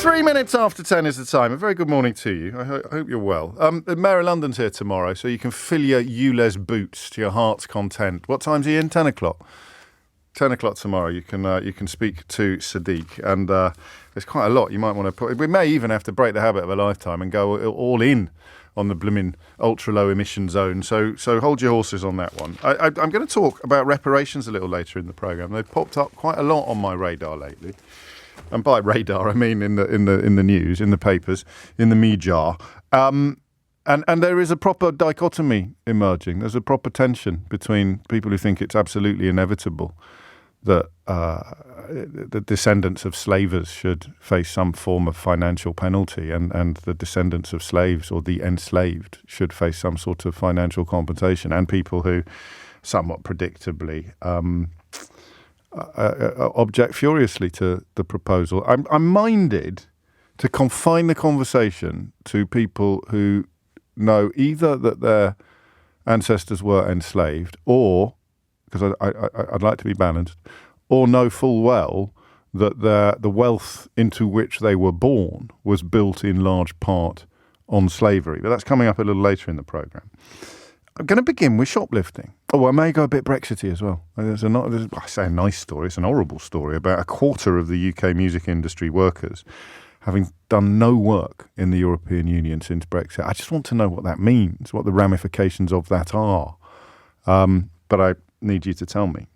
3 minutes after 10 is the time. A very good morning to you. I hope you're well. The Mayor of London's here tomorrow, so you can fill your ULEZ boots to your heart's content. What time's he in? 10 o'clock. 10 o'clock tomorrow. You can speak to Sadiq, and there's quite a lot you might want to put. We may even have to break the habit of a lifetime and go all in on the blooming ultra low emission zone. So hold your horses on that one. I'm going to talk about reparations a little later in the programme. They've popped up quite a lot on my radar lately. And by radar, I mean in the news, in the papers, in the media. And there is a proper dichotomy emerging. There's a proper tension between people who think it's absolutely inevitable that the descendants of slavers should face some form of financial penalty, and the descendants of slaves or the enslaved should face some sort of financial compensation, and people who, somewhat predictably, object furiously to the proposal. I'm minded to confine the conversation to people who know either that their ancestors were enslaved, or, because I'd like to be balanced, or know full well that the wealth into which they were born was built in large part on slavery. But that's coming up a little later in the programme. I'm going to begin with shoplifting. Oh, I may go a bit Brexity as well. I say a nice story, it's an horrible story about a quarter of the UK music industry workers having done no work in the European Union since Brexit. I just want to know what that means, what the ramifications of that are. But I need you to tell me.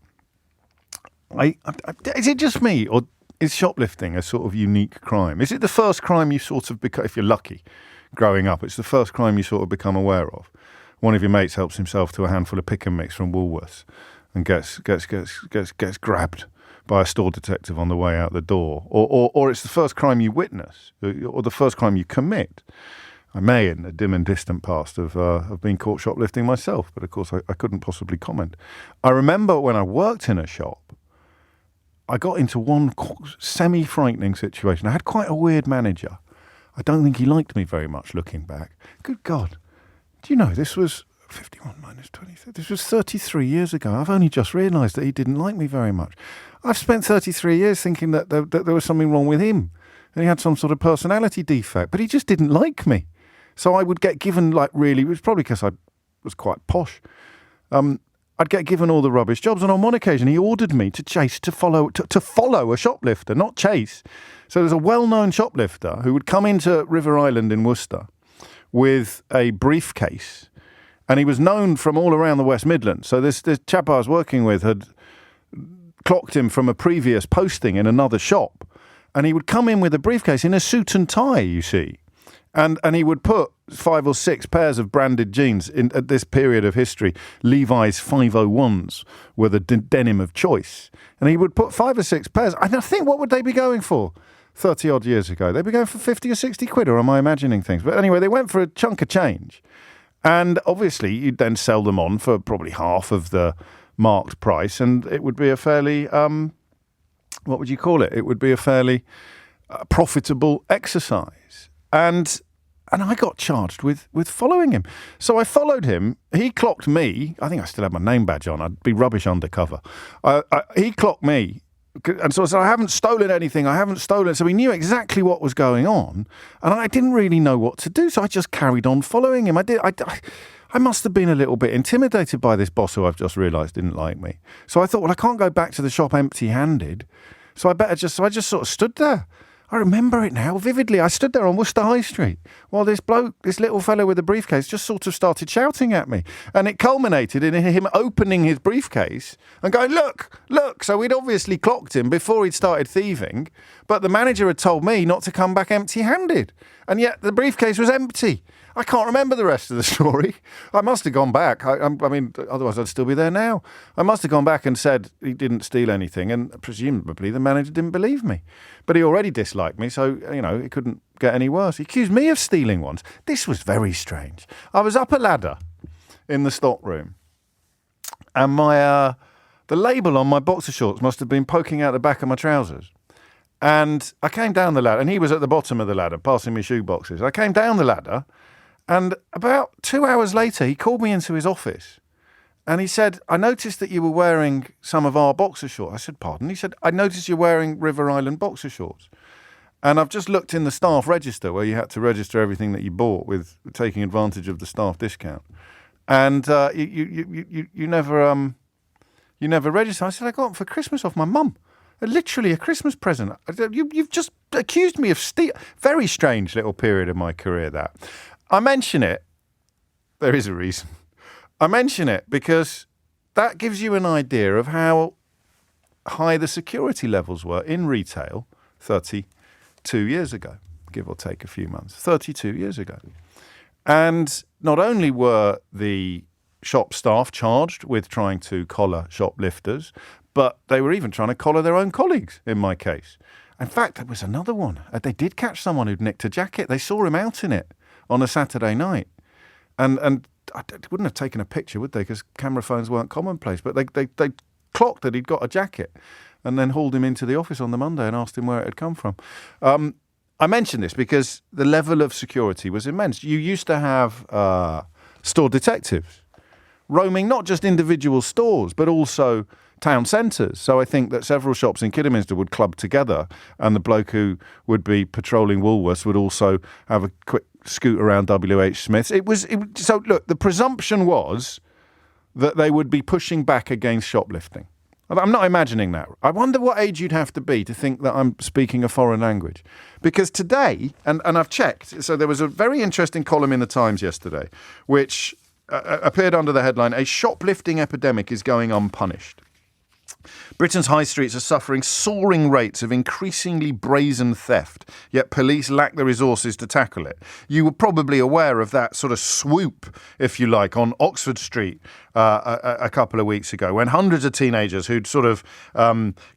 Is it just me, or is shoplifting a sort of unique crime? Is it the first crime you sort of become, if you're lucky, growing up, it's the first crime you sort of become aware of? One of your mates helps himself to a handful of pick and mix from Woolworths and gets grabbed by a store detective on the way out the door, or it's the first crime you witness, or the first crime you commit. I may, in the dim and distant past, have been caught shoplifting myself, but of course I couldn't possibly comment. I remember when I worked in a shop, I got into one semi-frightening situation. I had quite a weird manager. I don't think he liked me very much looking back. Good God. Do you know, this was 51 minus 23. This was 33 years ago. I've only just realised that he didn't like me very much. I've spent 33 years thinking that there was something wrong with him, and he had some sort of personality defect, but he just didn't like me. So I would get given, it was probably because I was quite posh. I'd get given all the rubbish jobs, and on one occasion he ordered me to follow a shoplifter, not chase. So there's a well-known shoplifter who would come into River Island in Worcester with a briefcase, and he was known from all around the West Midlands. So this chap I was working with had clocked him from a previous posting in another shop, and he would come in with a briefcase in a suit and tie, you see, and he would put 5 or 6 pairs of branded jeans in at this period of history. Levi's 501s were the denim of choice, and he would put 5 or 6 pairs. And I think, what would they be going for? 30 odd years ago, they'd be going for 50 or 60 quid, or am I imagining things? But anyway, they went for a chunk of change, and obviously you'd then sell them on for probably half of the marked price, and it would be a fairly, what would you call it? It would be a fairly profitable exercise. And I got charged with following him. So I followed him. He clocked me. I think I still had my name badge on. I'd be rubbish undercover. He clocked me. And so I said, I haven't stolen anything. So he knew exactly what was going on. And I didn't really know what to do. So I just carried on following him. I must have been a little bit intimidated by this boss who I've just realised didn't like me. So I thought, well, I can't go back to the shop empty-handed. So I just sort of stood there. I remember it now vividly. I stood there on Worcester High Street while this little fellow with a briefcase just sort of started shouting at me. And it culminated in him opening his briefcase and going, look. So we'd obviously clocked him before he'd started thieving, but the manager had told me not to come back empty-handed. And yet the briefcase was empty. I can't remember the rest of the story. I must have gone back. I mean, otherwise I'd still be there now. I must have gone back and said he didn't steal anything, and presumably the manager didn't believe me. But he already disliked me, so, it couldn't get any worse. He accused me of stealing once. This was very strange. I was up a ladder in the stockroom, and the label on my boxer shorts must have been poking out the back of my trousers. And I came down the ladder, and he was at the bottom of the ladder, passing me shoe boxes. I came down the ladder, and about 2 hours later, he called me into his office, and he said, I noticed that you were wearing some of our boxer shorts. I said, pardon? He said, I noticed you're wearing River Island boxer shorts. And I've just looked in the staff register where you had to register everything that you bought with taking advantage of the staff discount. And you never register. I said, I got them for Christmas off my mum. Literally a Christmas present. You've just accused me of steal. Very strange little period of my career, that. I mention it. There is a reason. I mention it because that gives you an idea of how high the security levels were in retail 32 years ago, give or take a few months. 32 years ago. And not only were the shop staff charged with trying to collar shoplifters, but they were even trying to collar their own colleagues, in my case. In fact, there was another one. They did catch someone who'd nicked a jacket. They saw him out in it on a Saturday night. And I wouldn't have taken a picture, would they? Because camera phones weren't commonplace. But they clocked that he'd got a jacket and then hauled him into the office on the Monday and asked him where it had come from. I mention this because the level of security was immense. You used to have store detectives roaming not just individual stores, but also town centres. So I think that several shops in Kidderminster would club together, and the bloke who would be patrolling Woolworths would also have a quick scoot around WH Smith's. So look, the presumption was that they would be pushing back against shoplifting. I'm not imagining that. I wonder what age you'd have to be to think that I'm speaking a foreign language. Because today, and I've checked, so there was a very interesting column in the Times yesterday, which appeared under the headline, "A shoplifting epidemic is going unpunished." Britain's high streets are suffering soaring rates of increasingly brazen theft, yet police lack the resources to tackle it. You were probably aware of that sort of swoop, if you like, on Oxford Street a couple of weeks ago, when hundreds of teenagers who'd sort of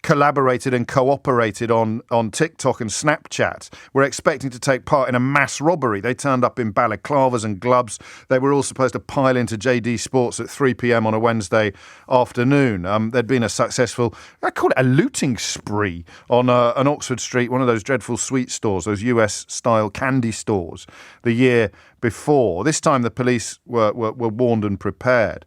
collaborated and cooperated on TikTok and Snapchat were expecting to take part in a mass robbery. They turned up in balaclavas and gloves. They were all supposed to pile into JD Sports at 3 p.m. on a Wednesday afternoon. There'd been a successful, I call it a looting spree on an Oxford Street, one of those dreadful sweet stores, those US-style candy stores, the year before. This time the police were warned and prepared.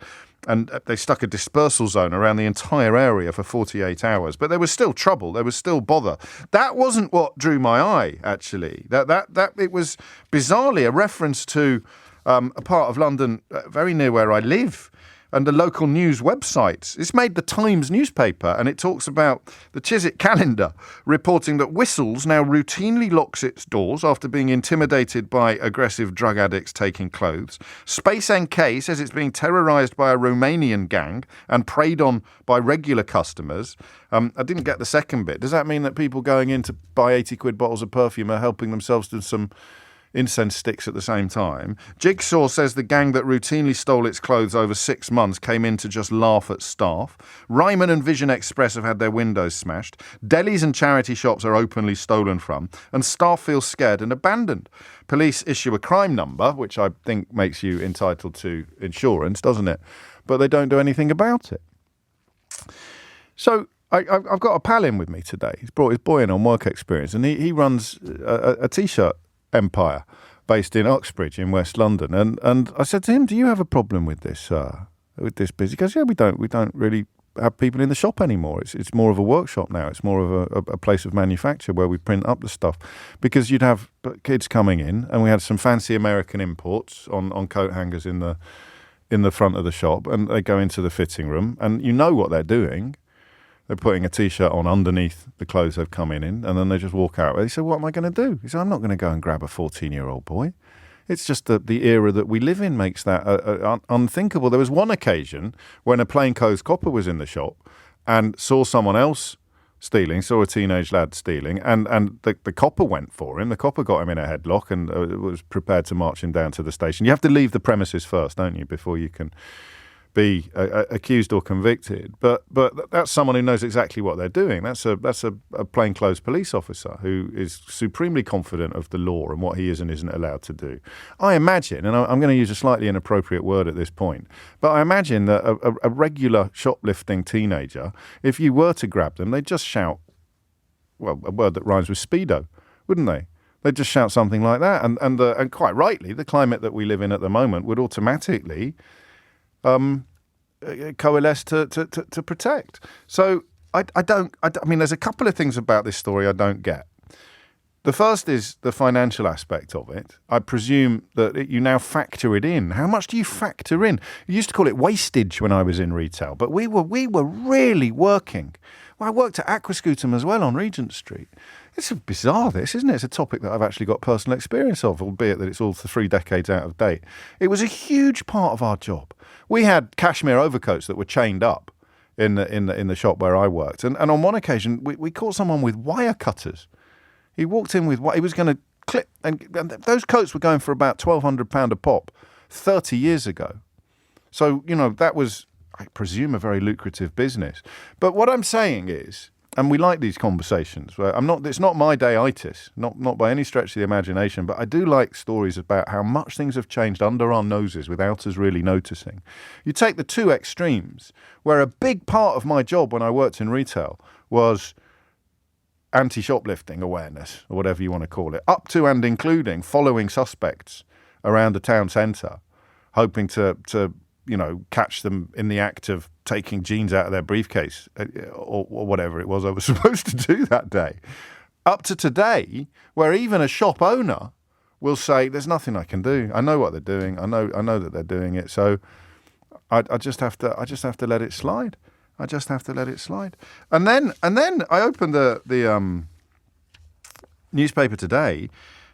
And they stuck a dispersal zone around the entire area for 48 hours. But there was still trouble. There was still bother. That wasn't what drew my eye, actually. That it was bizarrely a reference to a part of London very near where I live, and the local news websites. It's made the Times newspaper, and it talks about the Chiswick Calendar reporting that Whistles now routinely locks its doors after being intimidated by aggressive drug addicts taking clothes. Space NK says it's being terrorised by a Romanian gang and preyed on by regular customers. I didn't get the second bit. Does that mean that people going in to buy 80 quid bottles of perfume are helping themselves to some incense sticks at the same time? Jigsaw says the gang that routinely stole its clothes over 6 months came in to just laugh at staff. Ryman and Vision Express have had their windows smashed. Delis and charity shops are openly stolen from, and staff feel scared and abandoned. Police issue a crime number, which I think makes you entitled to insurance, doesn't it? But they don't do anything about it. So I've got a pal in with me today. He's brought his boy in on work experience, and he runs a T-shirt empire based in Uxbridge in West London, and I said to him, "Do you have a problem with this business?" He goes, "Yeah, we don't really have people in the shop anymore. It's more of a workshop now. It's more of a place of manufacture where we print up the stuff, because you'd have kids coming in, and we had some fancy American imports on coat hangers in the front of the shop, and they go into the fitting room, and you know what they're doing. They're putting a T-shirt on underneath the clothes they've come in, and then they just walk out. They say, "What am I going to do?" He said, "I'm not going to go and grab a 14-year-old boy." It's just that the era that we live in makes that unthinkable. There was one occasion when a plainclothes copper was in the shop and saw someone else stealing, saw a teenage lad stealing, and the copper went for him. The copper got him in a headlock and was prepared to march him down to the station. You have to leave the premises first, don't you, before you can be accused or convicted, but that's someone who knows exactly what they're doing. That's a plainclothes police officer who is supremely confident of the law and what he is and isn't allowed to do. I imagine, and I'm going to use a slightly inappropriate word at this point, but I imagine that a regular shoplifting teenager, if you were to grab them, they'd just shout, well, a word that rhymes with speedo, wouldn't they? They'd just shout something like that, and quite rightly, the climate that we live in at the moment would automatically coalesce to protect. So I mean, there's a couple of things about this story I don't get. The first is the financial aspect of it. I presume that you now factor it in. How much do you factor in? You used to call it wastage when I was in retail, but we were really working. Well, I worked at Aquascutum as well on Regent Street. It's bizarre, this, isn't it? It's a topic that I've actually got personal experience of, albeit that it's all 3 decades out of date. It was a huge part of our job. We had cashmere overcoats that were chained up in the shop where I worked, and on one occasion we caught someone with wire cutters. He walked in with what he was going to clip, and those coats were going for about £1,200 a pop 30 years ago. So, that was, I presume, a very lucrative business. But what I'm saying is, and we like these conversations, where it's not my day-itis, not by any stretch of the imagination, but I do like stories about how much things have changed under our noses without us really noticing. You take the two extremes, where a big part of my job when I worked in retail was anti-shoplifting awareness, or whatever you want to call it, up to and including following suspects around the town centre, hoping to catch them in the act of taking jeans out of their briefcase or whatever it was I was supposed to do that day. Up to today, where even a shop owner will say, "There's nothing I can do. I know what they're doing. I know that they're doing it. So I just have to let it slide. I just have to let it slide." And then I opened the newspaper today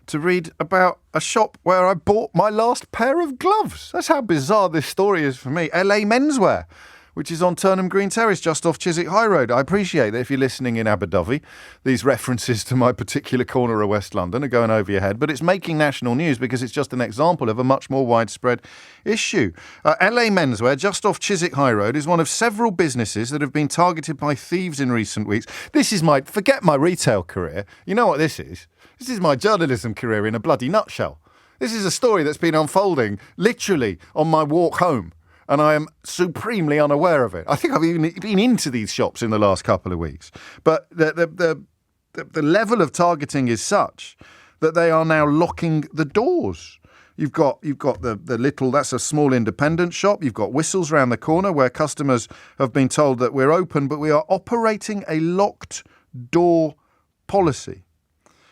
to read about a shop where I bought my last pair of gloves. That's how bizarre this story is for me. LA Menswear, which is on Turnham Green Terrace, just off Chiswick High Road. I appreciate that if you're listening in Abbot, these references to my particular corner of West London are going over your head, but it's making national news because it's just an example of a much more widespread issue. LA Menswear, just off Chiswick High Road, is one of several businesses that have been targeted by thieves in recent weeks. This is forget my retail career. You know what this is? This is my journalism career in a bloody nutshell. This is a story that's been unfolding literally on my walk home, and I am supremely unaware of it. I think I've even been into these shops in the last couple of weeks. But the level of targeting is such that they are now locking the doors. You've got the little, that's a small independent shop. You've got Whistles round the corner where customers have been told that we're open, but we are operating a locked door policy.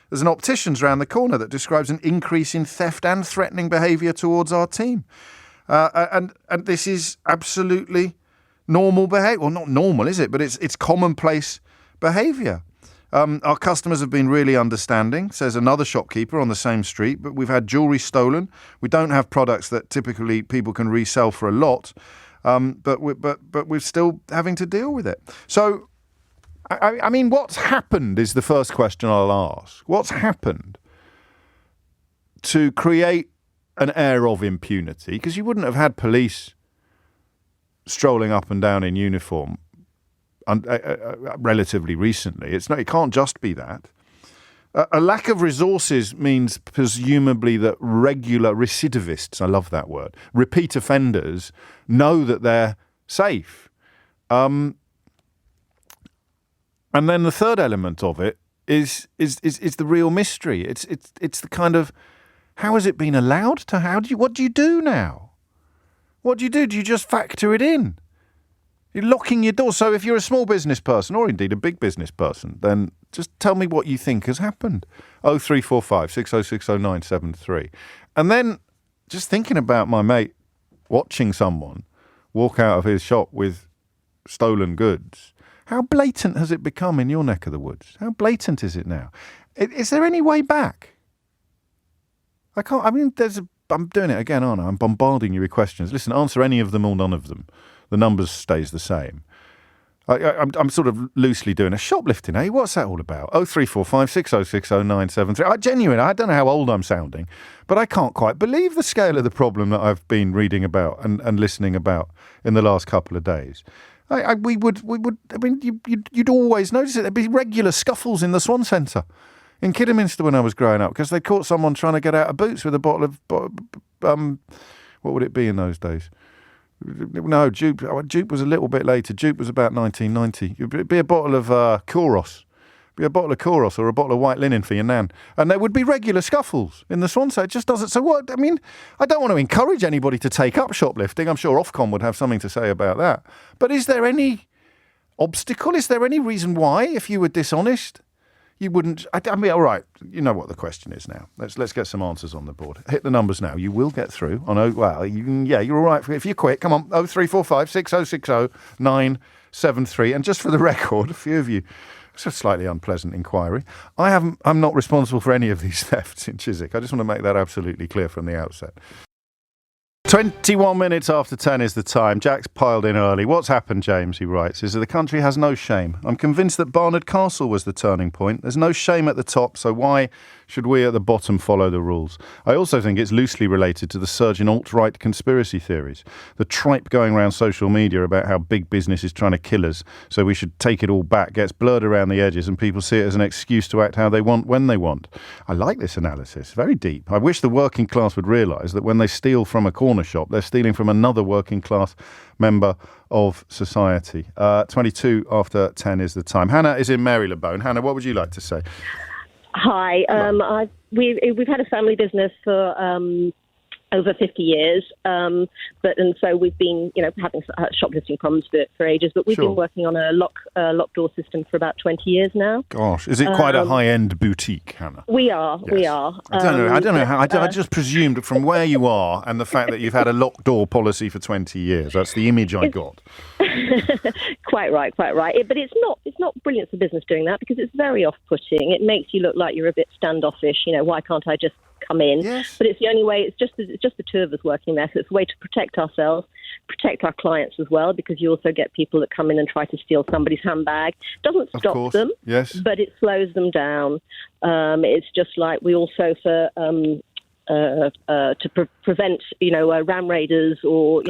There's an optician's round the corner that describes an increase in theft and threatening behaviour towards our team. And this is absolutely normal behaviour. Well, not normal, is it? But it's commonplace behaviour. Our customers have been really understanding, says another shopkeeper on the same street, but we've had jewellery stolen. We don't have products that typically people can resell for a lot, but we're still having to deal with it. So, I mean, what's happened is the first question I'll ask. What's happened to create an air of impunity? Because you wouldn't have had police strolling up and down in uniform relatively recently. It can't just be that. A lack of resources means presumably that regular recidivists, I love that word, repeat offenders know that they're safe. And then the third element of it is the real mystery. It's the kind of, how has it been allowed to? What do you do now? What do you do? Do you just factor it in? You're locking your door. So if you're a small business person, or indeed a big business person, then just tell me what you think has happened. 0345 6060 973. And then just thinking about my mate watching someone walk out of his shop with stolen goods. How blatant has it become in your neck of the woods? How blatant is it now? Is there any way back? I'm doing it again, aren't I? I'm bombarding you with questions. Listen, answer any of them or none of them. The numbers stays the same. I'm sort of loosely doing a shoplifting, eh? What's that all about? 0345 6060 973. I don't know how old I'm sounding, but I can't quite believe the scale of the problem that I've been reading about and listening about in the last couple of days. You'd always notice it. There'd be regular scuffles in the Swan Centre in Kidderminster when I was growing up because they caught someone trying to get out of Boots with a bottle of, what would it be in those days? No, Jupe was a little bit later. Jupe was about 1990. It'd be a bottle of Koros. Be a bottle of Koros or a bottle of white linen for your nan. And there would be regular scuffles in the Swan. So it just doesn't. So what? I mean, I don't want to encourage anybody to take up shoplifting. I'm sure Ofcom would have something to say about that. But is there any obstacle? Is there any reason why, if you were dishonest, You wouldn't. I mean, all right. You know what the question is now. Let's get some answers on the board. Hit the numbers now. You will get through. I know. Well, you're all right if you're quick. Come on. 0345 6060 973. And just for the record, a few of you. It's a slightly unpleasant inquiry. I'm not responsible for any of these thefts in Chiswick. I just want to make that absolutely clear from the outset. 21 minutes after 10 is the time. Jack's piled in early. What's happened, James, he writes, is that the country has no shame. I'm convinced that Barnard Castle was the turning point. There's no shame at the top, so why should we at the bottom follow the rules? I also think it's loosely related to the surge in alt-right conspiracy theories. The tripe going around social media about how big business is trying to kill us, so we should take it all back, gets blurred around the edges and people see it as an excuse to act how they want when they want. I like this analysis. Very deep. I wish the working class would realise that when they steal from a corner shop, they're stealing from another working class member of society. 22 after 10 is the time. Hannah is in Marylebone. Hannah, what would you like to say? Hi. We've had a family business for over 50 years, so we've been, having shoplifting problems for ages. But we've been working on a lock door system for about 20 years now. Gosh, is it quite a high-end boutique, Hannah? We are. Yes. We are. I don't know how. I just presumed from where you are and the fact that you've had a lock door policy for 20 years. That's the image I got. Quite right. But it's not brilliant for business doing that because it's very off-putting. It makes you look like you're a bit standoffish. Why can't I just come in? Yes. But it's the only way. It's just the two of us working there. So it's a way to protect ourselves, protect our clients as well, because you also get people that come in and try to steal somebody's handbag. Doesn't stop them, yes, but it slows them down. It's just like we also to prevent, ram raiders or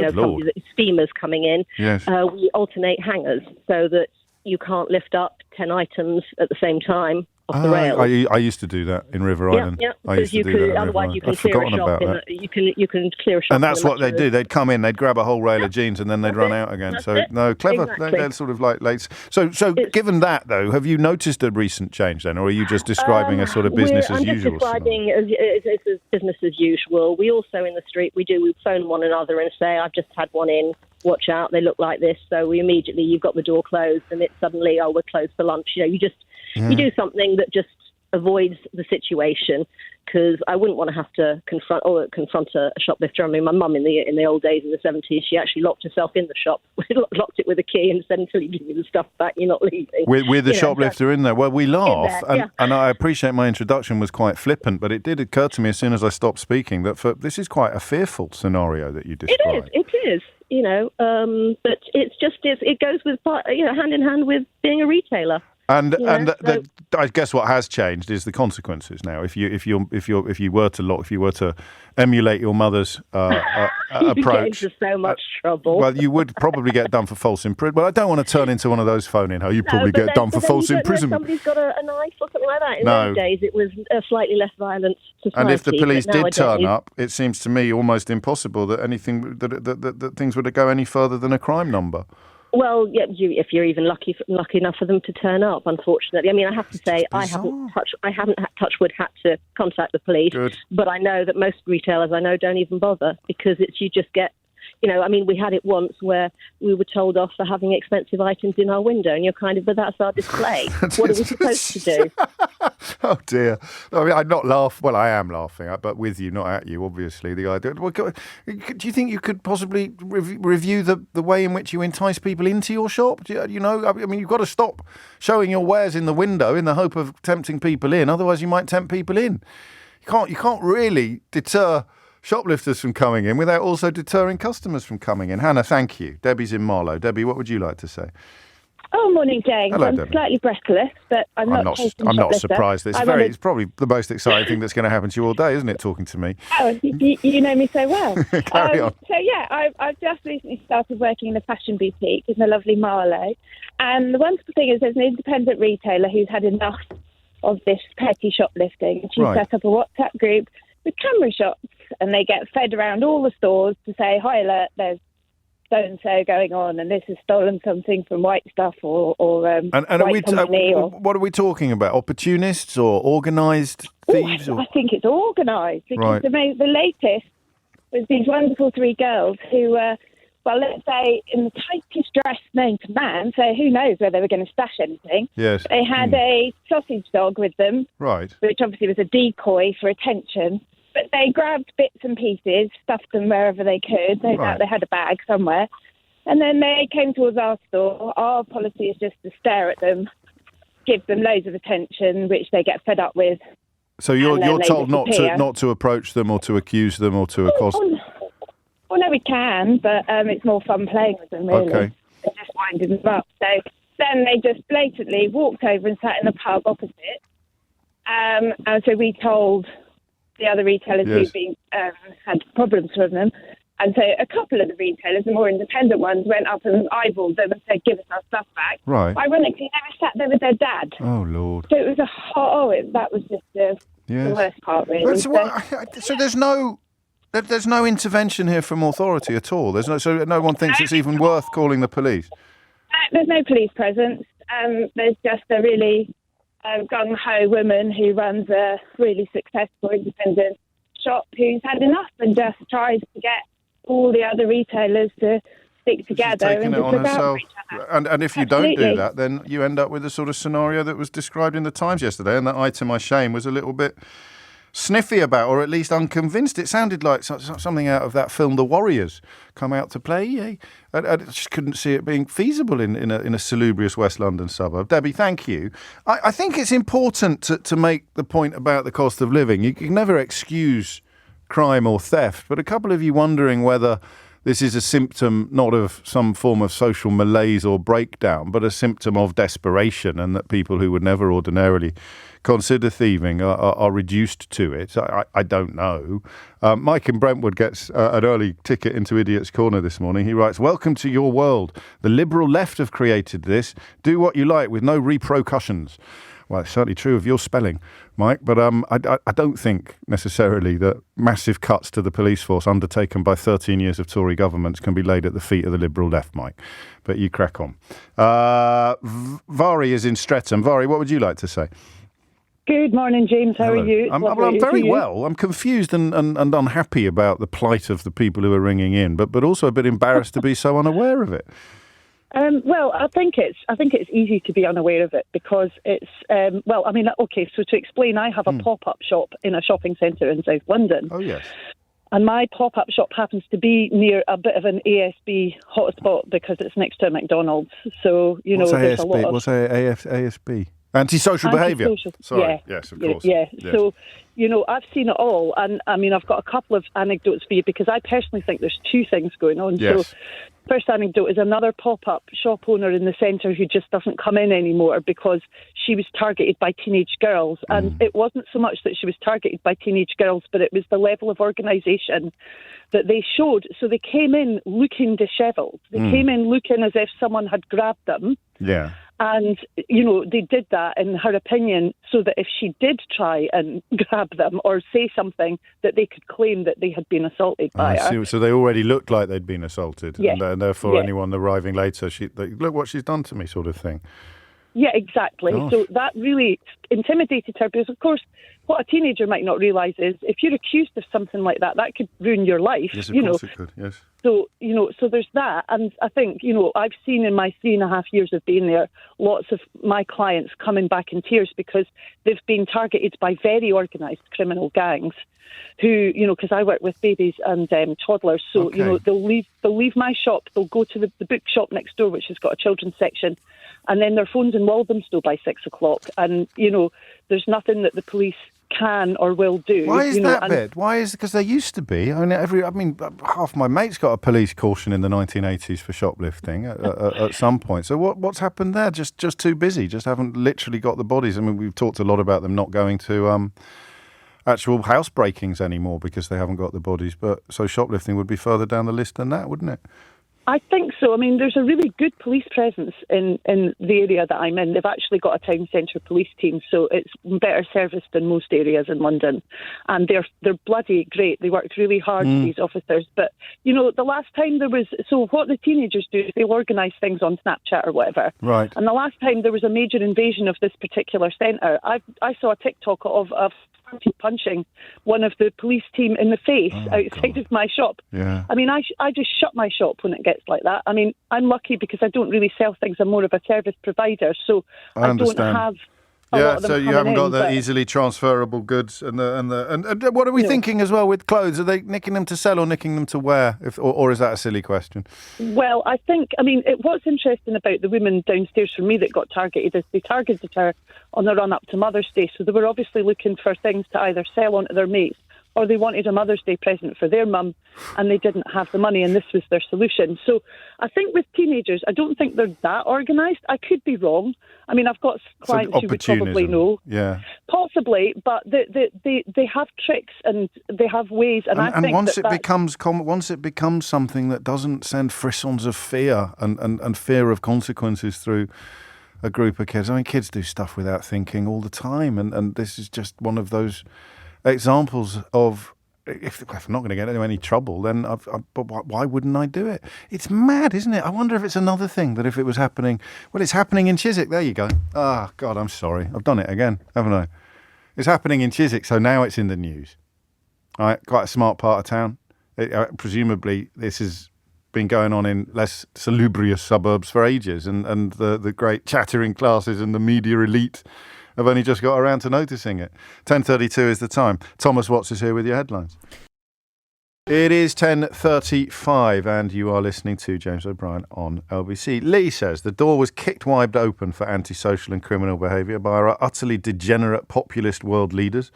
schemers coming in. Yes. We alternate hangers so that you can't lift up 10 items at the same time off the rail. I used to do that in River Island. Yeah, I used to do that. Otherwise, you can clear a shop. You can clear a shop. And that's what they do. They'd come in, they'd grab a whole rail of jeans, and then they'd run out again. No, clever. Exactly. They're sort of like late. So given that, though, have you noticed a recent change then, or are you just describing a sort of business as usual? I'm just describing it's business as usual. We also in the street we phone one another and say, I've just had one in. Watch out, they look like this. So we immediately, you've got the door closed, and it's suddenly, we're closed for lunch. You do something that just avoids the situation, because I wouldn't want to have to confront a shoplifter. I mean, my mum in the old days in the 70s, she actually locked herself in the shop, locked it with a key, and said, until you give me the stuff back, you're not leaving. With the shoplifter in there. Well, we laugh, and I appreciate my introduction was quite flippant, but it did occur to me as soon as I stopped speaking that this is quite a fearful scenario that you described. It is. But it goes with hand in hand with being a retailer. And I guess what has changed is the consequences now. If you were to emulate your mother's approach, you get into so much trouble. Well, you would probably get done for false imprisonment. Well, I don't want to turn into one of those phone-in. You probably get done for false imprisonment. Somebody's got a knife or something like that. In those days, it was a slightly less violent society. And if the police did turn up, it seems to me almost impossible that that things would go any further than a crime number. Well, yeah, if you're even lucky enough for them to turn up, unfortunately. I mean, I have to say, I haven't touch wood had to contact the police. Good. But I know that most retailers don't even bother, because you just get, we had it once where we were told off for having expensive items in our window, and you're kind of, but that's our display. What are we supposed to do? Oh dear! I mean, I'm not laughing. Well, I am laughing, but with you, not at you. Obviously, the idea. Well, do you think you could possibly review the way in which you entice people into your shop? I mean, you've got to stop showing your wares in the window in the hope of tempting people in. Otherwise, you might tempt people in. You can't really deter shoplifters from coming in without also deterring customers from coming in. Hannah, thank you. Debbie's in Marlow. Debbie, what would you like to say? Oh, morning, James. Hello, I'm Debbie. Slightly breathless, but I'm not surprised. It's probably the most exciting thing that's going to happen to you all day, isn't it, talking to me? Oh, you know me so well. Carry on. So, yeah, I've just recently started working in a fashion boutique in the lovely Marlow. And the wonderful thing is there's an independent retailer who's had enough of this petty shoplifting. And she set up a WhatsApp group with camera shots, and they get fed around all the stores to say, high alert, there's so-and-so going on, and this has stolen something from White Stuff or and White Company. What are we talking about? Opportunists or organised thieves? I think it's organised, because right. the latest was these wonderful three girls who well, let's say in the tightest dress known to man, so who knows where they were going to stash anything. Yes. They had a sausage dog with them, Right. which obviously was a decoy for attention. But they grabbed bits and pieces, stuffed them wherever they could. They had a bag somewhere. And then they came towards our store. Our policy is just to stare at them, give them loads of attention, which they get fed up with. So you're told not to approach them or to accuse them or to accost them? Well, no, we can, but it's more fun playing with them, really. Okay. And just winding them up. So then they just blatantly walked over and sat in the pub opposite. And so we told the other retailers who'd been had problems with them. And so a couple of the retailers, the more independent ones, went up and eyeballed them and said, give us our stuff back. Right. Ironically, they were sat there with their dad. Oh, Lord. So it was that was just the worst part, really. So there's no intervention here from authority at all. So no one thinks it's even worth calling the police. There's no police presence. There's just a really gung-ho woman who runs a really successful independent shop who's had enough and just tries to get all the other retailers to stick together and just look out for each other. And if you don't do that, then you end up with the sort of scenario that was described in the Times yesterday, and that I, to my shame, was a little bit sniffy about, or at least unconvinced. It sounded like something out of that film, The Warriors, come out to play. I just couldn't see it being feasible in a salubrious West London suburb. Debbie, thank you. I think it's important to make the point about the cost of living. You can never excuse crime or theft, but a couple of you wondering whether this is a symptom not of some form of social malaise or breakdown, but a symptom of desperation, and that people who would never ordinarily consider thieving are reduced to it. I don't know. Mike in Brentwood gets an early ticket into Idiot's Corner this morning. He writes, "Welcome to your world. The liberal left have created this. Do what you like with no repercussions." Well, it's certainly true of your spelling, Mike, but I don't think necessarily that massive cuts to the police force undertaken by 13 years of Tory governments can be laid at the feet of the liberal left, Mike. But you crack on. Vari is in Streatham. Vari, what would you like to say? Good morning, James. How Hello. are you? I'm very well. I'm confused and unhappy about the plight of the people who are ringing in, but also a bit embarrassed to be so unaware of it. Well, I think it's easy to be unaware of it because it's okay. So to explain, I have a pop-up shop in a shopping centre in South London. Oh yes. And my pop-up shop happens to be near a bit of an ASB hotspot because it's next to a McDonald's. So What's there's ASB? a lot of... What's ASB? Antisocial behaviour. Sorry. Yeah. Yes, of course. Yeah. Yes. So, I've seen it all. And, I've got a couple of anecdotes for you because I personally think there's two things going on. Yes. So, first anecdote is another pop-up shop owner in the centre who just doesn't come in anymore because she was targeted by teenage girls. And it wasn't so much that she was targeted by teenage girls, but it was the level of organisation that they showed. So they came in looking dishevelled. They came in looking as if someone had grabbed them. Yeah. And, they did that, in her opinion, so that if she did try and grab them or say something, that they could claim that they had been assaulted by her. So they already looked like they'd been assaulted. Yeah. And therefore anyone arriving later, look what she's done to me sort of thing. Yeah, exactly. Gosh. So that really intimidated her because, of course, what a teenager might not realise is if you're accused of something like that, that could ruin your life. Yes, of course it could, yes. So, so there's that. And I think, I've seen in my 3.5 years of being there, lots of my clients coming back in tears because they've been targeted by very organised criminal gangs who, because I work with babies and toddlers. So, Okay. they'll leave my shop, they'll go to the bookshop next door, which has got a children's section, and then their phone's in Walthamstow by 6 o'clock. And, there's nothing that the police can or will do. Why is that bit? Why is because there used to be? Half my mates got a police caution in the 1980s for shoplifting at some point. So what's happened there? Just too busy. Just haven't literally got the bodies. I mean, we've talked a lot about them not going to actual house breakings anymore because they haven't got the bodies. But so shoplifting would be further down the list than that, wouldn't it? I think so. I mean, there's a really good police presence in the area that I'm in. They've actually got a town centre police team, so it's better service than most areas in London. And they're bloody great. They work really hard, these officers. But, the last time there was... So what the teenagers do is they'll organise things on Snapchat or whatever. Right. And the last time there was a major invasion of this particular centre, I saw a TikTok of started punching one of the police team in the face outside of my shop. Yeah. I mean, I just shut my shop when it gets like that. I mean, I'm lucky because I don't really sell things. I'm more of a service provider, so I don't have a lot of them so you haven't got the but easily transferable goods and what are we thinking as well with clothes? Are they nicking them to sell or nicking them to wear? Or is that a silly question? Well, what's interesting about the woman downstairs for me that got targeted is they targeted her on the run up to Mother's Day. So they were obviously looking for things to either sell on to their mates, or they wanted a Mother's Day present for their mum and they didn't have the money and this was their solution. So I think with teenagers, I don't think they're that organised. I could be wrong. I mean, I've got clients who would probably know. Yeah. Possibly, but they have tricks and they have ways. And I think once it becomes something that doesn't send frissons of fear and fear of consequences through a group of kids. I mean, kids do stuff without thinking all the time. And this is just one of those examples of if I'm not going to get into any trouble, then but why wouldn't I do it? It's mad, isn't it? I wonder if it's another thing that if it was happening, well, it's happening in Chiswick. There you go. Ah, God, I'm sorry. I've done it again, haven't I? It's happening in Chiswick, so now it's in the news. All right, quite a smart part of town. Presumably, this has been going on in less salubrious suburbs for ages, and the great chattering classes and the media elite I've only just got around to noticing it. 10:32 is the time. Thomas Watts is here with your headlines. It is 10:35 and you are listening to James O'Brien on LBC. Lee says the door was kicked wide open for antisocial and criminal behaviour by our utterly degenerate populist world leaders,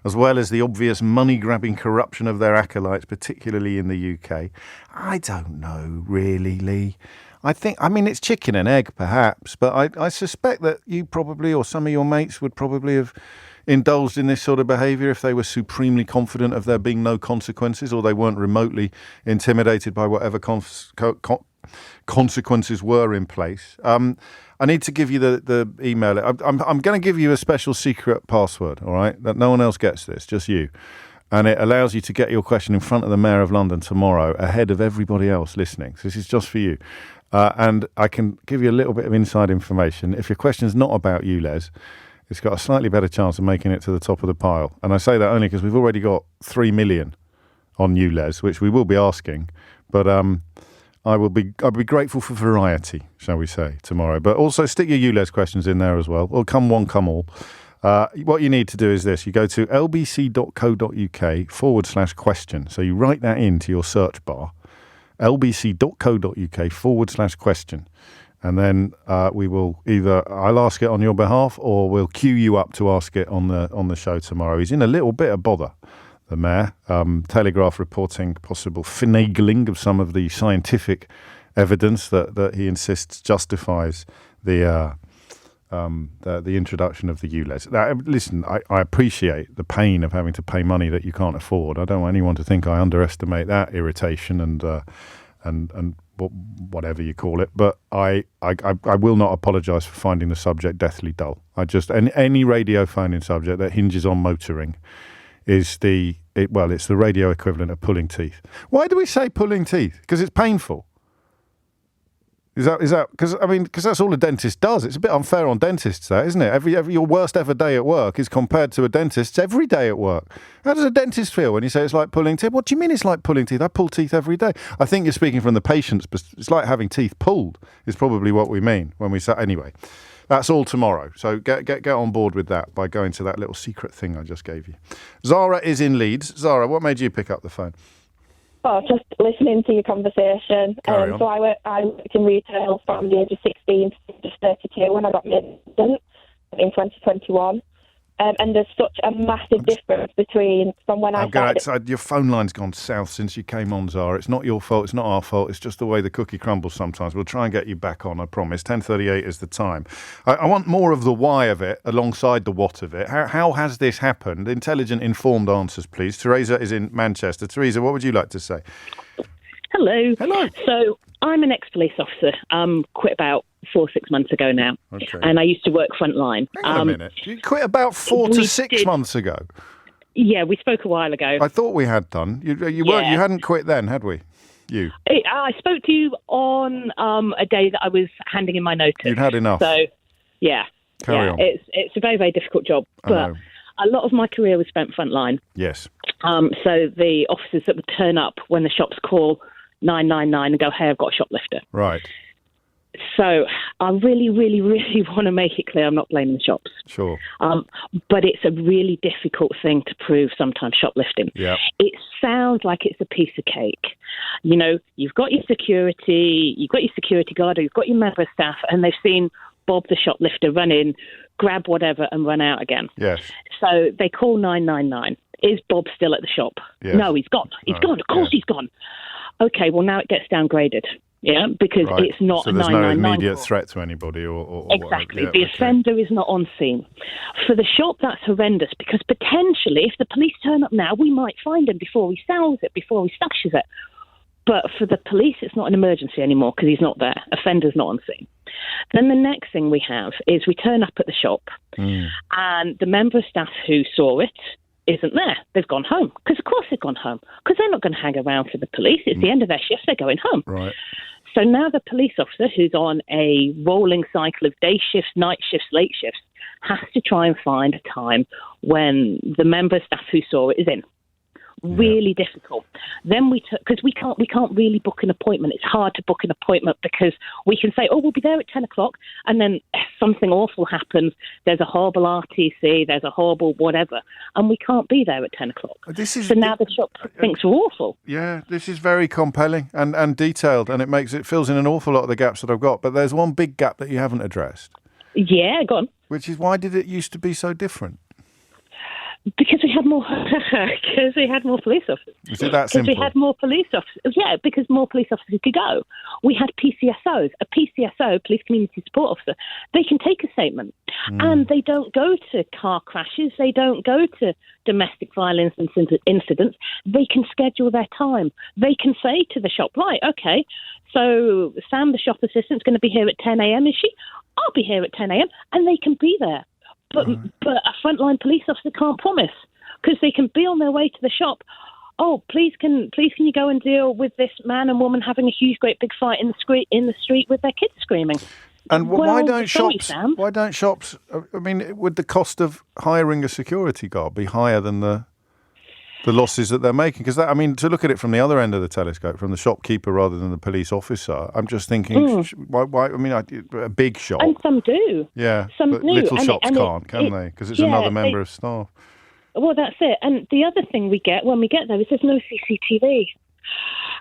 as well as the obvious money-grabbing corruption of their acolytes, particularly in the UK. I don't know, really, Lee. I mean, it's chicken and egg, perhaps, but I suspect that you probably, or some of your mates would probably have indulged in this sort of behaviour if they were supremely confident of there being no consequences, or they weren't remotely intimidated by whatever consequences were in place. I need to give you the email. I'm going to give you a special secret password, all right, that no one else gets this, just you. And it allows you to get your question in front of the Mayor of London tomorrow ahead of everybody else listening. So this is just for you. And I can give you a little bit of inside information. If your question's not about you, Les, it's got a slightly better chance of making it to the top of the pile. And I say that only because we've already got 3 million on you, Les, which we will be asking. But I'll be grateful for variety, shall we say, tomorrow. But also stick your ULEZ questions in there as well. Or come one, come all. What you need to do is this. You go to lbc.co.uk/question. So you write that into your search bar. lbc.co.uk/question. And then we will I'll ask it on your behalf, or we'll queue you up to ask it on the show tomorrow. He's in a little bit of bother, the Mayor. Telegraph reporting possible finagling of some of the scientific evidence that he insists justifies the introduction of the ULEZ. Now, listen, I appreciate the pain of having to pay money that you can't afford. I don't want anyone to think I underestimate that irritation and whatever you call it. But I will not apologise for finding the subject deathly dull. Any radio phone-in subject that hinges on motoring is it's the radio equivalent of pulling teeth. Why do we say pulling teeth? Because it's painful. Is that because that's all a dentist does. It's a bit unfair on dentists, that, isn't it? Every your worst ever day at work is compared to a dentist's every day at work. How does a dentist feel when you say it's like pulling teeth? What do you mean it's like pulling teeth? I pull teeth every day. I think you're speaking from the patient's, but it's like having teeth pulled is probably what we mean when we say. Anyway, that's all tomorrow. So get on board with that by going to that little secret thing I just gave you. Zara is in Leeds. Zara, what made you pick up the phone? Oh, just listening to your conversation. So I worked in retail from the age of 16 to just 32 when I got made redundant in 2021. And there's such a massive difference between from when I started. Your phone line's gone south since you came on, Zara. It's not your fault. It's not our fault. It's just the way the cookie crumbles sometimes. We'll try and get you back on, I promise. 10:38 is the time. I want more of the why of it alongside the what of it. How has this happened? Intelligent, informed answers, please. Teresa is in Manchester. Teresa, what would you like to say? Hello. Hello. So I'm an ex-police officer. Quit about 4 or 6 months ago now. Okay. And I used to work frontline. Hang on a minute. You quit about 4 to 6 months ago? Yeah, we spoke a while ago. I thought we had done. You hadn't quit then, had we? You? I spoke to you on a day that I was handing in my notice. You'd had enough. So, yeah. Carry on. It's a very, very difficult job. But a lot of my career was spent frontline. Yes. So the officers that would turn up when the shops call 999 and go, hey, I've got a shoplifter. Right. So I really, really, really want to make it clear I'm not blaming the shops. Sure. But it's a really difficult thing to prove sometimes, shoplifting. Yeah. It sounds like it's a piece of cake. You know, you've got your security guard, or you've got your member of staff, and they've seen Bob the shoplifter run in, grab whatever and run out again. Yes. So they call 999. Is Bob still at the shop? Yes. No, he's gone. He's gone. Of course he's gone. Okay, well, now it gets downgraded. Yeah, because it's not a 999 So there's no immediate call. Threat to anybody or Exactly. whatever. Yeah, the offender is not on scene. For the shop, that's horrendous because potentially if the police turn up now, we might find him before he sells it, before he stashes it. But for the police, it's not an emergency anymore because he's not there. Offender's not on scene. Then the next thing we have is we turn up at the shop and the member of staff who saw it isn't there. They've gone home. Because of course they've gone home. Because they're not going to hang around for the police. It's the end of their shift. They're going home. Right. So now the police officer, who's on a rolling cycle of day shifts, night shifts, late shifts, has to try and find a time when the member of staff who saw it is in. Really difficult. Then because we can't really book an appointment. It's hard to book an appointment because we can say, oh, we'll be there at 10 o'clock, and then something awful happens. There's a horrible RTC, there's a horrible whatever, and we can't be there at 10 o'clock. So now the shop thinks we're awful. Yeah, this is very compelling and detailed, and it fills in an awful lot of the gaps that I've got. But there's one big gap that you haven't addressed. Yeah, go on. Which is, why did it used to be so different? Because we had more police officers. Is it that simple? Because we had more police officers. Yeah, because more police officers could go. We had PCSOs. A PCSO, Police Community Support Officer, they can take a statement. And they don't go to car crashes. They don't go to domestic violence incidents. They can schedule their time. They can say to the shop, right, okay, so Sam, the shop assistant's going to be here at 10 a.m., is she? I'll be here at 10 a.m. And they can be there. But a frontline police officer can't promise because they can be on their way to the shop. Oh, please can you go and deal with this man and woman having a huge, great big fight in the street with their kids screaming? And why don't shops? I mean, would the cost of hiring a security guard be higher than the losses that they're making? Because to look at it from the other end of the telescope, from the shopkeeper rather than the police officer, I'm just thinking, why? I mean, a big shop, and some do. Yeah, some but do. little shops can't, can they? Because it's another member of staff. Well, that's it. And the other thing we get when we get there is there's no CCTV.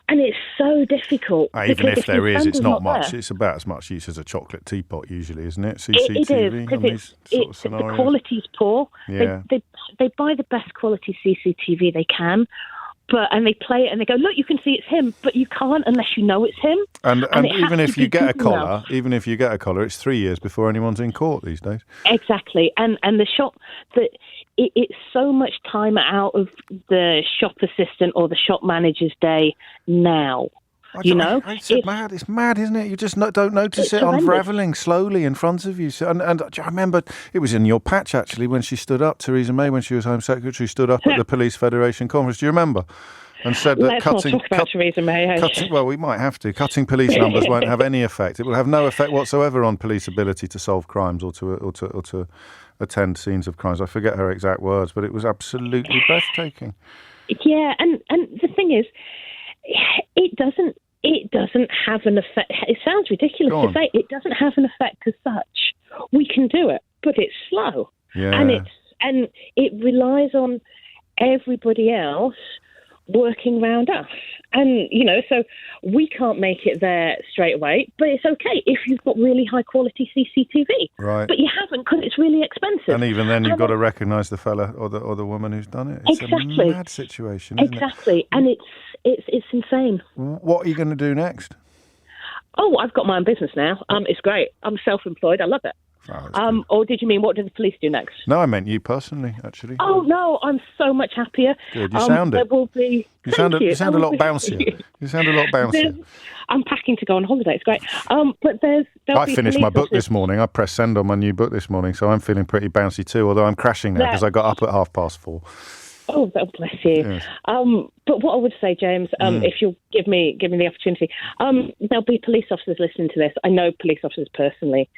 And it's so difficult. Even if there is, it's not much. There. It's about as much use as a chocolate teapot usually, isn't it? CCTV. It is, because the quality's poor. Yeah. They buy the best quality CCTV they can, and they play it and they go, look, you can see it's him, but you can't unless you know it's him. And even if you get a collar, it's 3 years before anyone's in court these days. Exactly. And the shop it's so much time out of the shop assistant or the shop manager's day now. It's mad, isn't it? You just don't notice it unravelling slowly in front of you. And I remember it was in your patch, actually, when she stood up, Theresa May, when she was Home Secretary, stood up at the Police Federation conference. Do you remember? And said that Theresa May. Well, we might have to. Cutting police numbers won't have any effect. It will have no effect whatsoever on police ability to solve crimes or to attend scenes of crimes. I forget her exact words, but it was absolutely breathtaking. Yeah, and the thing is, it doesn't have an effect. It sounds ridiculous to say it doesn't have an effect as such. We can do it, but it's slow, and it relies on everybody else working around us. And, so we can't make it there straight away, but it's okay if you've got really high quality CCTV. Right. But you haven't because it's really expensive. And even then you've got to recognise the fella or the woman who's done it. It's a mad situation, isn't it? Exactly. And it's insane. What are you going to do next? Oh, I've got my own business now. It's great. I'm self-employed. I love it. Or did you mean what do the police do next? No, I meant you personally, actually. Oh no, I'm so much happier. Good, you sound it. There will be. You sound a lot bouncier. You sound a lot bouncier. I'm packing to go on holiday. It's great. But I finished my book this morning. I pressed send on my new book this morning, so I'm feeling pretty bouncy too. Although I'm crashing now because I got up at 4:30. Oh, bless you. Yes. But what I would say, James, if you'll give me the opportunity, there'll be police officers listening to this. I know police officers personally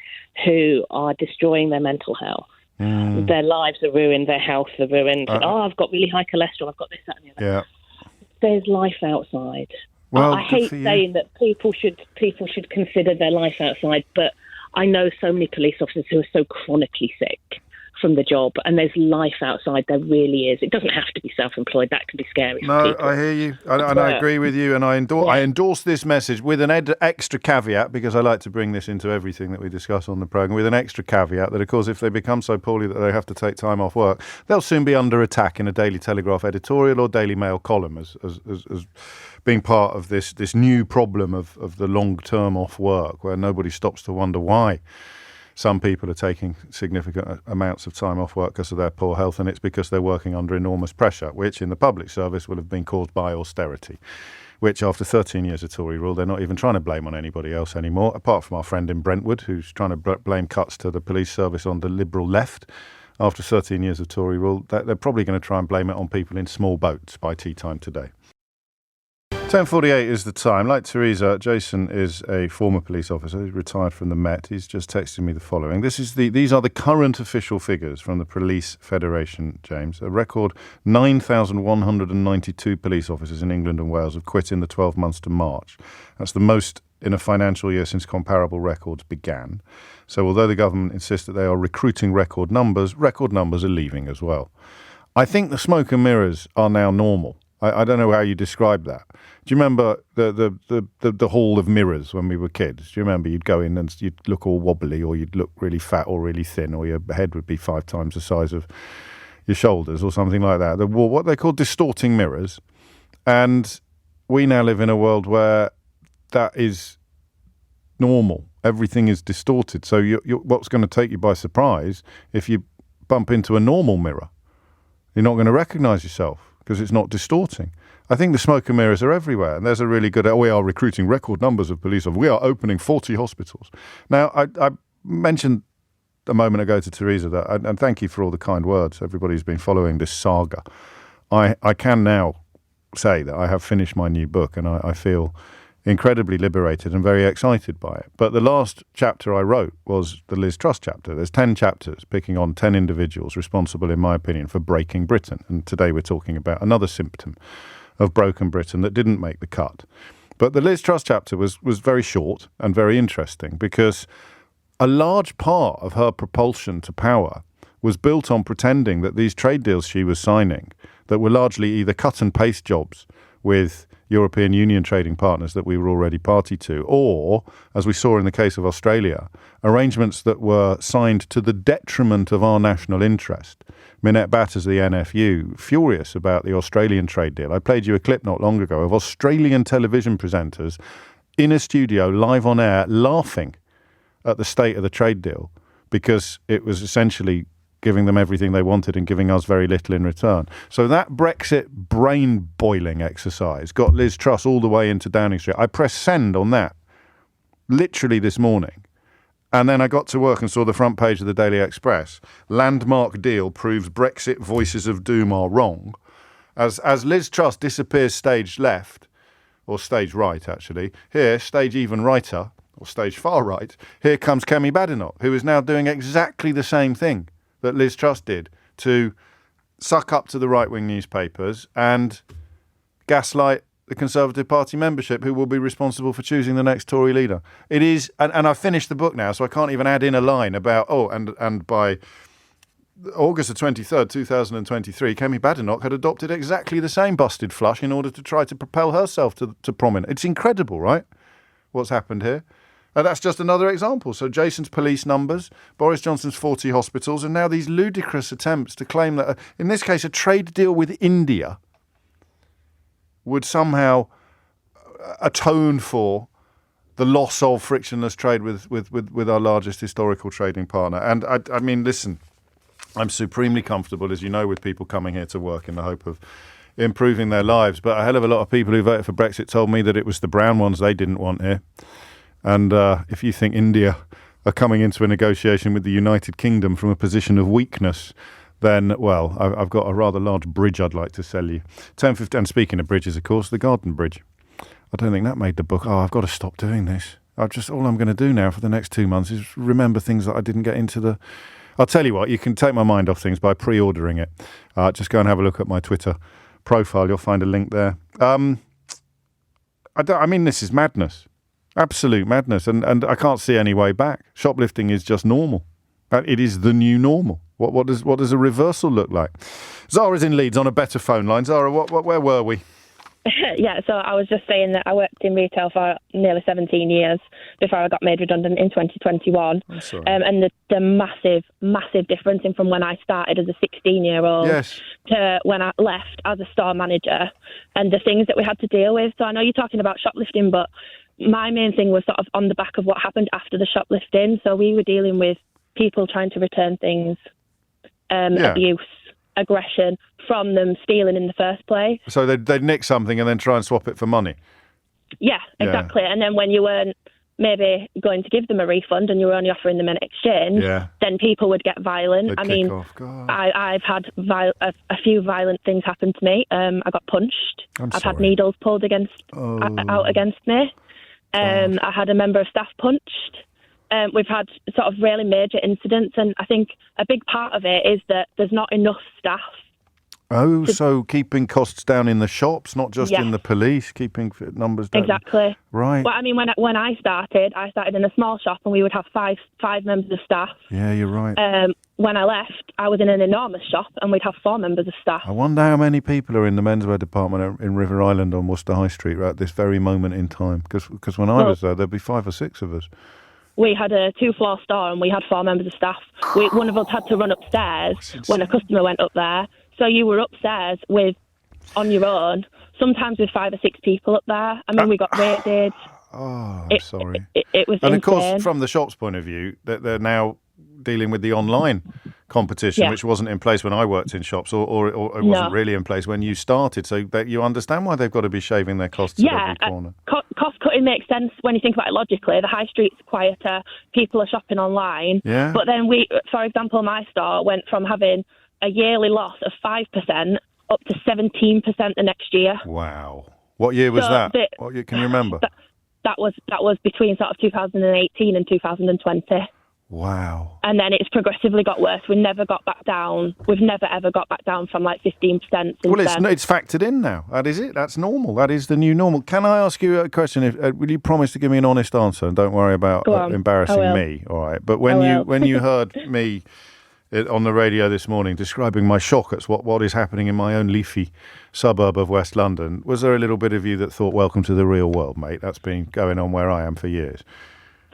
who are destroying their mental health Their lives are ruined, their health are ruined. I've got really high cholesterol, I've got this, that and the other. Yeah. There's life outside. Well, I hate saying that people should consider their life outside, but I know so many police officers who are so chronically sick from the job, and there's life outside. There really is. It doesn't have to be self-employed. That can be scary. No, I hear you, and I agree with you, and I endorse this message with an extra caveat, because I like to bring this into everything that we discuss on the programme, with an extra caveat that, of course, if they become so poorly that they have to take time off work, they'll soon be under attack in a Daily Telegraph editorial or Daily Mail column as being part of this new problem of the long-term off work, where nobody stops to wonder why some people are taking significant amounts of time off work because of their poor health, and it's because they're working under enormous pressure, which in the public service will have been caused by austerity, which after 13 years of Tory rule, they're not even trying to blame on anybody else anymore, apart from our friend in Brentwood, who's trying to blame cuts to the police service on the Liberal left. After 13 years of Tory rule, they're probably going to try and blame it on people in small boats by tea time today. 10:48 is the time. Like Teresa, Jason is a former police officer. He's retired from the Met. He's just texted me the following. These are the current official figures from the Police Federation, James. A record 9,192 police officers in England and Wales have quit in the 12 months to March. That's the most in a financial year since comparable records began. So although the government insists that they are recruiting record numbers are leaving as well. I think the smoke and mirrors are now normal. I don't know how you describe that. Do you remember the hall of mirrors when we were kids? Do you remember you'd go in and you'd look all wobbly, or you'd look really fat or really thin, or your head would be 5 times the size of your shoulders or something like that? What they call distorting mirrors. And we now live in a world where that is normal. Everything is distorted. So what's going to take you by surprise if you bump into a normal mirror? You're not going to recognise yourself, because it's not distorting. I think the smoke and mirrors are everywhere, and there's a really good, we are recruiting record numbers of police officers. We are opening 40 hospitals. Now, I mentioned a moment ago to Teresa that, and thank you for all the kind words, everybody who's been following this saga. I can now say that I have finished my new book, and I feel incredibly liberated and very excited by it. But the last chapter I wrote was the Liz Truss chapter. There's 10 chapters picking on 10 individuals responsible, in my opinion, for breaking Britain. And today we're talking about another symptom of broken Britain that didn't make the cut. But the Liz Truss chapter was very short and very interesting, because a large part of her propulsion to power was built on pretending that these trade deals she was signing, that were largely either cut and paste jobs with European Union trading partners that we were already party to, or, as we saw in the case of Australia, arrangements that were signed to the detriment of our national interest. Minette Batters, the NFU, furious about the Australian trade deal. I played you a clip not long ago of Australian television presenters in a studio, live on air, laughing at the state of the trade deal, because it was essentially giving them everything they wanted and giving us very little in return. So that Brexit brain-boiling exercise got Liz Truss all the way into Downing Street. I pressed send on that literally this morning. And then I got to work and saw the front page of the Daily Express. Landmark deal proves Brexit voices of doom are wrong. As Liz Truss disappears stage left, or stage right actually, here, stage even righter, or stage far right, here comes Kemi Badenoch, who is now doing exactly the same thing that Liz Truss did, to suck up to the right-wing newspapers and gaslight the Conservative Party membership, who will be responsible for choosing the next Tory leader. It is, and I've finished the book now, so I can't even add in a line about, and by August the 23rd, 2023, Kemi Badenoch had adopted exactly the same busted flush in order to try to propel herself to prominence. It's incredible, right, what's happened here? That's just another example. So Jason's police numbers, Boris Johnson's 40 hospitals, and now these ludicrous attempts to claim that, in this case, a trade deal with India would somehow atone for the loss of frictionless trade with our largest historical trading partner. And I mean, listen, I'm supremely comfortable, as you know, with people coming here to work in the hope of improving their lives. But a hell of a lot of people who voted for Brexit told me that it was the brown ones they didn't want here. And if you think India are coming into a negotiation with the United Kingdom from a position of weakness, then, well, I've got a rather large bridge I'd like to sell you. 10:15. And speaking of bridges, of course, the Garden Bridge. I don't think that made the book. I've got to stop doing this. All I'm going to do now for the next 2 months is remember things that I didn't get into the I'll tell you what, you can take my mind off things by pre-ordering it. Just go and have a look at my Twitter profile. You'll find a link there. I mean, this is madness. Absolute madness. And I can't see any way back. Shoplifting is just normal. It is the new normal. What does a reversal look like? Zara's in Leeds on a better phone line. Zara, where were we? Yeah, so I was just saying that I worked in retail for nearly 17 years before I got made redundant in 2021. And the massive difference in from when I started as a 16-year-old to when I left as a store manager and the things that we had to deal with. So I know you're talking about shoplifting, but my main thing was sort of on the back of what happened after the shoplifting. So we were dealing with people trying to return things, abuse, aggression from them stealing in the first place. So they'd nick something and then try and swap it for money? Yeah, exactly. And then when you weren't maybe going to give them a refund and you were only offering them an exchange, then people would get violent. I've had a few violent things happen to me. I got punched. I've had needles pulled out against me. I had a member of staff punched. We've had sort of really major incidents, and I think a big part of it is that there's not enough staff. So keeping costs down in the shops, not just in the police, keeping numbers down. Exactly. Right. Well, I mean, when I started in a small shop, and we would have five members of staff. Yeah, you're right. When I left, I was in an enormous shop, and we'd have 4 members of staff. I wonder how many people are in the menswear department in River Island on Worcester High Street right at this very moment in time. Because when I was there, there'd be 5 or 6 of us. We had a 2-floor store and we had 4 members of staff. One of us had to run upstairs when a customer went up there. So you were upstairs on your own, sometimes with 5 or 6 people up there. I mean, we got raided. Oh, I'm sorry. It was and insane. Of course, from the shop's point of view, they're now dealing with the online competition, which wasn't in place when I worked in shops, or it wasn't really in place when you started. So that you understand why they've got to be shaving their costs at every corner. Cost cutting makes sense when you think about it logically. The high street's quieter, people are shopping online. Yeah. But then for example, my store went from having a yearly loss of 5% up to 17% the next year. Wow. What year was that? What year can you remember? That was between sort of 2018 and 2020. Wow. And then it's progressively got worse. We never got back down. We've never, ever got back down from like 15% since Well, it's factored in now. That is it. That's normal. That is the new normal. Can I ask you a question? Will you promise to give me an honest answer? And don't worry about embarrassing me, all right? But when you heard me on the radio this morning describing my shock at what is happening in my own leafy suburb of West London, was there a little bit of you that thought, welcome to the real world, mate? That's been going on where I am for years.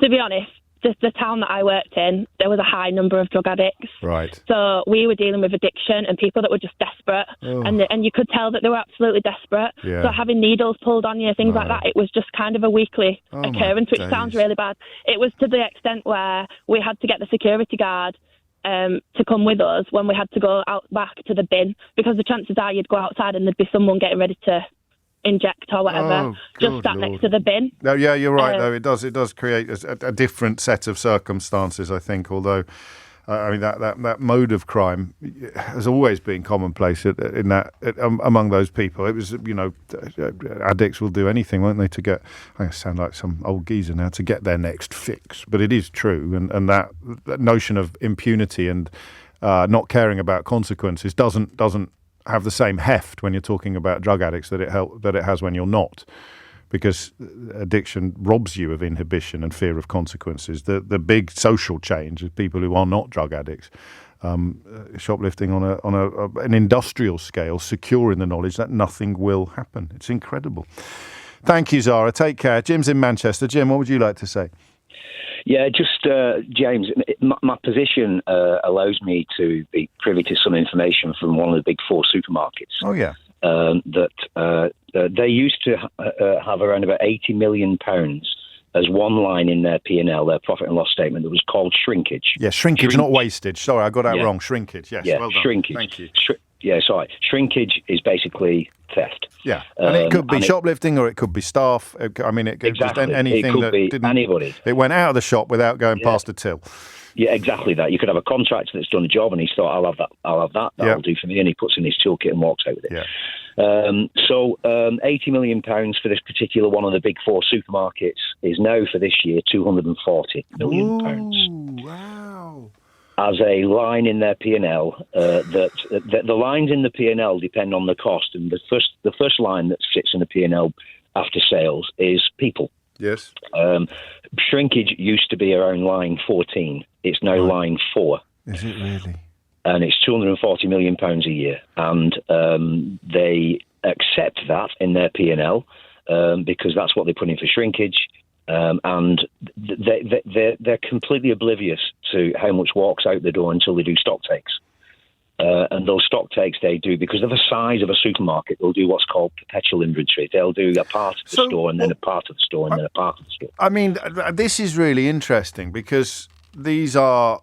To be honest, the town that I worked in, there was a high number of drug addicts. Right. So we were dealing with addiction and people that were just desperate. Oh. And you could tell that they were absolutely desperate. Yeah. So having needles pulled on you, things like that, it was just kind of a weekly occurrence, which sounds really bad. It was to the extent where we had to get the security guard to come with us when we had to go out back to the bin, because the chances are you'd go outside and there'd be someone getting ready to inject or whatever, just sat next to the bin. No, yeah, you're right, though. It does create a different set of circumstances, I think, although I mean that mode of crime has always been commonplace among those people. It was, addicts will do anything, won't they, to get, I sound like some old geezer now, to get their next fix. But it is true, and that notion of impunity and not caring about consequences doesn't have the same heft when you're talking about drug addicts that it has when you're not, because addiction robs you of inhibition and fear of consequences. The big social change is people who are not drug addicts, shoplifting on an industrial scale, secure in the knowledge that nothing will happen. It's incredible. Thank you, Zara. Take care. Jim's in Manchester. Jim, what would you like to say? Yeah, just, James, my position allows me to be privy to some information from one of the big 4 supermarkets. Oh, yeah. That they used to have around about £80 million as one line in their P&L, their profit and loss statement, that was called shrinkage. Yeah, shrinkage, not wastage. Sorry, I got that wrong. Shrinkage, yes. Yeah, well done. Shrinkage. Thank you. Sorry. Shrinkage is basically theft. Yeah, and it could be shoplifting, or it could be staff. I mean, it could exactly. just anything it could be anybody. It went out of the shop without going past a till. Yeah, exactly that. You could have a contractor that's done a job and he's thought, I'll have that. That'll do for me. And he puts in his toolkit and walks out with it. Yeah. So £80 million for this particular one of the big 4 supermarkets is now for this year £240 million. Ooh, wow. as a line in their P&L, that the lines in the P&L depend on the cost, and the first line that sits in the P&L after sales is people. Yes. Shrinkage used to be around line 14. It's now line 4. Is it really? And it's £240 million a year. And they accept that in their P&L because that's what they put in for shrinkage. And they're completely oblivious to how much walks out the door until they do stock takes. And those stock takes they do, because of the size of a supermarket, they'll do what's called perpetual inventory. They'll do a part of the store and then a part of the store and then a part of the store. I mean, this is really interesting because these are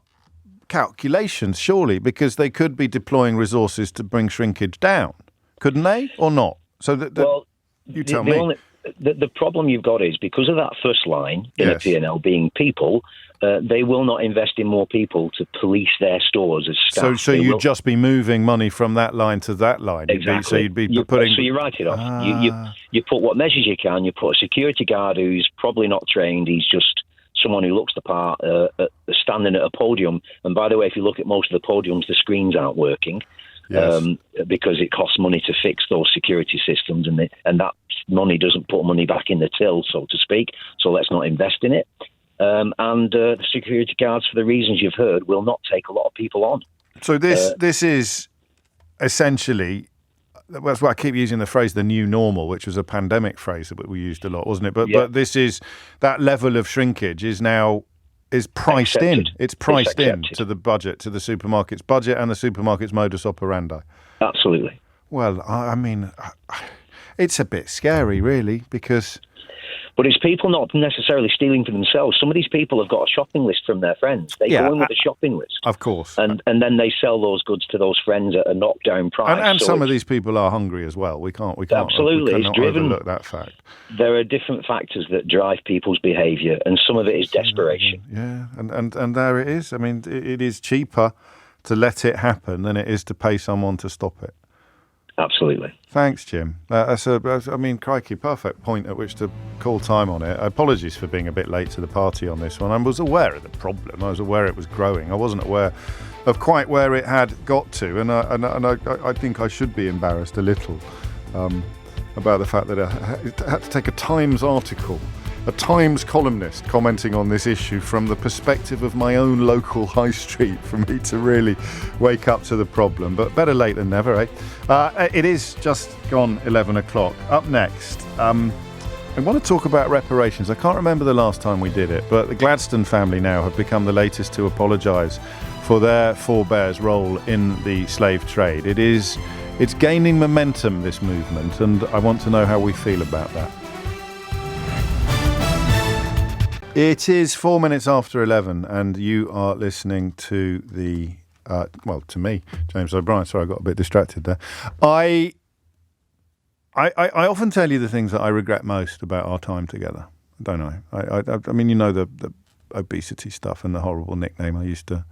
calculations, surely, because they could be deploying resources to bring shrinkage down, couldn't they, or not? So you tell me. The problem you've got is because of that first line in a P&L being people, they will not invest in more people to police their stores as staff. So you'd just be moving money from that line to that line. Exactly. So you write it off. You put what measures you can. You put a security guard who's probably not trained. He's just someone who looks the part, standing at a podium. And by the way, if you look at most of the podiums, the screens aren't working. Yes. Because it costs money to fix those security systems, and that money doesn't put money back in the till, so to speak. So let's not invest in it. And the security guards, for the reasons you've heard, will not take a lot of people on. So this is essentially, that's why I keep using the phrase "the new normal," which was a pandemic phrase that we used a lot, wasn't it? But this is, that level of shrinkage is priced accepted. in. It's priced in to the budget, to the supermarket's budget and the supermarket's modus operandi. Absolutely. Well, I mean, it's a bit scary, really, because... But it's people not necessarily stealing for themselves. Some of these people have got a shopping list from their friends. They go in with a shopping list. Of course. And then they sell those goods to those friends at a knockdown price. And some of these people are hungry as well. We can't absolutely. We cannot overlook that fact. There are different factors that drive people's behaviour, and some of it is desperation. Yeah, and there it is. I mean, it is cheaper to let it happen than it is to pay someone to stop it. Absolutely. Thanks, Jim. Crikey, perfect point at which to call time on it. Apologies for being a bit late to the party on this one. I was aware of the problem. I was aware it was growing. I wasn't aware of quite where it had got to, and I think I should be embarrassed a little about the fact that I had to take a Times article, a Times columnist commenting on this issue from the perspective of my own local high street for me to really wake up to the problem. But better late than never, eh? It is just gone 11 o'clock. Up next, I want to talk about reparations. I can't remember the last time we did it, but the Gladstone family now have become the latest to apologise for their forebears' role in the slave trade. It's gaining momentum, this movement, and I want to know how we feel about that. It is 4 minutes after 11, and you are listening to to me, James O'Brien. Sorry, I got a bit distracted there. I often tell you the things that I regret most about our time together, don't I? I mean, you know, the obesity stuff and the horrible nickname I used to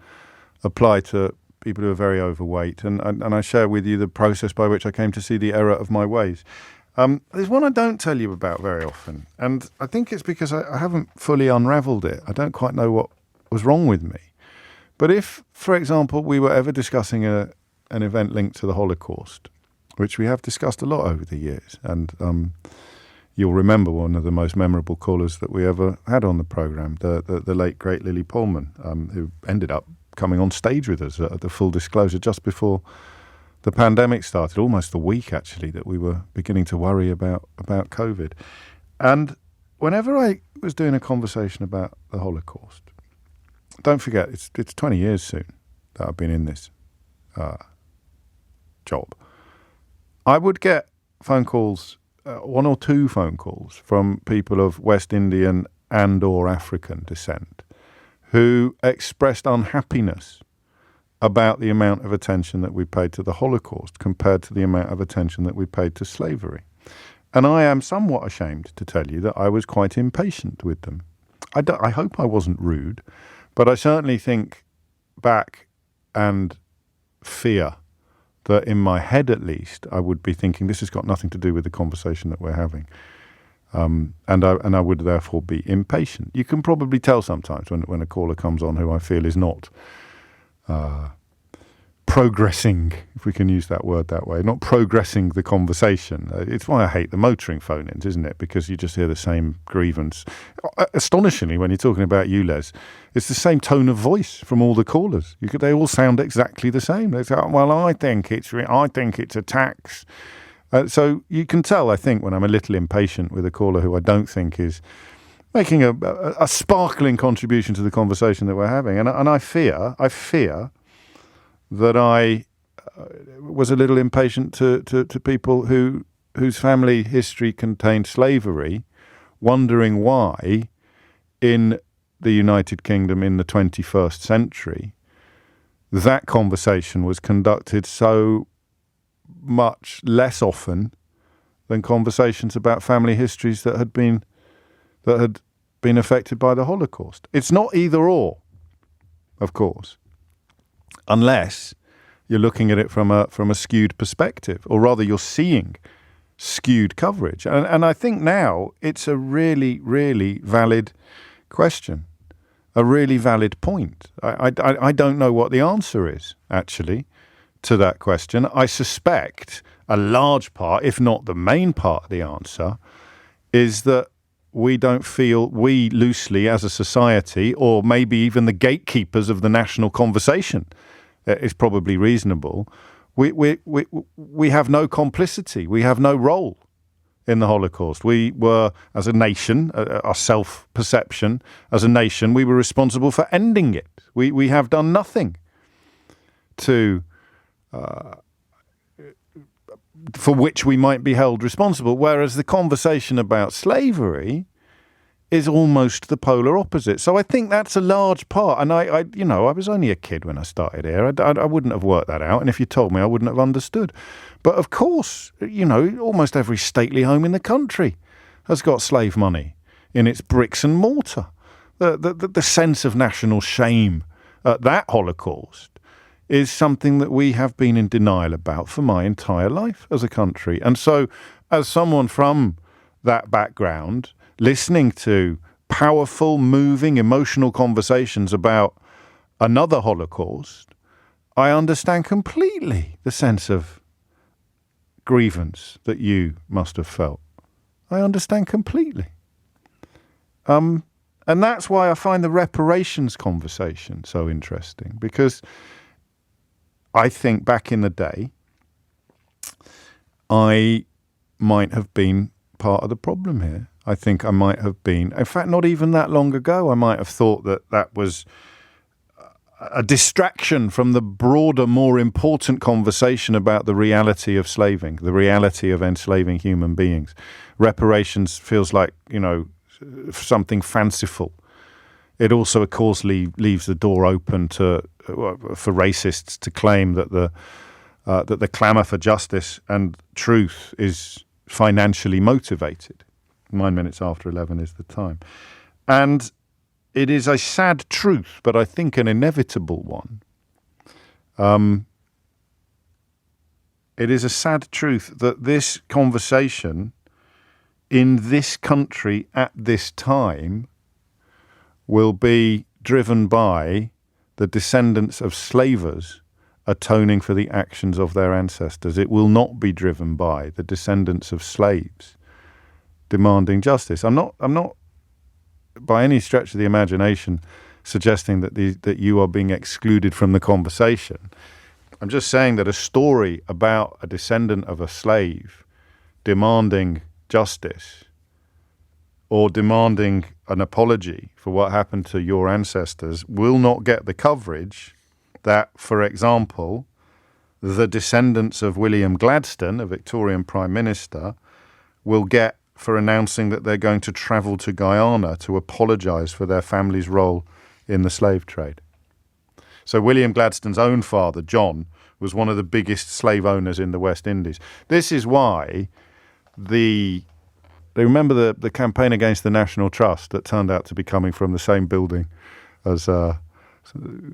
apply to people who are very overweight, and I share with you the process by which I came to see the error of my ways. There's one I don't tell you about very often, and I think it's because I haven't fully unravelled it. I don't quite know what was wrong with me. But if, for example, we were ever discussing an event linked to the Holocaust, which we have discussed a lot over the years, and you'll remember one of the most memorable callers that we ever had on the programme, the late, great Lily Pullman, who ended up coming on stage with us at the full disclosure just before the pandemic started, almost the week, actually, that we were beginning to worry about COVID. And whenever I was doing a conversation about the Holocaust, don't forget, it's 20 years soon that I've been in this job, I would get phone calls, one or two phone calls, from people of West Indian and or African descent who expressed unhappiness about the amount of attention that we paid to the Holocaust compared to the amount of attention that we paid to slavery. And I am somewhat ashamed to tell you that I was quite impatient with them. I hope I wasn't rude, but I certainly think back and fear that in my head at least I would be thinking this has got nothing to do with the conversation that we're having. And I would therefore be impatient. You can probably tell sometimes when a caller comes on who I feel is not progressing, if we can use that word that way, not progressing the conversation. It's why I hate the motoring phone-ins, isn't it? Because you just hear the same grievance. Astonishingly, when you're talking about you, Les, it's the same tone of voice from all the callers. They all sound exactly the same. They say, well, I think it's a tax. So you can tell, I think, when I'm a little impatient with a caller who I don't think is making a sparkling contribution to the conversation that we're having. And I fear that I was a little impatient to people whose family history contained slavery, wondering why in the United Kingdom in the 21st century that conversation was conducted so much less often than conversations about family histories that had been affected by the Holocaust. It's not either or, of course, unless you're looking at it from a skewed perspective, or rather you're seeing skewed coverage. And I think now it's a really, really valid question, a really valid point. I don't know what the answer is, actually, to that question. I suspect a large part, if not the main part of the answer, is that we don't feel, we loosely as a society, or maybe even the gatekeepers of the national conversation, is probably reasonable. We have no complicity. We have no role in the Holocaust. We were, as a nation, our self-perception as a nation, we were responsible for ending it. We have done nothing to for which we might be held responsible, whereas the conversation about slavery is almost the polar opposite. So I think that's a large part. And I was only a kid when I started here. I wouldn't have worked that out. And if you told me, I wouldn't have understood. But of course, almost every stately home in the country has got slave money in its bricks and mortar. The sense of national shame at that Holocaust is something that we have been in denial about for my entire life as a country. And so as someone from that background, listening to powerful, moving, emotional conversations about another Holocaust, I understand completely the sense of grievance that you must have felt. I understand completely. And that's why I find the reparations conversation so interesting, because I think back in the day, I might have been part of the problem here. I think I might have been, in fact, not even that long ago, I might have thought that was a distraction from the broader, more important conversation about the reality of slaving, the reality of enslaving human beings. Reparations feels like, something fanciful. It also, of course, leaves the door open for racists to claim that the clamour for justice and truth is financially motivated. 9 minutes after 11 is the time. And it is a sad truth, but I think an inevitable one. It is a sad truth that this conversation in this country at this time will be driven by the descendants of slavers atoning for the actions of their ancestors. It will not be driven by the descendants of slaves demanding justice. I'm not by any stretch of the imagination suggesting that you are being excluded from the conversation. I'm just saying that a story about a descendant of a slave demanding justice or demanding an apology for what happened to your ancestors will not get the coverage that, for example, the descendants of William Gladstone, a Victorian Prime Minister, will get for announcing that they're going to travel to Guyana to apologise for their family's role in the slave trade. So William Gladstone's own father, John, was one of the biggest slave owners in the West Indies. This is why they remember the campaign against the National Trust that turned out to be coming from the same building as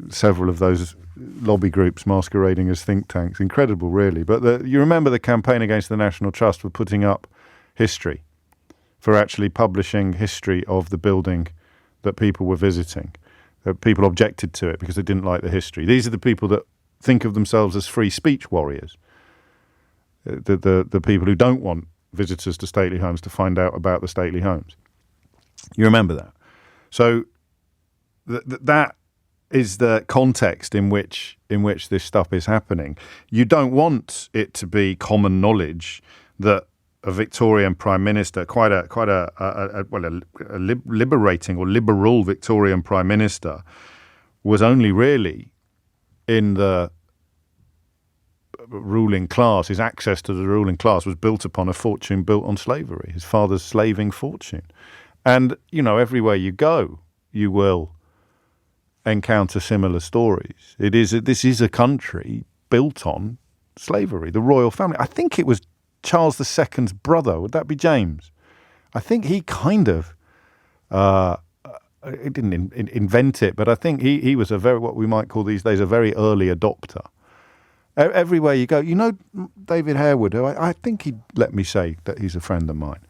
several of those lobby groups masquerading as think tanks. Incredible, really. But you remember the campaign against the National Trust for putting up history, for actually publishing history of the building that people were visiting. People objected to it because they didn't like the history. These are the people that think of themselves as free speech warriors. The people who don't want visitors to stately homes to find out about the stately homes. You remember that? So that is the context in which this stuff is happening. You don't want it to be common knowledge that a Victorian Prime Minister, quite a liberating or liberal Victorian Prime Minister, was only really in the ruling class. His access to the ruling class was built upon a fortune built on slavery, his father's slaving fortune. And, everywhere you go, you will encounter similar stories. This is a country built on slavery, the royal family. I think it was Charles II's brother. Would that be James? I think he kind of, he didn't invent it, but I think he was what we might call these days a very early adopter. Everywhere you go, David Harewood, who I think he'd let me say that he's a friend of mine.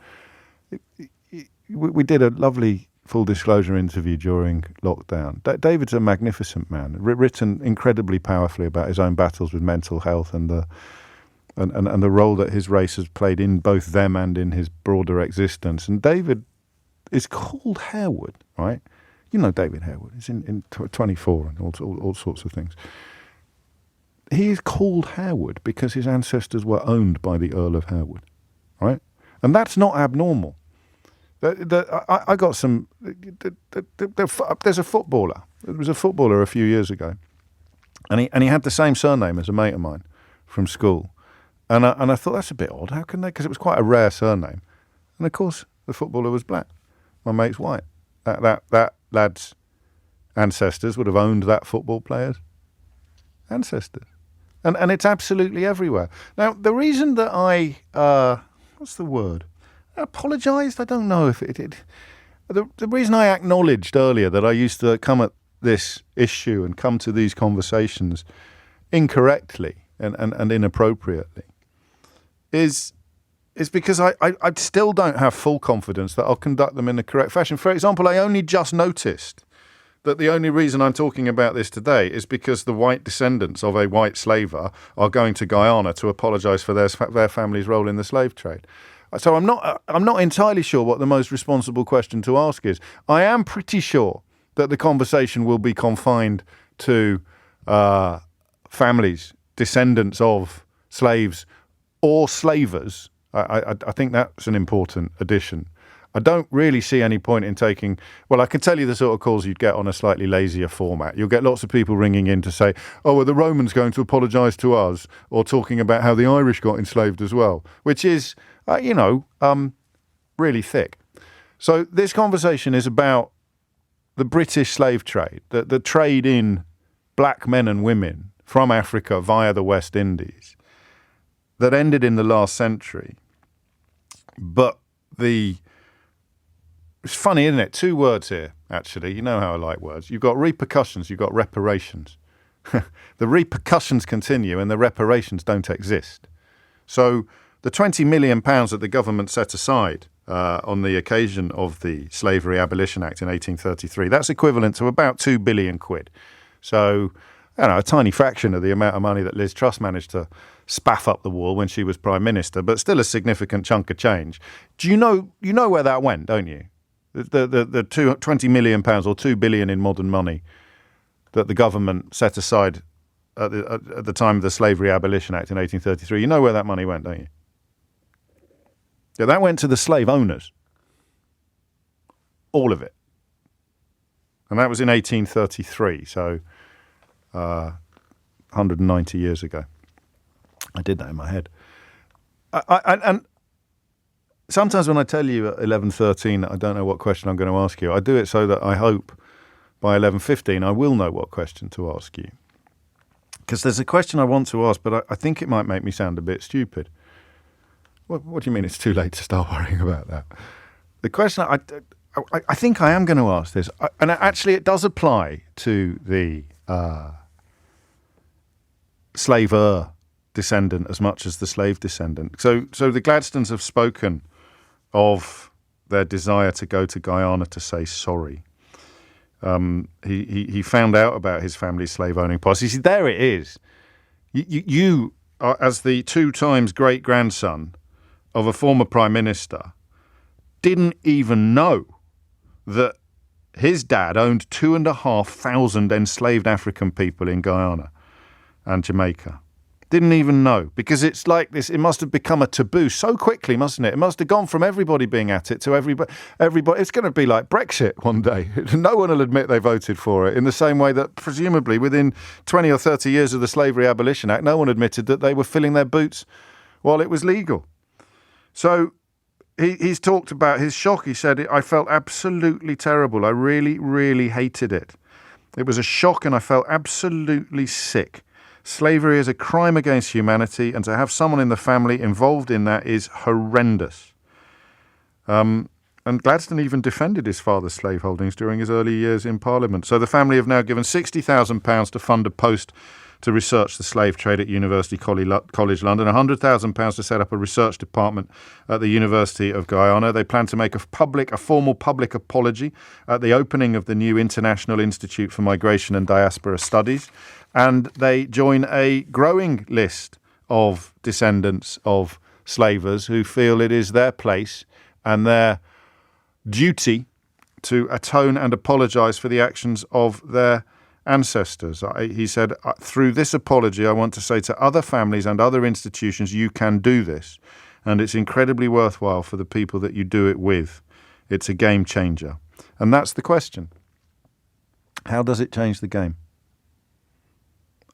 We did a lovely full disclosure interview during lockdown. David's a magnificent man, written incredibly powerfully about his own battles with mental health and the role that his race has played in both them and in his broader existence. And David is called Harewood, right? David Harewood is in 24 and all sorts of things. He is called Harewood because his ancestors were owned by the Earl of Harewood, right? And that's not abnormal. I got some. There's a footballer. There was a footballer a few years ago, and he had the same surname as a mate of mine from school, and I thought that's a bit odd. How can they? Because it was quite a rare surname, and of course the footballer was black. My mate's white. That lad's ancestors would have owned that football player's ancestors, and it's absolutely everywhere. Now the reason that I what's the word? Apologised? I don't know if it did. The reason I acknowledged earlier that I used to come at this issue and come to these conversations incorrectly and inappropriately is because I still don't have full confidence that I'll conduct them in the correct fashion. For example, I only just noticed that the only reason I'm talking about this today is because the white descendants of a white slaver are going to Guyana to apologise for their family's role in the slave trade. So I'm not entirely sure what the most responsible question to ask is. I am pretty sure that the conversation will be confined to families, descendants of slaves or slavers. I think that's an important addition. I don't really see any point in taking... Well, I can tell you the sort of calls you'd get on a slightly lazier format. You'll get lots of people ringing in to say, are the Romans going to apologise to us? Or talking about how the Irish got enslaved as well, which is, really thick. So this conversation is about the British slave trade, the trade in black men and women from Africa via the West Indies that ended in the last century. But it's funny, isn't it? 2 words here, actually. You know how I like words. You've got repercussions, you've got reparations. The repercussions continue and the reparations don't exist. So the £20 million that the government set aside on the occasion of the Slavery Abolition Act in 1833, that's equivalent to about £2 billion. So, a tiny fraction of the amount of money that Liz Truss managed to spaff up the wall when she was Prime Minister, but still a significant chunk of change. Do you know where that went, don't you? The 20 million pounds or 2 billion in modern money that the government set aside at the time of the Slavery Abolition Act in 1833. You know where that money went, don't you? Yeah, that went to the slave owners. All of it. And that was in 1833, so 190 years ago. I did that in my head. And sometimes when I tell you at 11:13 I don't know what question I'm going to ask you, I do it so that I hope by 11:15 I will know what question to ask you. Because there's a question I want to ask, but I think it might make me sound a bit stupid. What do you mean it's too late to start worrying about that? The question I think I am going to ask this, and actually it does apply to the slaver descendant as much as the slave descendant. So the Gladstones have spoken of their desire to go to Guyana to say sorry. He found out about his family's slave-owning policy. See, there it is. You are, as the 2 times great-grandson of a former prime minister, didn't even know that his dad owned 2,500 enslaved African people in Guyana and Jamaica. Didn't even know, because it's like this. It must have become a taboo so quickly, mustn't it? It must have gone from everybody being at it to everybody. It's going to be like Brexit one day. No one will admit they voted for it, in the same way that presumably within 20 or 30 years of the Slavery Abolition Act, no one admitted that they were filling their boots while it was legal. So he's talked about his shock. He said, I felt absolutely terrible. I really, really hated it. It was a shock and I felt absolutely sick. Slavery is a crime against humanity, and to have someone in the family involved in that is horrendous. And Gladstone even defended his father's slaveholdings during his early years in Parliament. So the family have now given £60,000 to fund a post to research the slave trade at University College London, £100,000 to set up a research department at the University of Guyana. They plan to make a formal public apology at the opening of the new International Institute for Migration and Diaspora Studies. And they join a growing list of descendants of slavers who feel it is their place and their duty to atone and apologise for the actions of their ancestors. He said, through this apology, I want to say to other families and other institutions, you can do this. And it's incredibly worthwhile for the people that you do it with. It's a game changer. And that's the question. How does it change the game?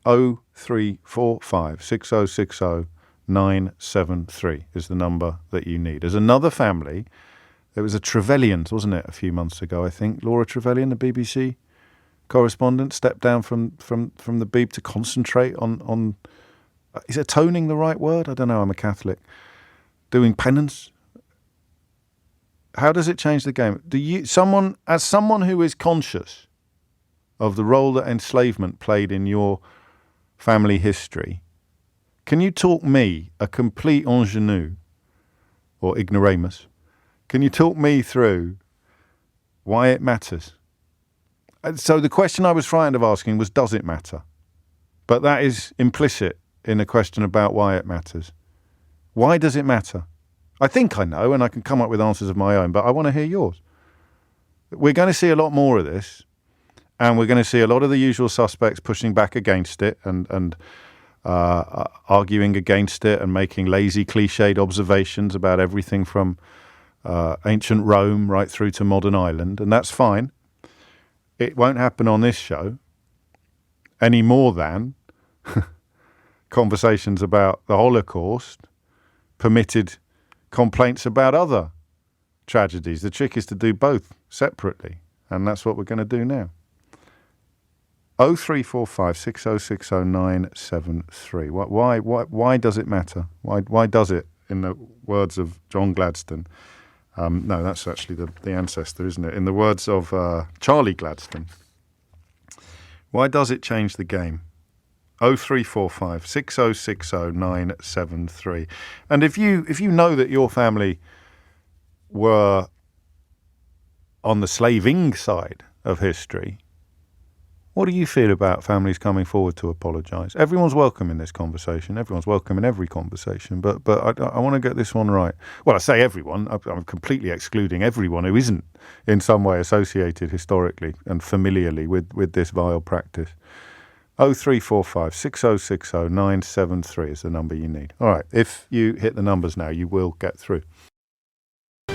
0345 6060 973 is the number that you need. There's another family. There was a Trevelyan, wasn't it, a few months ago, I think. Laura Trevelyan, the BBC correspondent, stepped down from the Beeb to concentrate on is atoning the right word? I don't know, I'm a Catholic. Doing penance. How does it change the game? As someone who is conscious of the role that enslavement played in your family history, can you talk me, a complete ingenue or ignoramus, can you talk me through why it matters? So the question I was frightened of asking was, does it matter? But that is implicit in the question about why it matters. Why does it matter? I think I know, and I can come up with answers of my own, but I want to hear yours. We're going to see a lot more of this. And we're going to see a lot of the usual suspects pushing back against it and arguing against it and making lazy, cliched observations about everything from ancient Rome right through to modern Ireland. And that's fine. It won't happen on this show any more than conversations about the Holocaust permitted complaints about other tragedies. The trick is to do both separately. And that's what we're going to do now. 0345 6060 973. Why does it matter? Why does it, in the words of John Gladstone? No, that's actually the ancestor, isn't it? In the words of Charlie Gladstone. Why does it change the game? 0345 6060 973. And if you know that your family were on the slaving side of history, what do you feel about families coming forward to apologise? Everyone's welcome in this conversation. Everyone's welcome in every conversation. But I want to get this one right. Well, I say everyone. I'm completely excluding everyone who isn't in some way associated historically and familiarly with this vile practice. 0345 6060 973 is the number you need. All right. If you hit the numbers now, you will get through.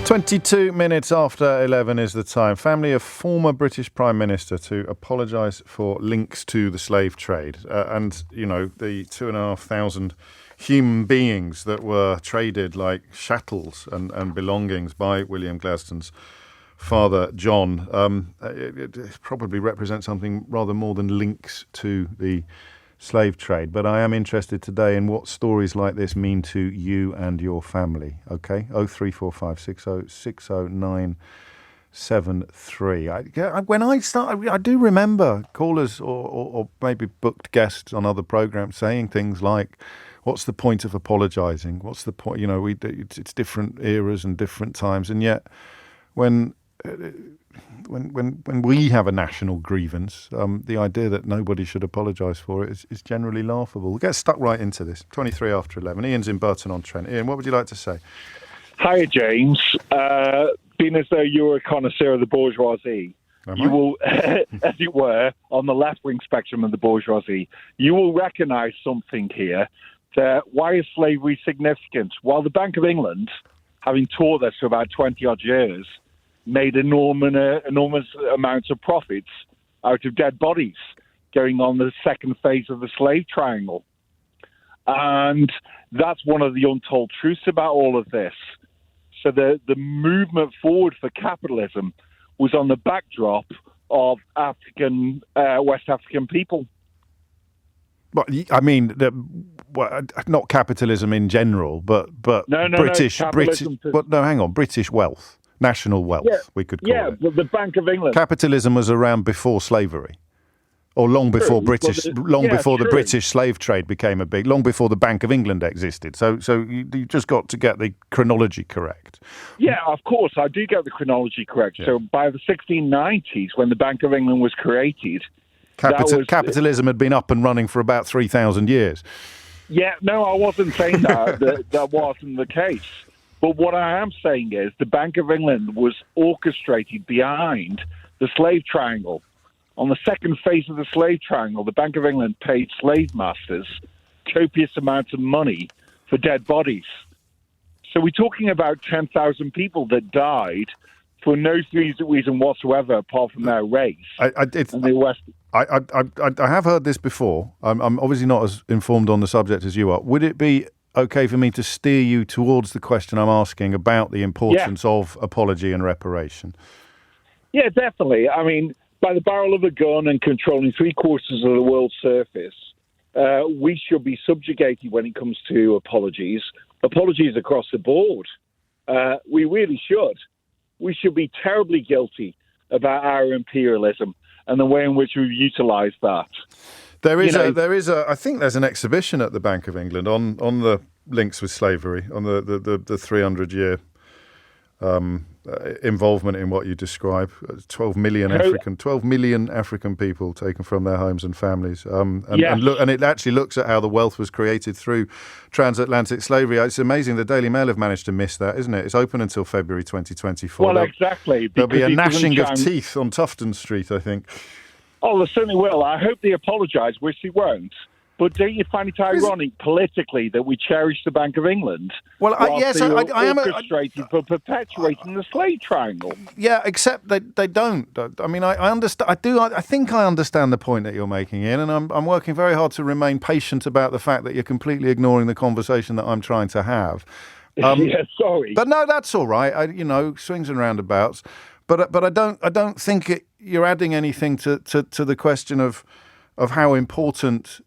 22 minutes after 11 is the time. Family of former British Prime Minister to apologise for links to the slave trade. And, you know, the 2,500 human beings that were traded like chattels and belongings by William Gladstone's father, John. It probably represents something rather more than links to the slave trade, but I am interested today in what stories like this mean to you and your family. Okay, 0345 6060 973. When I started, I do remember callers or maybe booked guests on other programs saying things like, "What's the point of apologising? What's the point?" You know, it's different eras and different times, and yet when when we have a national grievance, the idea that nobody should apologise for it is generally laughable. We'll get stuck right into this. 23 after 11. Ian's in Burton-on-Trent. Ian, what would you like to say? Hi, James. Being as though you're a connoisseur of the bourgeoisie, you will, as it were, on the left-wing spectrum of the bourgeoisie, you will recognise something here. That why is slavery significant? While the Bank of England, having taught us for about 20-odd years, made enormous amounts of profits out of dead bodies going on the second phase of the slave triangle. And that's one of the untold truths about all of this. So the movement forward for capitalism was on the backdrop of West African people. But I mean, not capitalism in general, but British. Hang on, British wealth, national wealth, we could call it. Yeah, but the Bank of England. Capitalism was around before slavery, or long before the British slave trade became long before the Bank of England existed. So you just got to get the chronology correct. Yeah, of course, I do get the chronology correct. Yeah. So by the 1690s, when the Bank of England was created. Capitalism had been up and running for about 3,000 years. Yeah, no, I wasn't saying that. that wasn't the case. But what I am saying is the Bank of England was orchestrated behind the slave triangle. On the second phase of the slave triangle, the Bank of England paid slave masters copious amounts of money for dead bodies. So we're talking about 10,000 people that died for no reason whatsoever apart from their race. I have heard this before. I'm obviously not as informed on the subject as you are. Would it be okay for me to steer you towards the question I'm asking about the importance of apology and reparation? Yeah, definitely. I mean, by the barrel of a gun and controlling 3/4 of the world's surface, we should be subjugated when it comes to apologies. Apologies across the board. We really should. We should be terribly guilty about our imperialism and the way in which we've utilised that. I think there's an exhibition at the Bank of England on the links with slavery, on the 300-year involvement in what you describe. 12 million African people taken from their homes and families. And it actually looks at how the wealth was created through transatlantic slavery. It's amazing the Daily Mail have managed to miss that, isn't it? It's open until February 2024. Well, exactly. There'll be a gnashing of teeth on Tufton Street, I think. Oh, they certainly will. I hope they apologise, which they won't. But don't you find it ironic politically that we cherish the Bank of England? Well, I am orchestrated for perpetuating the slave triangle. Yeah, except they don't. I mean, I understand. I think I understand the point that you're making, Ian, and I'm working very hard to remain patient about the fact that you're completely ignoring the conversation that I'm trying to have. Sorry, but no, that's all right. Swings and roundabouts. But I don't think you're adding anything to the question of how important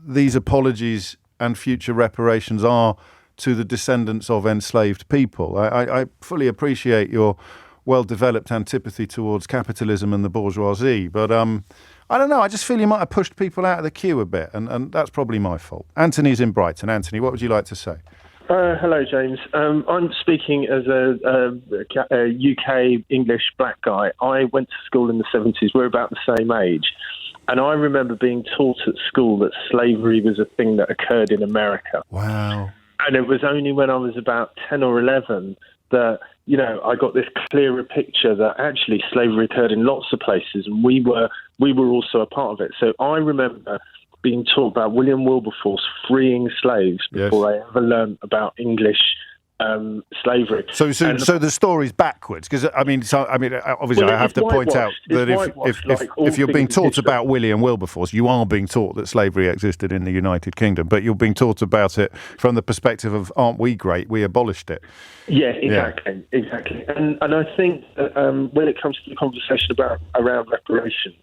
these apologies and future reparations are to the descendants of enslaved people. I fully appreciate your well-developed antipathy towards capitalism and the bourgeoisie, but I don't know, I just feel you might have pushed people out of the queue a bit, and that's probably my fault. Anthony's in Brighton. Anthony, what would you like to say? Hello, James. I'm speaking as a UK English black guy. I went to school in the 70s. We're about the same age. And I remember being taught at school that slavery was a thing that occurred in America. Wow. And it was only when I was about 10 or 11 that, I got this clearer picture that actually slavery occurred in lots of places, and we were also a part of it. So I remember being taught about William Wilberforce freeing slaves before I ever learned about English slavery. So the story's backwards, because obviously I have to point out that if you're being taught about William Wilberforce, you are being taught that slavery existed in the United Kingdom, but you're being taught about it from the perspective of, aren't we great? We abolished it. Yeah, exactly. And I think that when it comes to the conversation around reparations,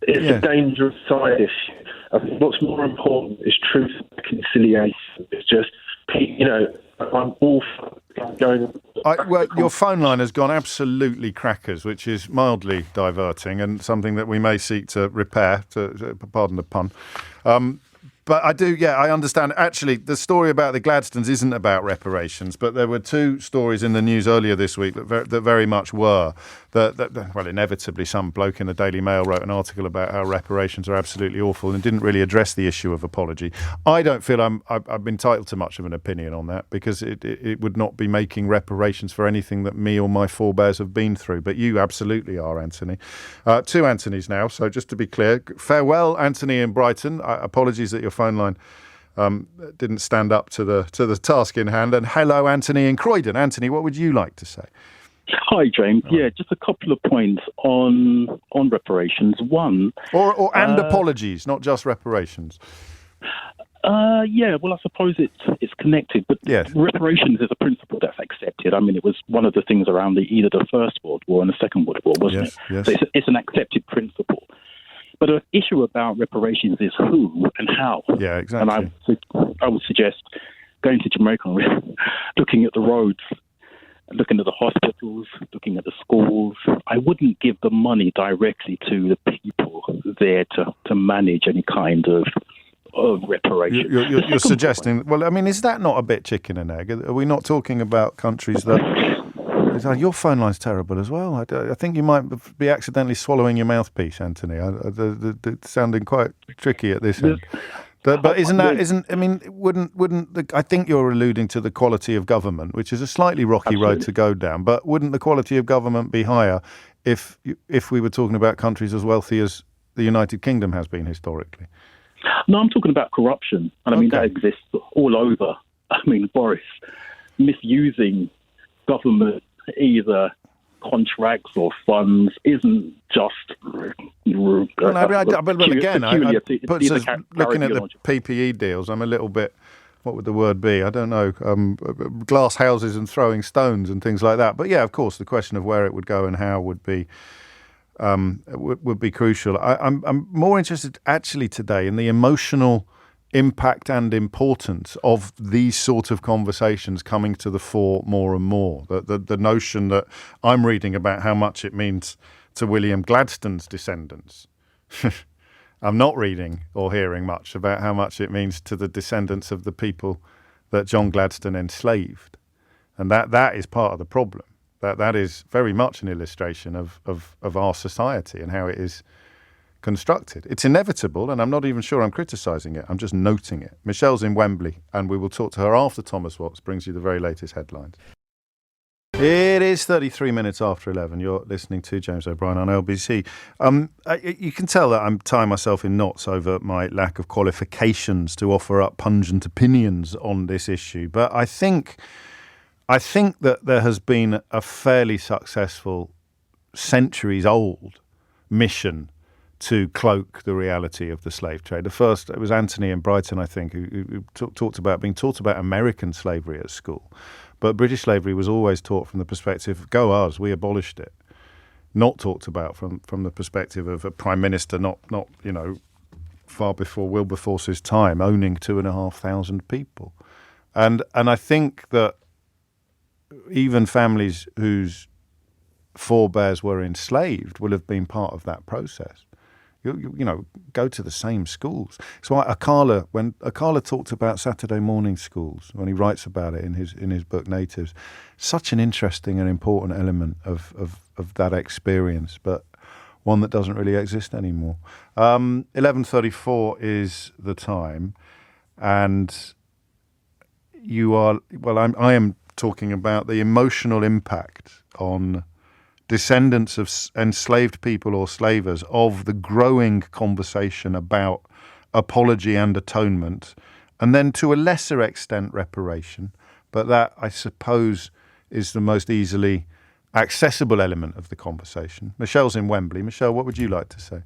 it's a dangerous side issue. I think what's more important is truth and reconciliation. It's just, I'm all going. Your phone line has gone absolutely crackers, which is mildly diverting and something that we may seek to repair, pardon the pun. But I do, I understand. Actually, the story about the Gladstones isn't about reparations, but there were two stories in the news earlier this week that very much were. Well, inevitably, some bloke in the Daily Mail wrote an article about how reparations are absolutely awful and didn't really address the issue of apology. I don't feel I'm entitled to much of an opinion on that, because it would not be making reparations for anything that me or my forebears have been through. But you absolutely are, Anthony. Two Anthonys now, so just to be clear, farewell, Anthony in Brighton. Apologies that your phone line didn't stand up to the task in hand. And hello, Anthony in Croydon. Anthony, what would you like to say? Hi, James. Yeah, just a couple of points on reparations. One, and apologies, not just reparations. Well, I suppose it's connected, but yes. Reparations is a principle that's accepted. I mean, it was one of the things around either the First World War and the Second World War, wasn't it? Yes. So it's an accepted principle. But the issue about reparations is who and how. Yeah, exactly. And I would suggest going to Jamaica and looking at the roads, looking at the hospitals, looking at the schools. I wouldn't give the money directly to the people there to manage any kind of reparation. You're suggesting, well, I mean, is that not a bit chicken and egg? Are we not talking about countries that... Your phone line's terrible as well. I think you might be accidentally swallowing your mouthpiece, Anthony. It's sounding quite tricky at this end. But I think you're alluding to the quality of government, which is a slightly rocky road to go down. But wouldn't the quality of government be higher if we were talking about countries as wealthy as the United Kingdom has been historically? No, I'm talking about corruption. And I mean, that exists all over. I mean, Boris misusing government, either contracts or funds, isn't just... Looking at the PPE deals, I'm a little bit... What would the word be? I don't know. Glass houses and throwing stones and things like that. But yeah, of course, the question of where it would go and how would be crucial. I'm more interested actually today in the emotional impact and importance of these sort of conversations coming to the fore more and more. The notion that I'm reading about how much it means to William Gladstone's descendants. I'm not reading or hearing much about how much it means to the descendants of the people that John Gladstone enslaved. And that is part of the problem. That is very much an illustration of our society and how it is constructed. It's inevitable, and I'm not even sure I'm criticising it. I'm just noting it. Michelle's in Wembley, and we will talk to her after Thomas Watts brings you the very latest headlines. It is 33 minutes after 11. You're listening to James O'Brien on LBC. You can tell that I'm tying myself in knots over my lack of qualifications to offer up pungent opinions on this issue. But I think that there has been a fairly successful, centuries-old mission to cloak the reality of the slave trade. The first, it was Anthony in Brighton, I think, who talked about being taught about American slavery at school. But British slavery was always taught from the perspective, go us, we abolished it. Not talked about from the perspective of a prime minister, not far before Wilberforce's time, owning 2,500 people. And I think that even families whose forebears were enslaved will have been part of that process. Go to the same schools. So when Akala talked about Saturday morning schools, when he writes about it in his book Natives, such an interesting and important element of that experience, but one that doesn't really exist anymore. 11:34 is the time, and I am talking about the emotional impact on descendants of enslaved people or slavers of the growing conversation about apology and atonement, and then to a lesser extent reparation. But that, I suppose, is the most easily accessible element of the conversation. Michelle's in Wembley. Michelle, what would you like to say?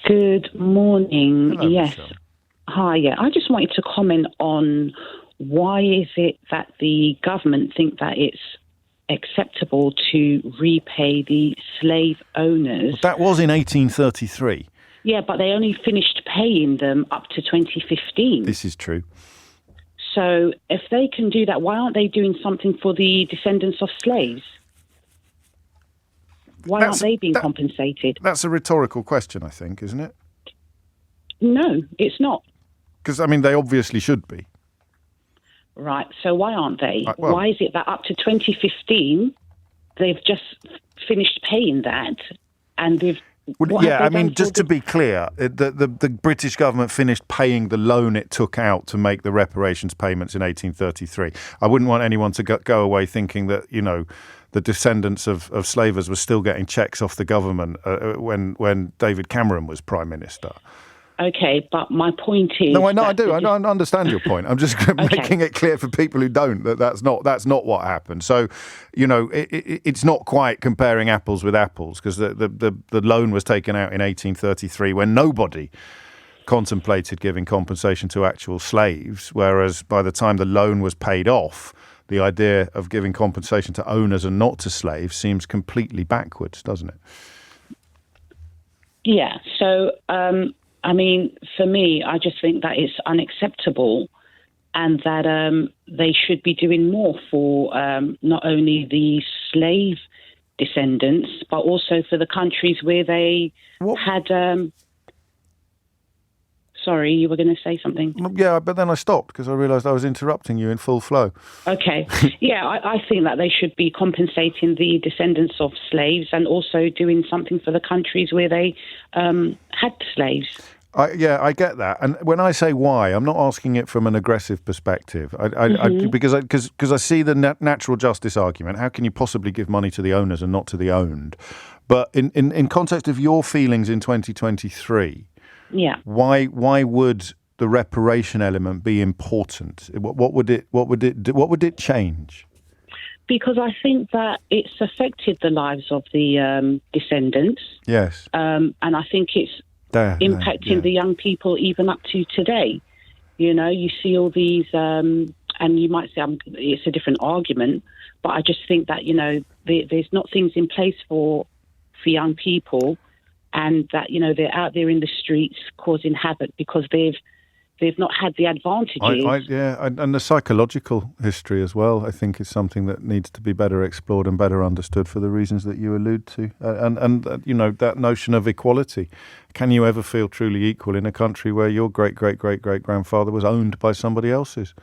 Good morning. Hello, yes. Michelle. Hi, yeah. I just wanted to comment on why is it that the government think that it's acceptable to repay the slave owners. Well, that was in 1833. Yeah, but they only finished paying them up to 2015. This is true. So if they can do that, why aren't they doing something for the descendants of slaves? Why aren't they being compensated? That's a rhetorical question, I think, isn't it? No, it's not. Because, I mean, they obviously should be. Right. So why aren't they? Well, why is it that up to 2015, they've just finished paying that and they've... Just to be clear, the British government finished paying the loan it took out to make the reparations payments in 1833. I wouldn't want anyone to go away thinking that, the descendants of slavers were still getting checks off the government when David Cameron was Prime Minister. Okay, but my point is... No, I do. I understand your point. I'm just making it clear for people who don't that's not what happened. So, it's not quite comparing apples with apples, because the loan was taken out in 1833 when nobody contemplated giving compensation to actual slaves, whereas by the time the loan was paid off, the idea of giving compensation to owners and not to slaves seems completely backwards, doesn't it? Yeah, so... for me, I just think that it's unacceptable and that they should be doing more for not only the slave descendants, but also for the countries where they had... Sorry, you were going to say something. Yeah, but then I stopped because I realised I was interrupting you in full flow. Okay. Yeah, I think that they should be compensating the descendants of slaves and also doing something for the countries where they had slaves. I get that. And when I say why, I'm not asking it from an aggressive perspective. Because I see the natural justice argument. How can you possibly give money to the owners and not to the owned? But in context of your feelings in 2023... Yeah. Why would the reparation element be important? What would it change? Because I think that it's affected the lives of the descendants. Yes. And I think it's impacting the young people even up to today. You see all these, and you might say it's a different argument, but I just think that there's not things in place for young people. And that, they're out there in the streets causing havoc because they've not had the advantages. And the psychological history as well, I think, is something that needs to be better explored and better understood for the reasons that you allude to. And that notion of equality. Can you ever feel truly equal in a country where your great-great-great-great-grandfather was owned by somebody else's?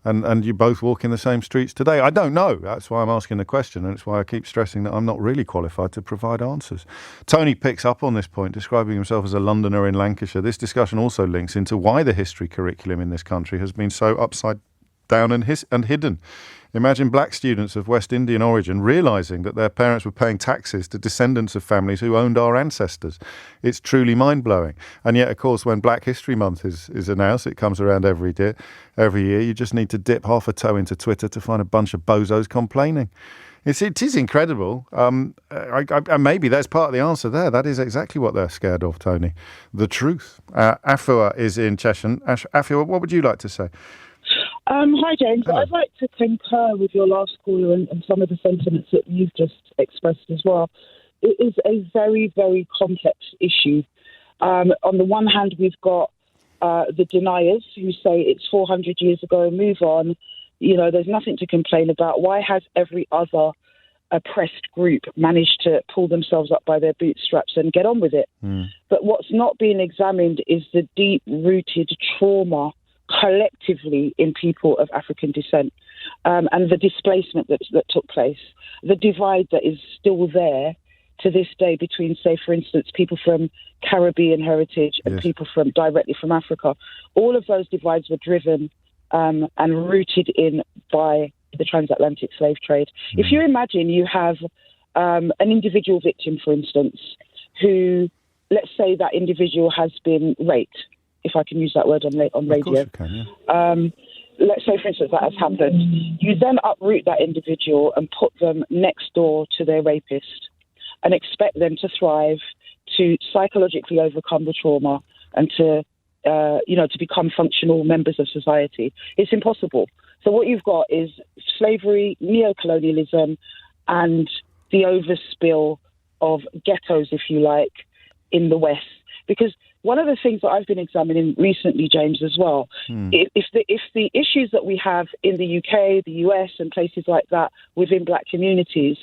And you both walk in the same streets today? I don't know. That's why I'm asking the question, and it's why I keep stressing that I'm not really qualified to provide answers. Tony picks up on this point, describing himself as a Londoner in Lancashire. This discussion also links into why the history curriculum in this country has been so upside down and hidden. Imagine black students of West Indian origin realising that their parents were paying taxes to descendants of families who owned our ancestors. It's truly mind-blowing. And yet, of course, when Black History Month is announced, it comes around every year, you just need to dip half a toe into Twitter to find a bunch of bozos complaining. It is incredible. Maybe there's part of the answer there. That is exactly what they're scared of, Tony. The truth. Afua is in Cheshire. Afua, what would you like to say? Hi, James. Hello. I'd like to concur with your last caller and some of the sentiments that you've just expressed as well. It is a very, very complex issue. On the one hand, we've got the deniers who say it's 400 years ago, move on. There's nothing to complain about. Why has every other oppressed group managed to pull themselves up by their bootstraps and get on with it? But what's not being examined is the deep-rooted trauma collectively in people of African descent, and the displacement that took place, the divide that is still there to this day between, say, for instance, people from Caribbean heritage and people directly from Africa. All of those divides were driven and rooted in by the transatlantic slave trade. If you imagine you have an individual victim, for instance, who, let's say that individual has been raped, if I can use that word on radio. Of course you can, yeah. Let's say, for instance, that has happened. You then uproot that individual and put them next door to their rapist and expect them to thrive, to psychologically overcome the trauma and to become functional members of society. It's impossible. So what you've got is slavery, neocolonialism, and the overspill of ghettos, if you like, in the West. Because one of the things that I've been examining recently, James, as well, if the issues that we have in the UK, the US, and places like that within black communities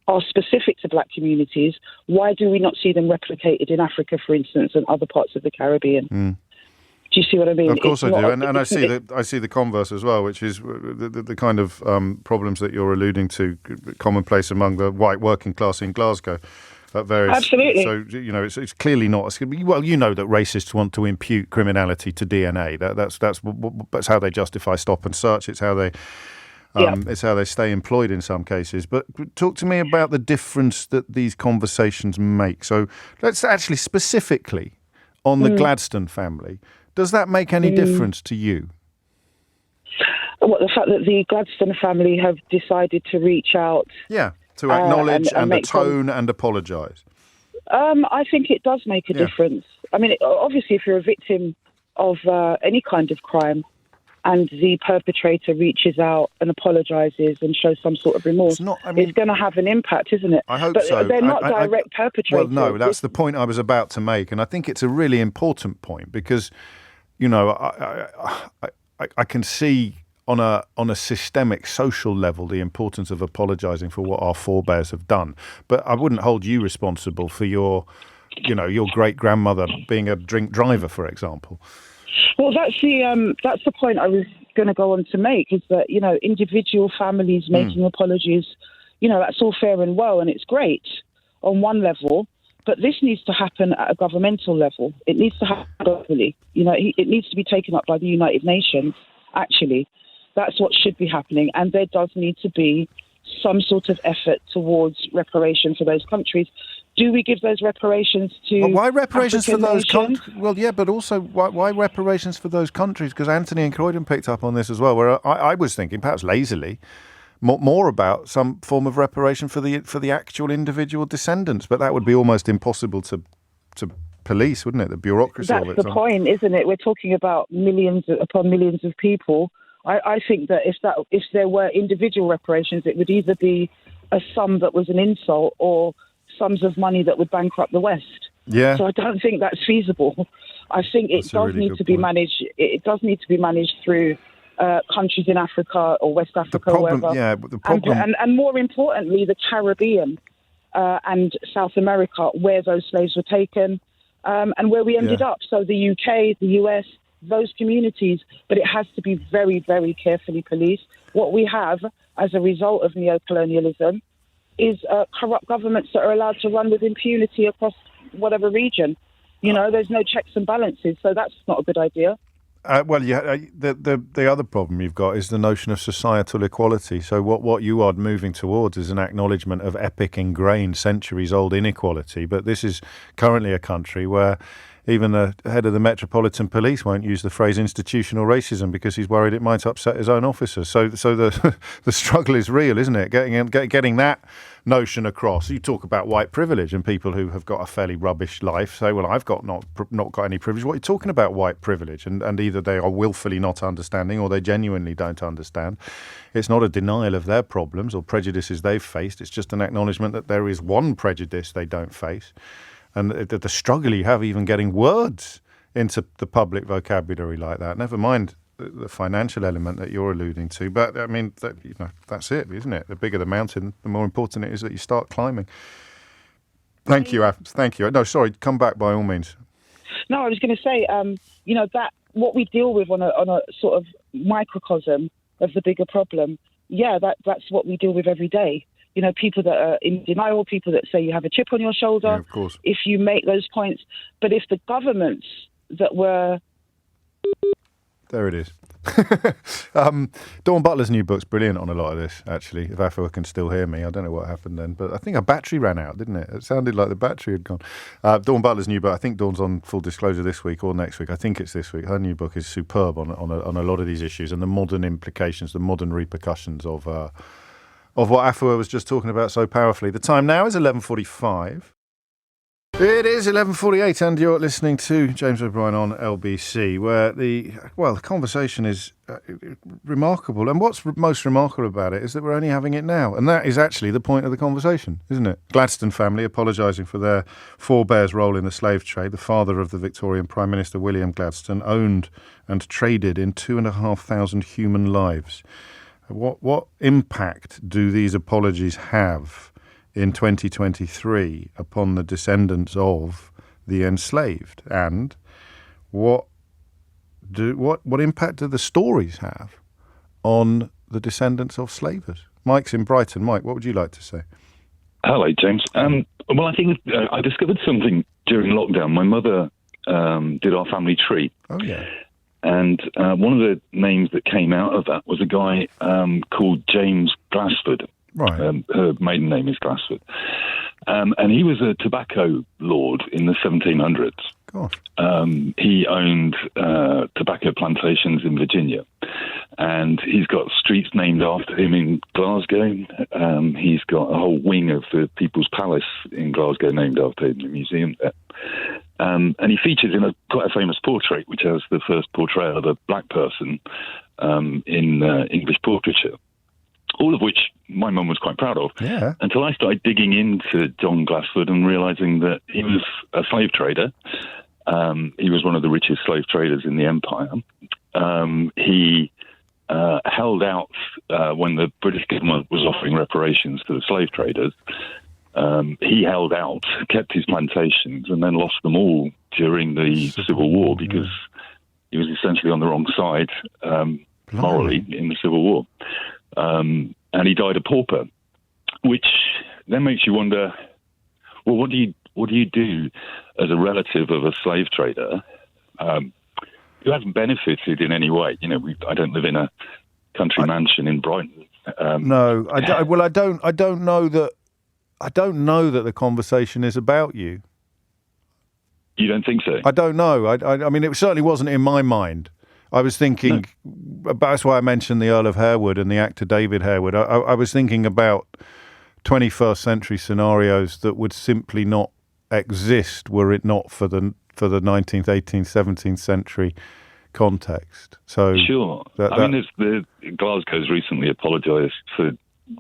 are specific to black communities, why do we not see them replicated in Africa, for instance, and other parts of the Caribbean? Do you see what I mean? Of course I do, and I see the converse as well, which is the kind of problems that you're alluding to, commonplace among the white working class in Glasgow. Absolutely. So it's clearly not. Well, you know that racists want to impute criminality to DNA. That's how they justify stop and search. It's how they. It's how they stay employed in some cases. But talk to me about the difference that these conversations make. So let's actually specifically on the Gladstone family. Does that make any difference to you? Well, the fact that the Gladstone family have decided to reach out. Yeah, to acknowledge and atone and apologise. I think it does make a difference. I mean, obviously, if you're a victim of any kind of crime and the perpetrator reaches out and apologises and shows some sort of remorse, it's going to have an impact, isn't it? I hope so. They're not direct perpetrators. Well, no, that's the point I was about to make, and I think it's a really important point because, I can see on a systemic social level the importance of apologising for what our forebears have done, but I wouldn't hold you responsible for your great grandmother being a drink driver, for example. Well, that's the point I was going to go on to make, is that, individual families making apologies, that's all fair and well, and it's great on one level, but this needs to happen at a governmental level. It needs to happen globally. It needs to be taken up by the United Nations, actually. That's what should be happening, and there does need to be some sort of effort towards reparation for those countries. Do we give those reparations to why reparations African for those nations? Well, yeah, but also why reparations for those countries? Because Anthony and Croydon picked up on this as well, where I was thinking, perhaps lazily, more about some form of reparation for the actual individual descendants. But that would be almost impossible to police, wouldn't it? The bureaucracy of it. That's the point, isn't it? We're talking about millions upon millions of people. I think that if there were individual reparations, it would either be a sum that was an insult or sums of money that would bankrupt the West. Yeah. So I don't think that's feasible. I think it does need to be managed. It does need to be managed through countries in Africa or West Africa, or wherever. Yeah, but the problem, and more importantly, the Caribbean and South America, where those slaves were taken, and where we ended up. So the UK, the US, those communities, but it has to be very, very carefully policed. What we have as a result of neocolonialism is corrupt governments that are allowed to run with impunity across whatever region. There's no checks and balances, so that's not a good idea. The other problem you've got is the notion of societal equality. So what you are moving towards is an acknowledgement of epic, ingrained, centuries-old inequality. But this is currently a country where even the head of the Metropolitan Police won't use the phrase institutional racism because he's worried it might upset his own officers. So the struggle is real, isn't it? Getting that notion across. You talk about white privilege, and people who have got a fairly rubbish life say, well, I've got not got any privilege. What are you talking about, white privilege? And either they are willfully not understanding or they genuinely don't understand. It's not a denial of their problems or prejudices they've faced. It's just an acknowledgement that there is one prejudice they don't face. And the struggle you have even getting words into the public vocabulary like that. Never mind the financial element that you're alluding to. But, I mean, that's it, isn't it? The bigger the mountain, the more important it is that you start climbing. Thank you. Thank you. No, sorry, come back by all means. No, I was going to say, that what we deal with on a sort of microcosm of the bigger problem, that's what we deal with every day. People that are in denial, people that say you have a chip on your shoulder, of course, if you make those points. But if the governments that were... There it is. Dawn Butler's new book's brilliant on a lot of this, actually, if Afua can still hear me. I don't know what happened then, but I think her battery ran out, didn't it? It sounded like the battery had gone. Dawn Butler's new book, I think Dawn's on Full Disclosure this week or next week. I think it's this week. Her new book is superb on a lot of these issues and the modern implications, the modern repercussions of what Afua was just talking about so powerfully. The time now is 11:45. It is 11:48, and you're listening to James O'Brien on LBC, where the conversation is remarkable. And what's most remarkable about it is that we're only having it now. And that is actually the point of the conversation, isn't it? Gladstone family apologising for their forebears' role in the slave trade. The father of the Victorian Prime Minister, William Gladstone, owned and traded in 2,500 human lives. What impact do these apologies have in 2023 upon the descendants of the enslaved? And what what impact do the stories have on the descendants of slavers? Mike's in Brighton. Mike, what would you like to say? Hello, James. Well, I think I discovered something during lockdown. My mother did our family tree. Oh, yeah. And one of the names that came out of that was a guy called James Glassford. Right. Her maiden name is Glassford. And he was a tobacco lord in the 1700s. Gosh. He owned tobacco plantations in Virginia. And he's got streets named after him in Glasgow. He's got a whole wing of the People's Palace in Glasgow named after him, the museum there. And he features in quite a famous portrait, which has the first portrayal of a black person in English portraiture. All of which my mum was quite proud of, until I started digging into John Glassford and realising that he was a slave trader. He was one of the richest slave traders in the empire. He held out when the British government was offering reparations to the slave traders. He held out, kept his plantations, and then lost them all during the Civil War because he was essentially on the wrong side morally in the Civil War. And he died a pauper, which then makes you wonder, well, what do you do as a relative of a slave trader who hasn't benefited in any way? You know, I don't live in a country mansion in Brighton. No, I don't know that. I don't know that the conversation is about you. You don't think so? I don't know. I mean, it certainly wasn't in my mind. I was thinking, that's why I mentioned the Earl of Harewood and the actor David Harewood. I was thinking about 21st century scenarios that would simply not exist were it not for the 19th, 18th, 17th century context. So sure. Glasgow's recently apologised for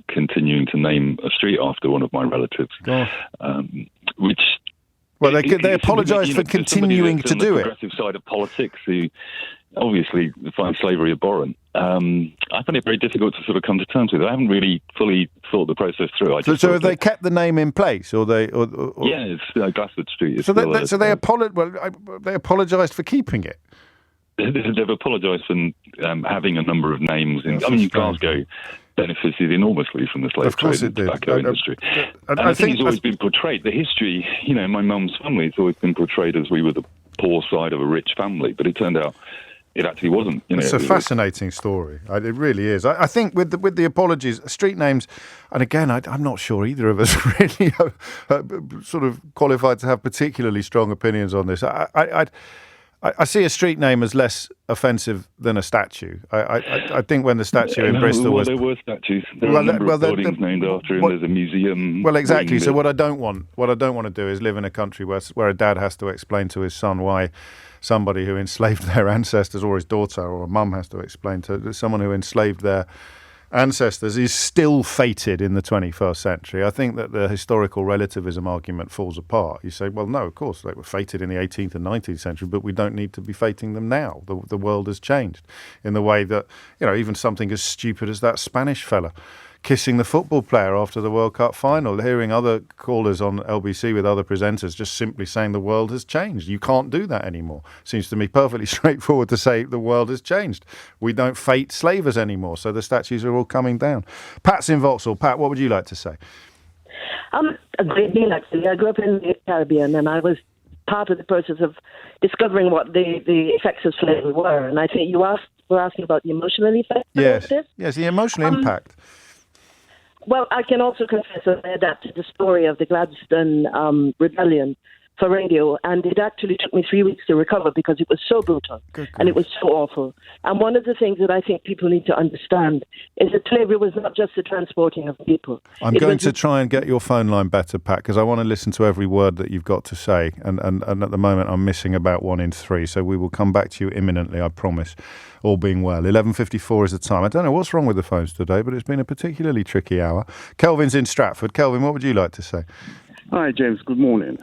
continuing to name a street after one of my relatives, which. Well, they apologise for continuing to do it. The progressive side of politics, who obviously find slavery abhorrent. I find it very difficult to sort of come to terms with it. I haven't really fully thought the process through. So have they kept the name in place, or they? Yeah, it's Glassford Street. They apologised for keeping it. They've apologised for having a number of names. Glasgow benefited enormously from the slave trade and tobacco industry. I think it's always been portrayed. The history, my mum's family, it's always been portrayed as we were the poor side of a rich family, but it turned out it actually wasn't. It's a fascinating story. It really is. I think with the apologies, street names, and again, I'm not sure either of us really sort of qualified to have particularly strong opinions on this. I see a street name as less offensive than a statue. I think when the statue in Bristol was... there were statues. There are a number of buildings named after him. There's a museum. Well, exactly. So what I don't want to do is live in a country where a dad has to explain to his son why somebody who enslaved their ancestors, or his daughter, or a mum has to explain to someone who enslaved their ancestors, is still fated in the 21st century. I think that the historical relativism argument falls apart. You say, well, no, of course, they were fated in the 18th and 19th century, but we don't need to be fating them now. The world has changed in the way that, even something as stupid as that Spanish fella kissing the football player after the World Cup final, hearing other callers on LBC with other presenters just simply saying the world has changed. You can't do that anymore. Seems to me perfectly straightforward to say the world has changed. We don't fate slavers anymore, so the statues are all coming down. Pat's in Vauxhall. Pat, what would you like to say? A great deal, actually. I grew up in the Caribbean, and I was part of the process of discovering what the effects of slavery were. And I think you were asking about the emotional effects of this? Yes, the emotional impact. Well, I can also confess that I adapted the story of the Gladstone rebellion for radio, and it actually took me 3 weeks to recover because it was so brutal and it was so awful. And one of the things that I think people need to understand is that slavery was not just the transporting of people. I'm going to try and get your phone line better, Pat, because I want to listen to every word that you've got to say, and at the moment I'm missing about 1 in 3, so we will come back to you imminently, I promise, all being well. 11:54 is the time. I don't know what's wrong with the phones today, but it's been a particularly tricky hour. Kelvin's in Stratford. Kelvin, what would you like to say? Hi, James. Good morning.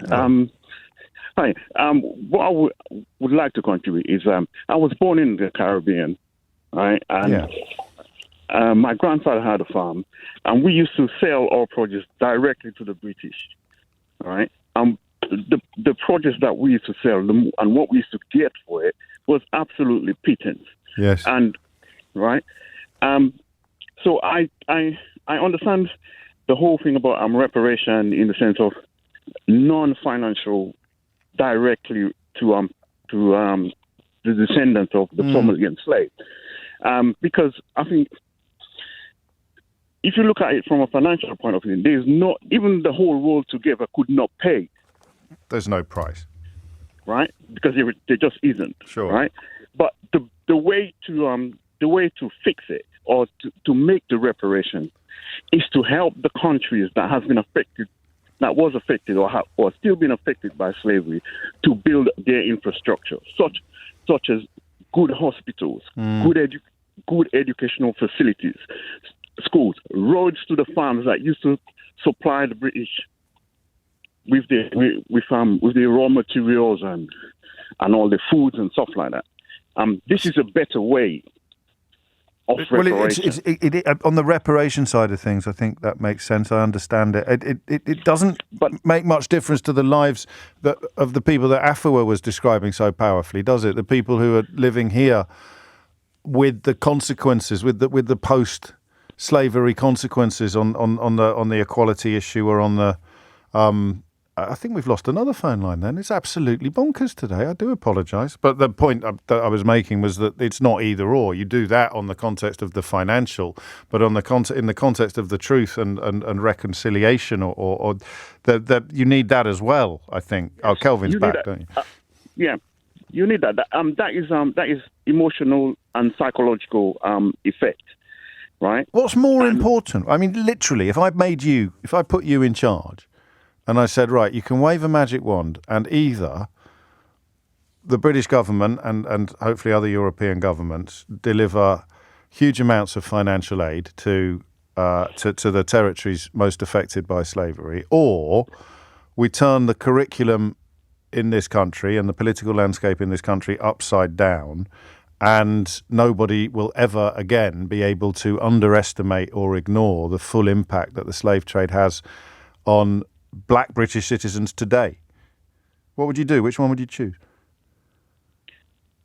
Hi. What I would like to contribute is I was born in the Caribbean, right? And my grandfather had a farm, and we used to sell our produce directly to the British, right? The produce that we used to sell and what we used to get for it was absolutely pittance. Yes. And right. So I understand the whole thing about reparation in the sense of non-financial directly to the descendants of the formerly enslaved. Because I think if you look at it from a financial point of view, there's not, even the whole world together could not pay. There's no price. Right? Because there just isn't. Sure. Right? But the way to fix it or to make the reparation is to help the countries that was affected or still been affected by slavery to build their infrastructure, such as good hospitals, good educational facilities, schools, roads to the farms that used to supply the British with the raw materials and all the foods and stuff like that. This is a better way of reparation. On the reparation side of things, I think that makes sense. I understand it. It doesn't make much difference to the lives of the people that Afua was describing so powerfully, does it? The people who are living here with the consequences, with the post-slavery consequences on the equality issue, or on the I think we've lost another phone line then. It's absolutely bonkers today. I do apologise. But the point that I was making was that it's not either or. You do that on the context of the financial, but in the context of the truth and reconciliation, or that you need that as well, I think. Oh, Kelvin's back, don't you? Yeah, you need that. That is emotional and psychological effect, right? What's more important? I mean, literally, if I put you in charge, and I said, right, you can wave a magic wand, and either the British government and hopefully other European governments deliver huge amounts of financial aid to the territories most affected by slavery, or we turn the curriculum in this country and the political landscape in this country upside down, and nobody will ever again be able to underestimate or ignore the full impact that the slave trade has on black British citizens today. What would you do? Which one would you choose?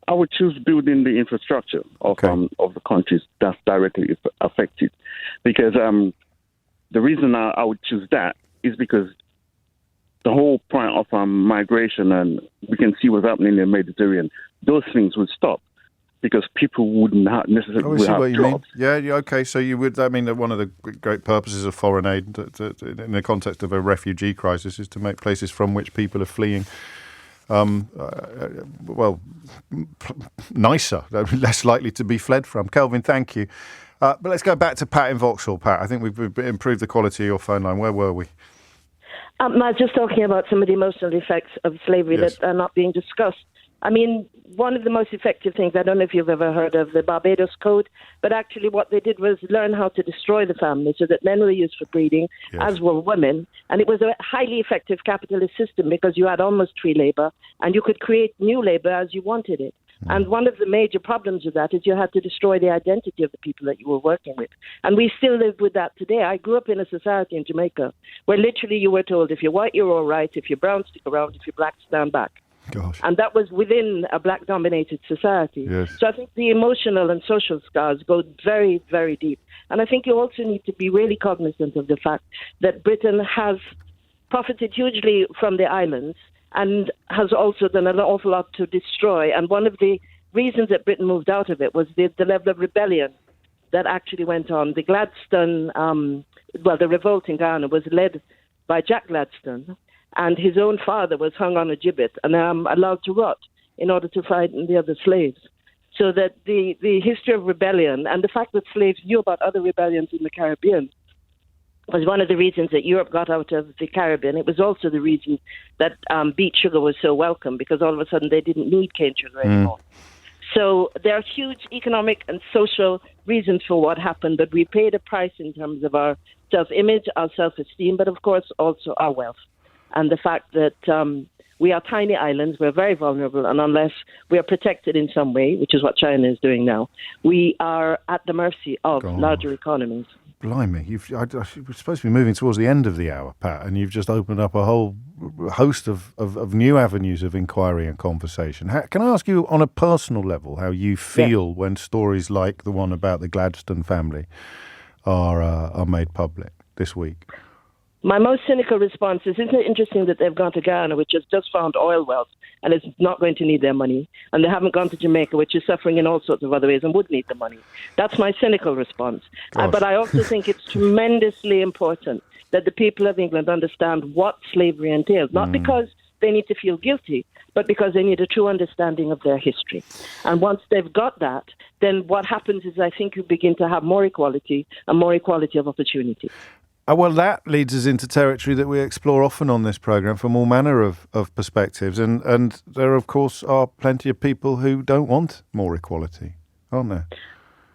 I would choose building the infrastructure of the countries that's directly affected, because the reason I would choose that is because the whole point of migration, and we can see what's happening in the Mediterranean, those things would stop because people wouldn't necessarily have jobs. Yeah, okay. So you would. I mean, one of the great purposes of foreign aid, in the context of a refugee crisis, is to make places from which people are fleeing, nicer, less likely to be fled from. Kelvin, thank you. But let's go back to Pat in Vauxhall. Pat, I think we've improved the quality of your phone line. Where were we? I was just talking about some of the emotional effects of slavery that are not being discussed. I mean, one of the most effective things, I don't know if you've ever heard of the Barbados Code, but actually what they did was learn how to destroy the family so that men were used for breeding, as were women. And it was a highly effective capitalist system because you had almost free labor and you could create new labor as you wanted it. And one of the major problems with that is you had to destroy the identity of the people that you were working with. And we still live with that today. I grew up in a society in Jamaica where literally you were told if you're white, you're all right. If you're brown, stick around. If you're black, stand back. Gosh. And that was within a black-dominated society. Yes. So I think the emotional and social scars go very, very deep. And I think you also need to be really cognizant of the fact that Britain has profited hugely from the islands and has also done an awful lot to destroy. And one of the reasons that Britain moved out of it was the level of rebellion that actually went on. The Gladstone, the revolt in Ghana was led by Jack Gladstone, and his own father was hung on a gibbet and allowed to rot in order to fight the other slaves. So that the history of rebellion and the fact that slaves knew about other rebellions in the Caribbean was one of the reasons that Europe got out of the Caribbean. It was also the reason that beet sugar was so welcome, because all of a sudden they didn't need cane sugar anymore. So there are huge economic and social reasons for what happened, but we paid a price in terms of our self-image, our self-esteem, but of course also our wealth. And the fact that we are tiny islands, we're very vulnerable, and unless we are protected in some way, which is what China is doing now, we are at the mercy of larger economies. blimey, we're supposed to be moving towards the end of the hour, Pat, and you've just opened up a whole host of new avenues of inquiry and conversation. Can I ask you on a personal level how you feel when stories like the one about the Gladstone family are made public this week? My most cynical response is, isn't it interesting that they've gone to Ghana, which has just found oil wells and is not going to need their money, and they haven't gone to Jamaica, which is suffering in all sorts of other ways and would need the money? That's my cynical response. But I also think it's tremendously important that the people of England understand what slavery entails, not because they need to feel guilty, but because they need a true understanding of their history. And once they've got that, then what happens is I think you begin to have more equality and more equality of opportunity. Well, that leads us into territory that we explore often on this programme from all manner of perspectives. And there, of course, are plenty of people who don't want more equality, aren't there?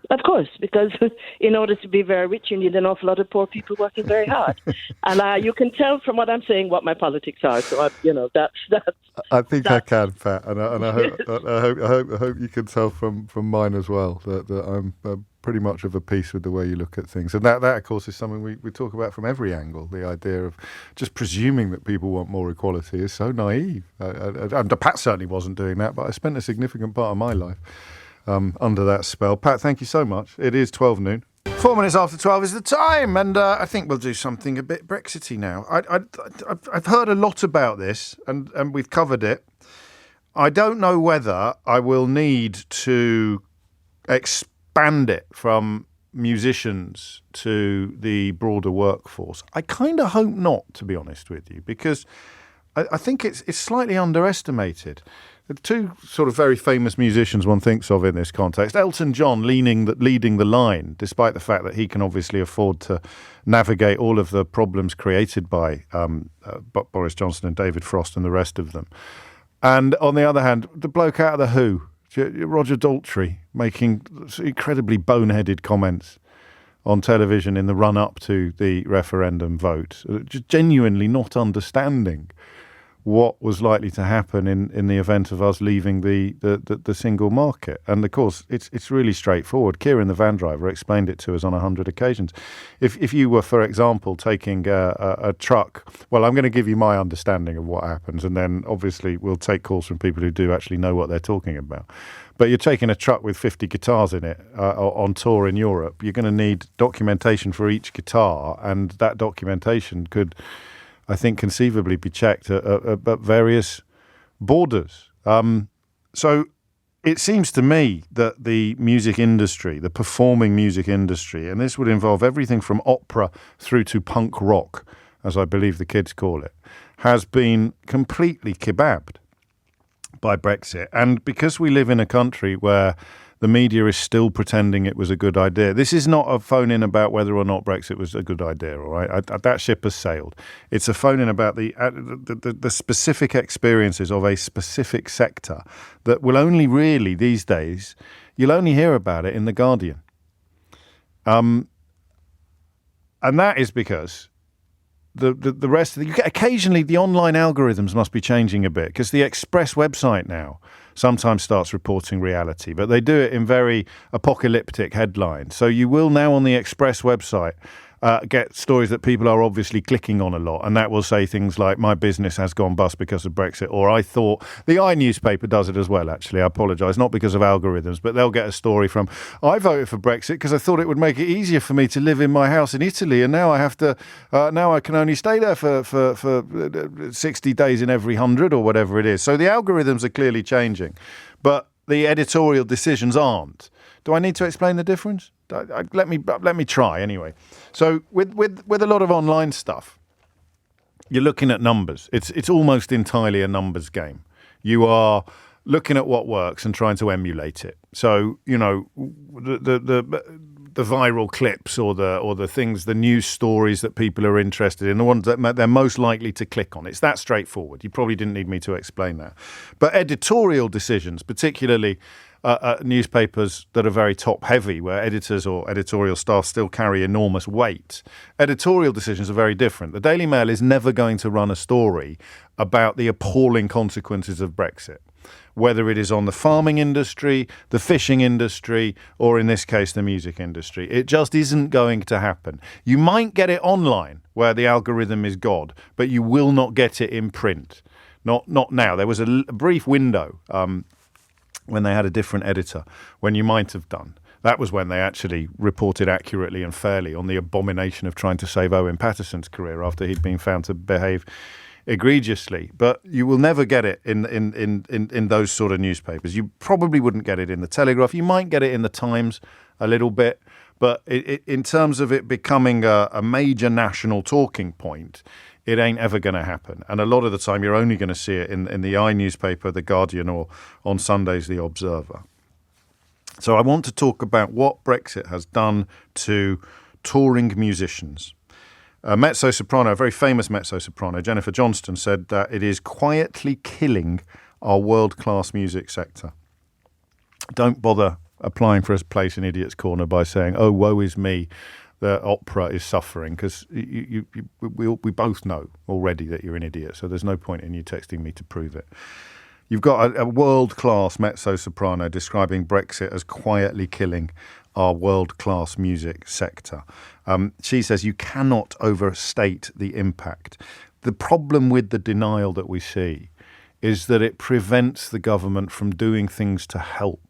Of course, because in order to be very rich, you need an awful lot of poor people working very hard. And you can tell from what I'm saying what my politics are. So, that's. I think I can, Pat, and I hope you can tell from mine as well that I'm pretty much of a piece with the way you look at things. And that of course, is something we talk about from every angle. The idea of just presuming that people want more equality is so naive. And Pat certainly wasn't doing that, but I spent a significant part of my life under that spell. Pat, thank you so much. It is 12 noon. 4 minutes after 12 is the time, and I think we'll do something a bit Brexity now. I've heard a lot about this, and we've covered it. I don't know whether I will need to expand it from musicians to the broader workforce. I kind of hope not, to be honest with you, because I think it's slightly underestimated. The two sort of very famous musicians one thinks of in this context, Elton John leading the line, despite the fact that he can obviously afford to navigate all of the problems created by Boris Johnson and David Frost and the rest of them. And on the other hand, the bloke out of The Who, Roger Daltrey, making incredibly boneheaded comments on television in the run-up to the referendum vote, just genuinely not understanding what was likely to happen in the event of us leaving the single market. And of course, it's really straightforward. Kieran, the van driver, explained it to us on 100 occasions. If you were, for example, taking a truck, well, I'm going to give you my understanding of what happens, and then obviously we'll take calls from people who do actually know what they're talking about. But you're taking a truck with 50 guitars in it on tour in Europe. You're going to need documentation for each guitar, and that documentation could, I think, conceivably be checked at various borders. So it seems to me that the music industry, the performing music industry, and this would involve everything from opera through to punk rock, as I believe the kids call it, has been completely kebabbed by Brexit. And because we live in a country where the media is still pretending it was a good idea. This is not a phone-in about whether or not Brexit was a good idea, all right? That ship has sailed. It's a phone-in about the specific experiences of a specific sector that will only really, these days, you'll only hear about it in The Guardian. And that is because the rest of occasionally the online algorithms must be changing a bit, because the Express website now sometimes starts reporting reality, but they do it in very apocalyptic headlines. So you will now on the Express website get stories that people are obviously clicking on a lot, and that will say things like, my business has gone bust because of Brexit, or I thought, the I newspaper does it as well, actually, I apologise, not because of algorithms, but they'll get a story from, I voted for Brexit because I thought it would make it easier for me to live in my house in Italy, and now I have to, now I can only stay there for 60 days in every 100 or whatever it is. So the algorithms are clearly changing, but the editorial decisions aren't. Do I need to explain the difference? Let me try anyway. So with a lot of online stuff, you're looking at numbers. It's almost entirely a numbers game. You are looking at what works and trying to emulate it. So the viral clips or the things, the news stories that people are interested in, the ones that they're most likely to click on. It's that straightforward. You probably didn't need me to explain that. But editorial decisions, particularly newspapers that are very top-heavy, where editors or editorial staff still carry enormous weight, editorial decisions are very different. The Daily Mail is never going to run a story about the appalling consequences of Brexit. whether it is on the farming industry, the fishing industry, or in this case, the music industry. It just isn't going to happen. You might get it online where the algorithm is God, but you will not get it in print. Not now. There was a brief window when they had a different editor, when you might have done. That was when they actually reported accurately and fairly on the abomination of trying to save Owen Patterson's career after he'd been found to behave egregiously. But you will never get it in those sort of newspapers. You probably wouldn't get it in the Telegraph. You might get it in the Times a little bit. But in terms of it becoming a major national talking point, it ain't ever going to happen. And a lot of the time, you're only going to see it in the I newspaper, The Guardian, or on Sundays, The Observer. So I want to talk about what Brexit has done to touring musicians. A mezzo-soprano, a very famous mezzo-soprano, Jennifer Johnston, said that it is quietly killing our world-class music sector. Don't bother applying for a place in Idiot's Corner by saying, oh, woe is me, the opera is suffering, because we both know already that you're an idiot, so there's no point in you texting me to prove it. You've got a world-class mezzo-soprano describing Brexit as quietly killing our world-class music sector. She says you cannot overstate the impact. The problem with the denial that we see is that it prevents the government from doing things to help.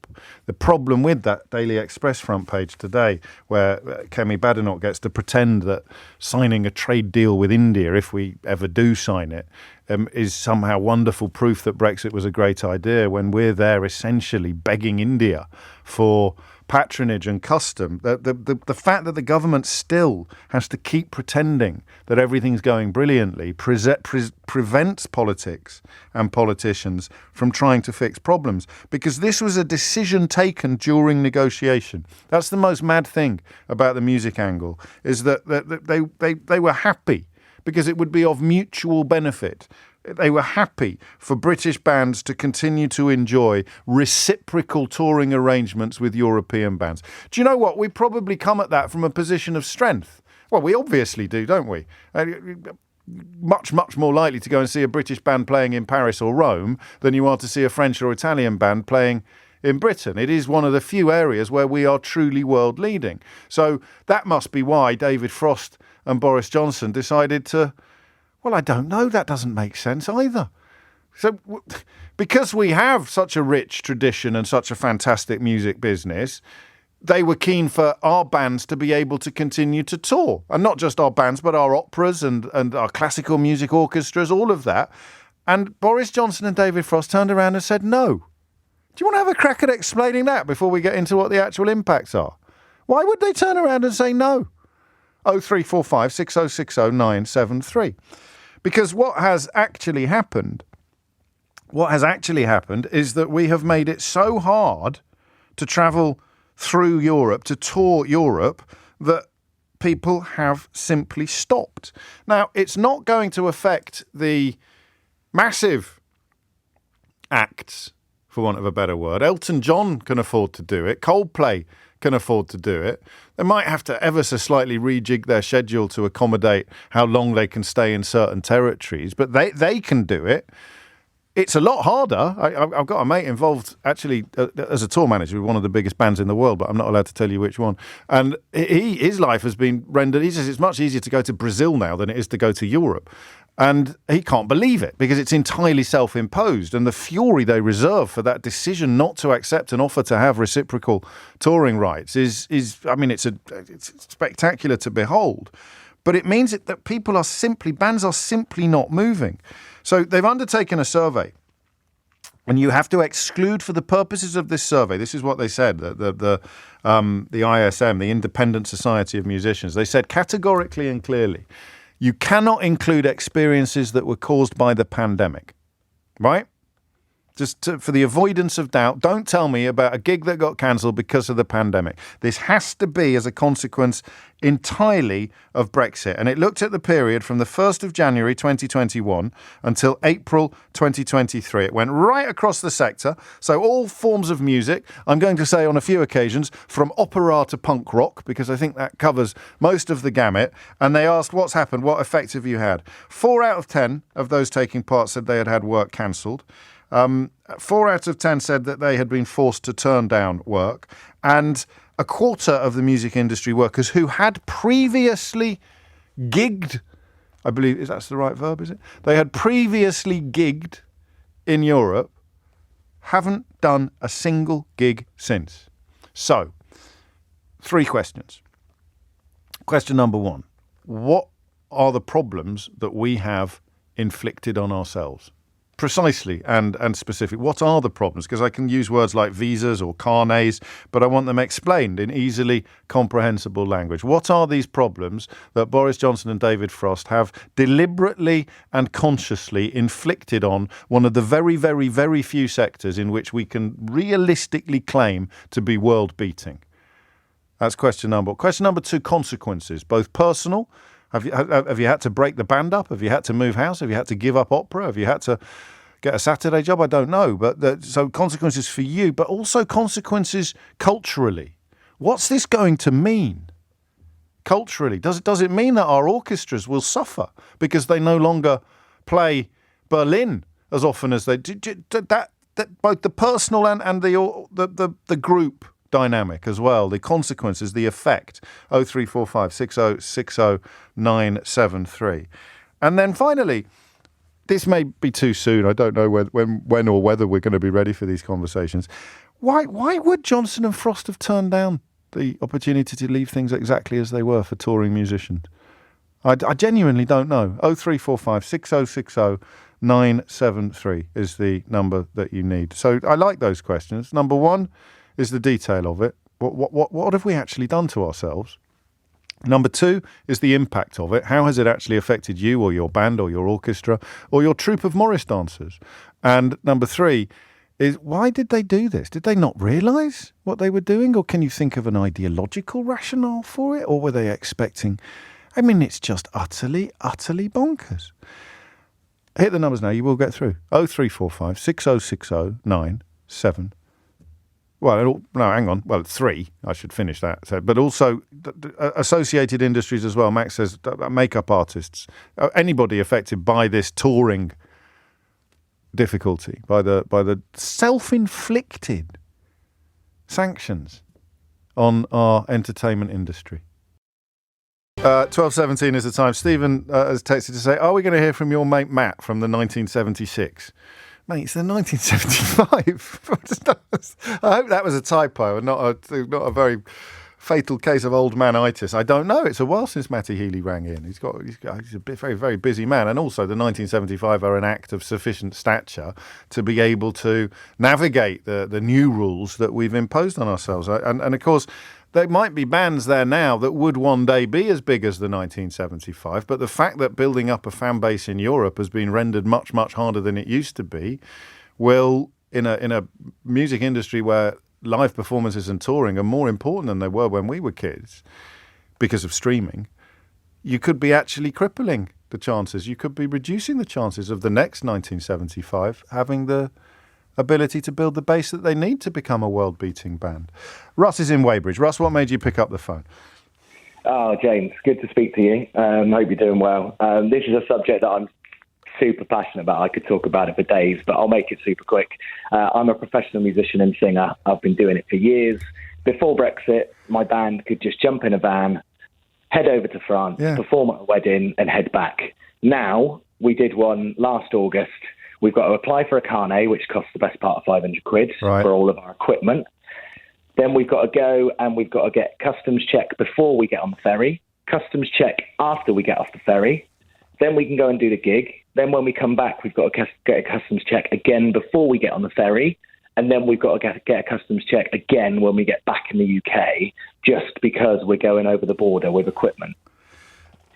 The problem with that Daily Express front page today, where Kemi Badenoch gets to pretend that signing a trade deal with India, if we ever do sign it, is somehow wonderful proof that Brexit was a great idea, when we're there essentially begging India for patronage and custom. The fact that the government still has to keep pretending that everything's going brilliantly prevents politics and politicians from trying to fix problems, because this was a decision taken during negotiation. That's the most mad thing about the music angle, is that they were happy because it would be of mutual benefit. They were happy for British bands to continue to enjoy reciprocal touring arrangements with European bands. Do you know what? We probably come at that from a position of strength. Well, we obviously do, don't we? Much, much more likely to go and see a British band playing in Paris or Rome than you are to see a French or Italian band playing in Britain. It is one of the few areas where we are truly world leading. So that must be why David Frost and Boris Johnson decided to, well, I don't know, that doesn't make sense either. So because we have such a rich tradition and such a fantastic music business, they were keen for our bands to be able to continue to tour. And not just our bands, but our operas and our classical music orchestras, all of that. And Boris Johnson and David Frost turned around and said no. Do you want to have a crack at explaining that before we get into what the actual impacts are? Why would they turn around and say no? 0345 6060 973. Because what has actually happened is that we have made it so hard to travel through Europe, to tour Europe, that people have simply stopped. Now, it's not going to affect the massive acts, for want of a better word. Elton John can afford to do it. Coldplay can afford to do it. They might have to ever so slightly rejig their schedule to accommodate how long they can stay in certain territories, but they can do it. It's a lot harder. I've got a mate involved, actually, as a tour manager with one of the biggest bands in the world, but I'm not allowed to tell you which one. And his life has been rendered. He says it's much easier to go to Brazil now than it is to go to Europe. And he can't believe it because it's entirely self-imposed. And the fury they reserve for that decision not to accept an offer to have reciprocal touring rights is I mean, it's spectacular to behold. But it means that bands are simply not moving. So they've undertaken a survey, and you have to exclude, for the purposes of this survey, this is what they said, the ISM, the Independent Society of Musicians, they said categorically and clearly, you cannot include experiences that were caused by the pandemic, right? For the avoidance of doubt, don't tell me about a gig that got cancelled because of the pandemic. This has to be as a consequence entirely of Brexit. And it looked at the period from the 1st of January 2021 until April 2023. It went right across the sector. So all forms of music, I'm going to say on a few occasions, from opera to punk rock, because I think that covers most of the gamut. And they asked, what's happened? What effect have you had? 4 out of 10 of those taking part said they had had work cancelled. 4 out of 10 said that they had been forced to turn down work, and a quarter of the music industry workers who had previously gigged, I believe, is that the right verb, is it? They had previously gigged in Europe, haven't done a single gig since. So, 3 questions. Question number 1, what are the problems that we have inflicted on ourselves? Precisely and specific. What are the problems? Because I can use words like visas or carnets, but I want them explained in easily comprehensible language. What are these problems that Boris Johnson and David Frost have deliberately and consciously inflicted on one of the very, very, very few sectors in which we can realistically claim to be world-beating? That's question number 1. Question number 2, consequences, both personal. Have you had to break the band up? Have you had to move house? Have you had to give up opera? Have you had to get a Saturday job? I don't know. But so consequences for you, but also consequences culturally. What's this going to mean culturally? Does it mean that our orchestras will suffer because they no longer play Berlin as often as they do? That both the personal and the group dynamic as well, the consequences, the effect. 0345 6060 973. And then finally, this may be too soon. I don't know when or whether we're going to be ready for these conversations. Why would Johnson and Frost have turned down the opportunity to leave things exactly as they were for touring musicians? I genuinely don't know. 0345 6060 973 is the number that you need. So I like those questions. Number 1 is the detail of it. What have we actually done to ourselves? Number 2 is the impact of it. How has it actually affected you or your band or your orchestra or your troupe of Morris dancers? And number 3 is, why did they do this? Did they not realise what they were doing? Or can you think of an ideological rationale for it? Or were they expecting... I mean, it's just utterly, utterly bonkers. Hit the numbers now. You will get through. 0345 6060 973. Well, no, hang on. Well, 3. I should finish that. So, but also associated industries as well. Max says makeup artists, anybody affected by this touring difficulty, by the self-inflicted sanctions on our entertainment industry. 12:17 is the time. Stephen has texted to say, are we going to hear from your mate Matt from the 1976? Mate, it's the 1975. I hope that was a typo and not a very fatal case of old man-itis. I don't know. It's a while since Matty Healy rang in. He's a very, very busy man. And also the 1975 are an act of sufficient stature to be able to navigate the new rules that we've imposed on ourselves. And of course, there might be bands there now that would one day be as big as the 1975, but the fact that building up a fan base in Europe has been rendered much, much harder than it used to be will, in a music industry where live performances and touring are more important than they were when we were kids because of streaming, you could be actually crippling the chances. You could be reducing the chances of the next 1975 having the ability to build the base that they need to become a world-beating band. Russ is in Weybridge. Russ, what made you pick up the phone? Oh, James, good to speak to you. Hope you're doing well. This is a subject that I'm super passionate about. I could talk about it for days, but I'll make it super quick. I'm a professional musician and singer. I've been doing it for years. Before Brexit, my band could just jump in a van, head over to France, perform at a wedding and head back. Now, we did one last August. We've got to apply for a carnet, which costs the best part of 500 quid for all of our equipment. Then we've got to go and we've got to get customs check before we get on the ferry, customs check after we get off the ferry. Then we can go and do the gig. Then when we come back, we've got to get a customs check again before we get on the ferry. And then we've got to get a customs check again when we get back in the UK, just because we're going over the border with equipment.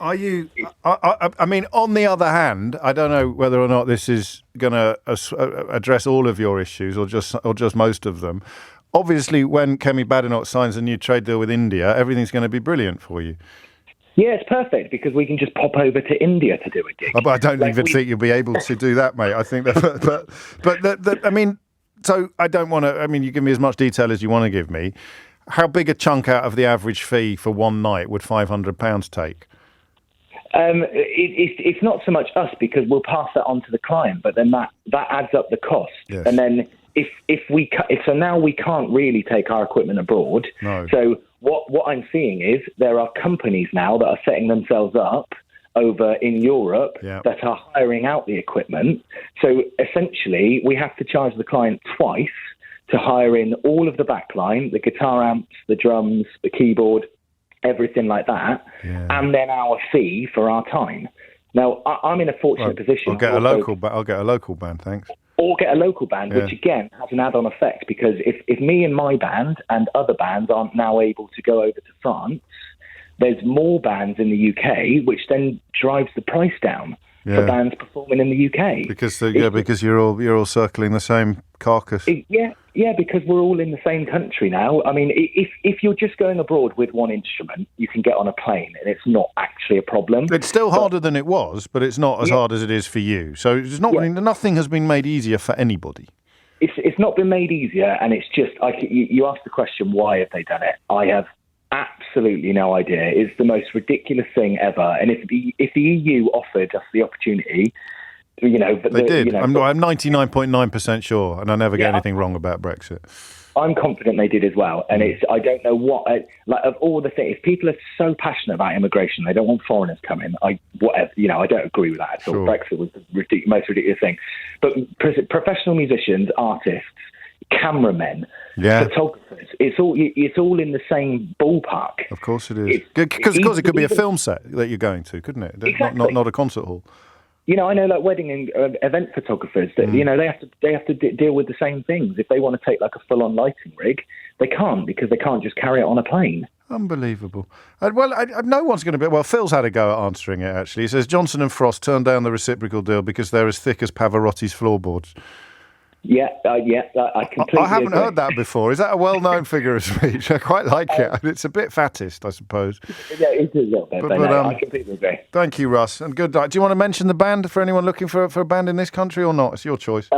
Are you? I mean, on the other hand, I don't know whether or not this is going to address all of your issues or just most of them. Obviously, when Kemi Badenoch signs a new trade deal with India, everything's going to be brilliant for you. Yeah, it's perfect because we can just pop over to India to do a gig. But I don't even think you'll be able to do that, mate. I think that, but I mean, so I don't want to. I mean, you give me as much detail as you want to give me. How big a chunk out of the average fee for one night would £500 take? It's not so much us because we'll pass that on to the client, but then that adds up the cost. Yes. And then so now we can't really take our equipment abroad. No. So what I'm seeing is there are companies now that are setting themselves up over in Europe that are hiring out the equipment. So essentially, we have to charge the client twice to hire in all of the backline, the guitar amps, the drums, the keyboard, everything like that, and then our fee for our time. Now, I'm in a fortunate position. I'll get a local band, thanks. Or get a local band, which again has an add-on effect, because if me and my band and other bands aren't now able to go over to France, there's more bands in the UK, which then drives the price down for bands performing in the UK. Because you're all circling the same carcass. Because we're all in the same country now. I mean, if you're just going abroad with one instrument, you can get on a plane, and it's not actually a problem. It's still harder than it was, but it's not as hard as it is for you. So it's not nothing has been made easier for anybody. It's not been made easier, and it's just you asked the question, why have they done it? I have absolutely no idea. It's the most ridiculous thing ever. And if the EU offered us the opportunity, they did. I'm 99.9% sure, and I never get anything wrong about Brexit. I'm confident they did as well. And I don't know what, of all the things, if people are so passionate about immigration, they don't want foreigners coming. I don't agree with that at all. Sure. Brexit was the most ridiculous thing. But professional musicians, artists, cameramen, photographers, it's all in the same ballpark. Of course it is. Because it could be a film set that you're going to, couldn't it? Exactly. Not a concert hall. I know like wedding and event photographers that they have to deal with the same things. If they want to take like a full-on lighting rig, they can't, because they can't just carry it on a plane. Unbelievable. No one's going to be... Well, Phil's had a go at answering it, actually. He says Johnson and Frost turned down the reciprocal deal because they're as thick as Pavarotti's floorboards. I completely I haven't agree. heard that before. Is that a well-known figure of speech? I quite like it. It's a bit fattest, I suppose. Yeah, it is a little bit, but I completely agree. Thank you, Russ, and good night. Do you want to mention the band for anyone looking for a band in this country or not? It's your choice.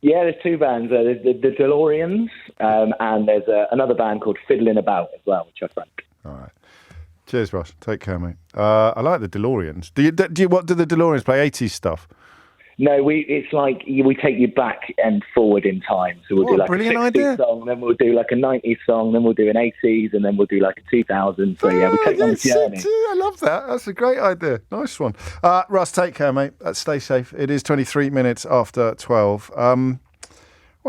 There's two bands. There's the DeLoreans, and there's another band called Fiddling About as well, which I frank. All right. Cheers, Russ. Take care, mate. I like the DeLoreans. Do the DeLoreans play 80s stuff? No, it's like we take you back and forward in time. So we'll do like a 60s song, then we'll do like a 90s song, then we'll do an 80s, and then we'll do like a 2000s. So we take on a journey. I love that. That's a great idea. Nice one. Russ, take care, mate. Stay safe. It is 23 minutes after 12.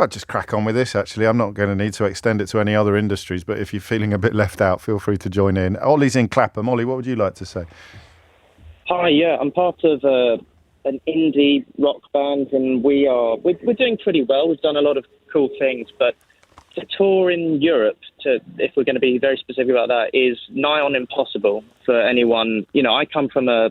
Just crack on with this, actually. I'm not going to need to extend it to any other industries, but if you're feeling a bit left out, feel free to join in. Ollie's in Clapham. Ollie, what would you like to say? Hi, I'm part of an indie rock band, and we're doing pretty well. We've done a lot of cool things, but to tour in Europe, if we're going to be very specific about that, is nigh on impossible for anyone. I come from a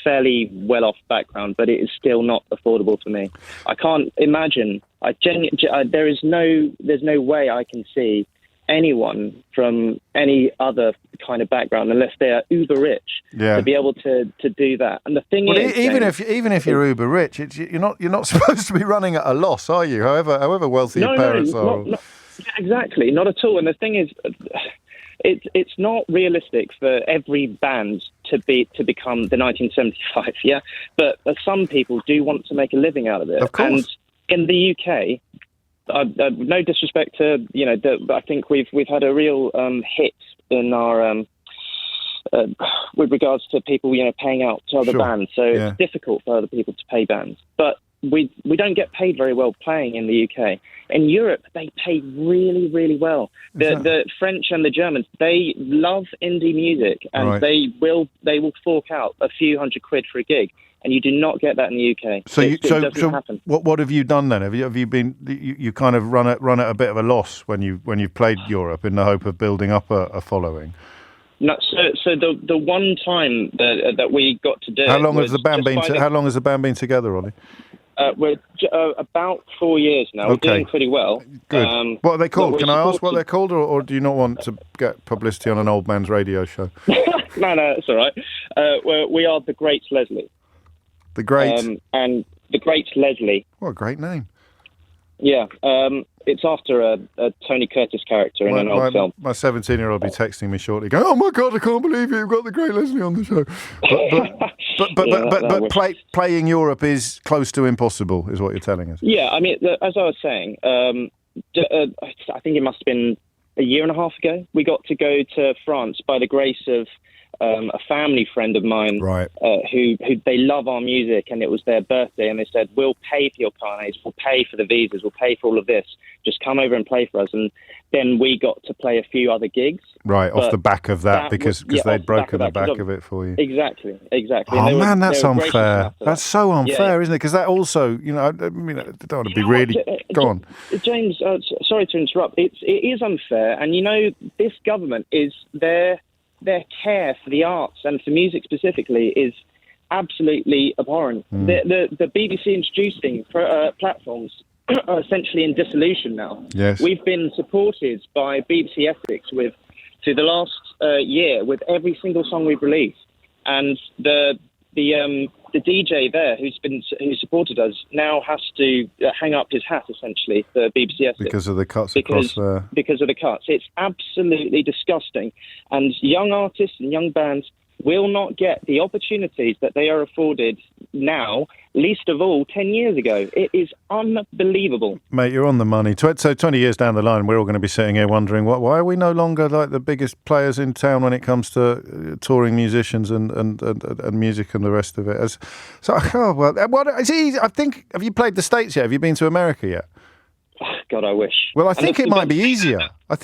fairly well-off background, but it is still not affordable for me. I can't imagine. There's no way I can see anyone from any other kind of background, unless they are uber rich, to be able to do that. And the thing is, even if you're uber rich, you're not supposed to be running at a loss, are you? However wealthy your parents are. Exactly, not at all. And the thing is, it's not realistic for every band to become the 1975. Yeah, but some people do want to make a living out of it. Of course. And in the UK. No disrespect to but I think we've had a real hit in our with regards to people paying out to other bands. So it's difficult for other people to pay bands, but we don't get paid very well playing in the UK. In Europe, they pay really, really well. The French and the Germans, they love indie music, and they will fork out a few £100 for a gig. And you do not get that in the UK. So it doesn't happen. What have you done then? Have you been you kind of run at a bit of a loss when you've played Europe in the hope of building up a following? No, so the one time that we got to do. How long has the band been together, Ollie? We're about 4 years now. Okay. We're doing pretty well. Good. What are they called? Can I ask what they're called, or do you not want to get publicity on an old man's radio show? No, it's all right. We are the Great Leslie. The Great... and the Great Leslie. What a great name. Yeah, it's after a Tony Curtis character in an old film. My 17-year-old will be texting me shortly, going, "Oh my God, I can't believe you've got the great Leslie on the show." But playing Europe is close to impossible, is what you're telling us. Yeah, I mean, as I was saying, I think it must have been a year and a half ago. We got to go to France by the grace of a family friend of mine, right. who they love our music, and it was their birthday, and they said, "We'll pay for your carnets, we'll pay for the visas, we'll pay for all of this. Just come over and play for us." And then we got to play a few other gigs. Right, off the back of that because they'd broken the back of it for you. Exactly. Oh, man, that's unfair. That's so unfair, isn't it? Because that also, I mean, I don't want to be really... Go on. James, sorry to interrupt. It is unfair, and this government is their care for the arts and for music specifically is absolutely abhorrent. The BBC introducing platforms are essentially in dissolution now. Yes. We've been supported by BBC Essex through the last year with every single song we've released, and the DJ there who supported us now has to hang up his hat essentially for BBC Essex because of the cuts across there. Because of the cuts, it's absolutely disgusting, and young artists and young bands will not get the opportunities that they are afforded now, least of all 10 years ago. It is unbelievable. Mate, you're on the money. So 20 years down the line, we're all going to be sitting here wondering, why are we no longer like the biggest players in town when it comes to touring musicians and music and the rest of it? I think, have you played the States yet? Have you been to America yet? God, I wish. Well, I think it might be easier. Well,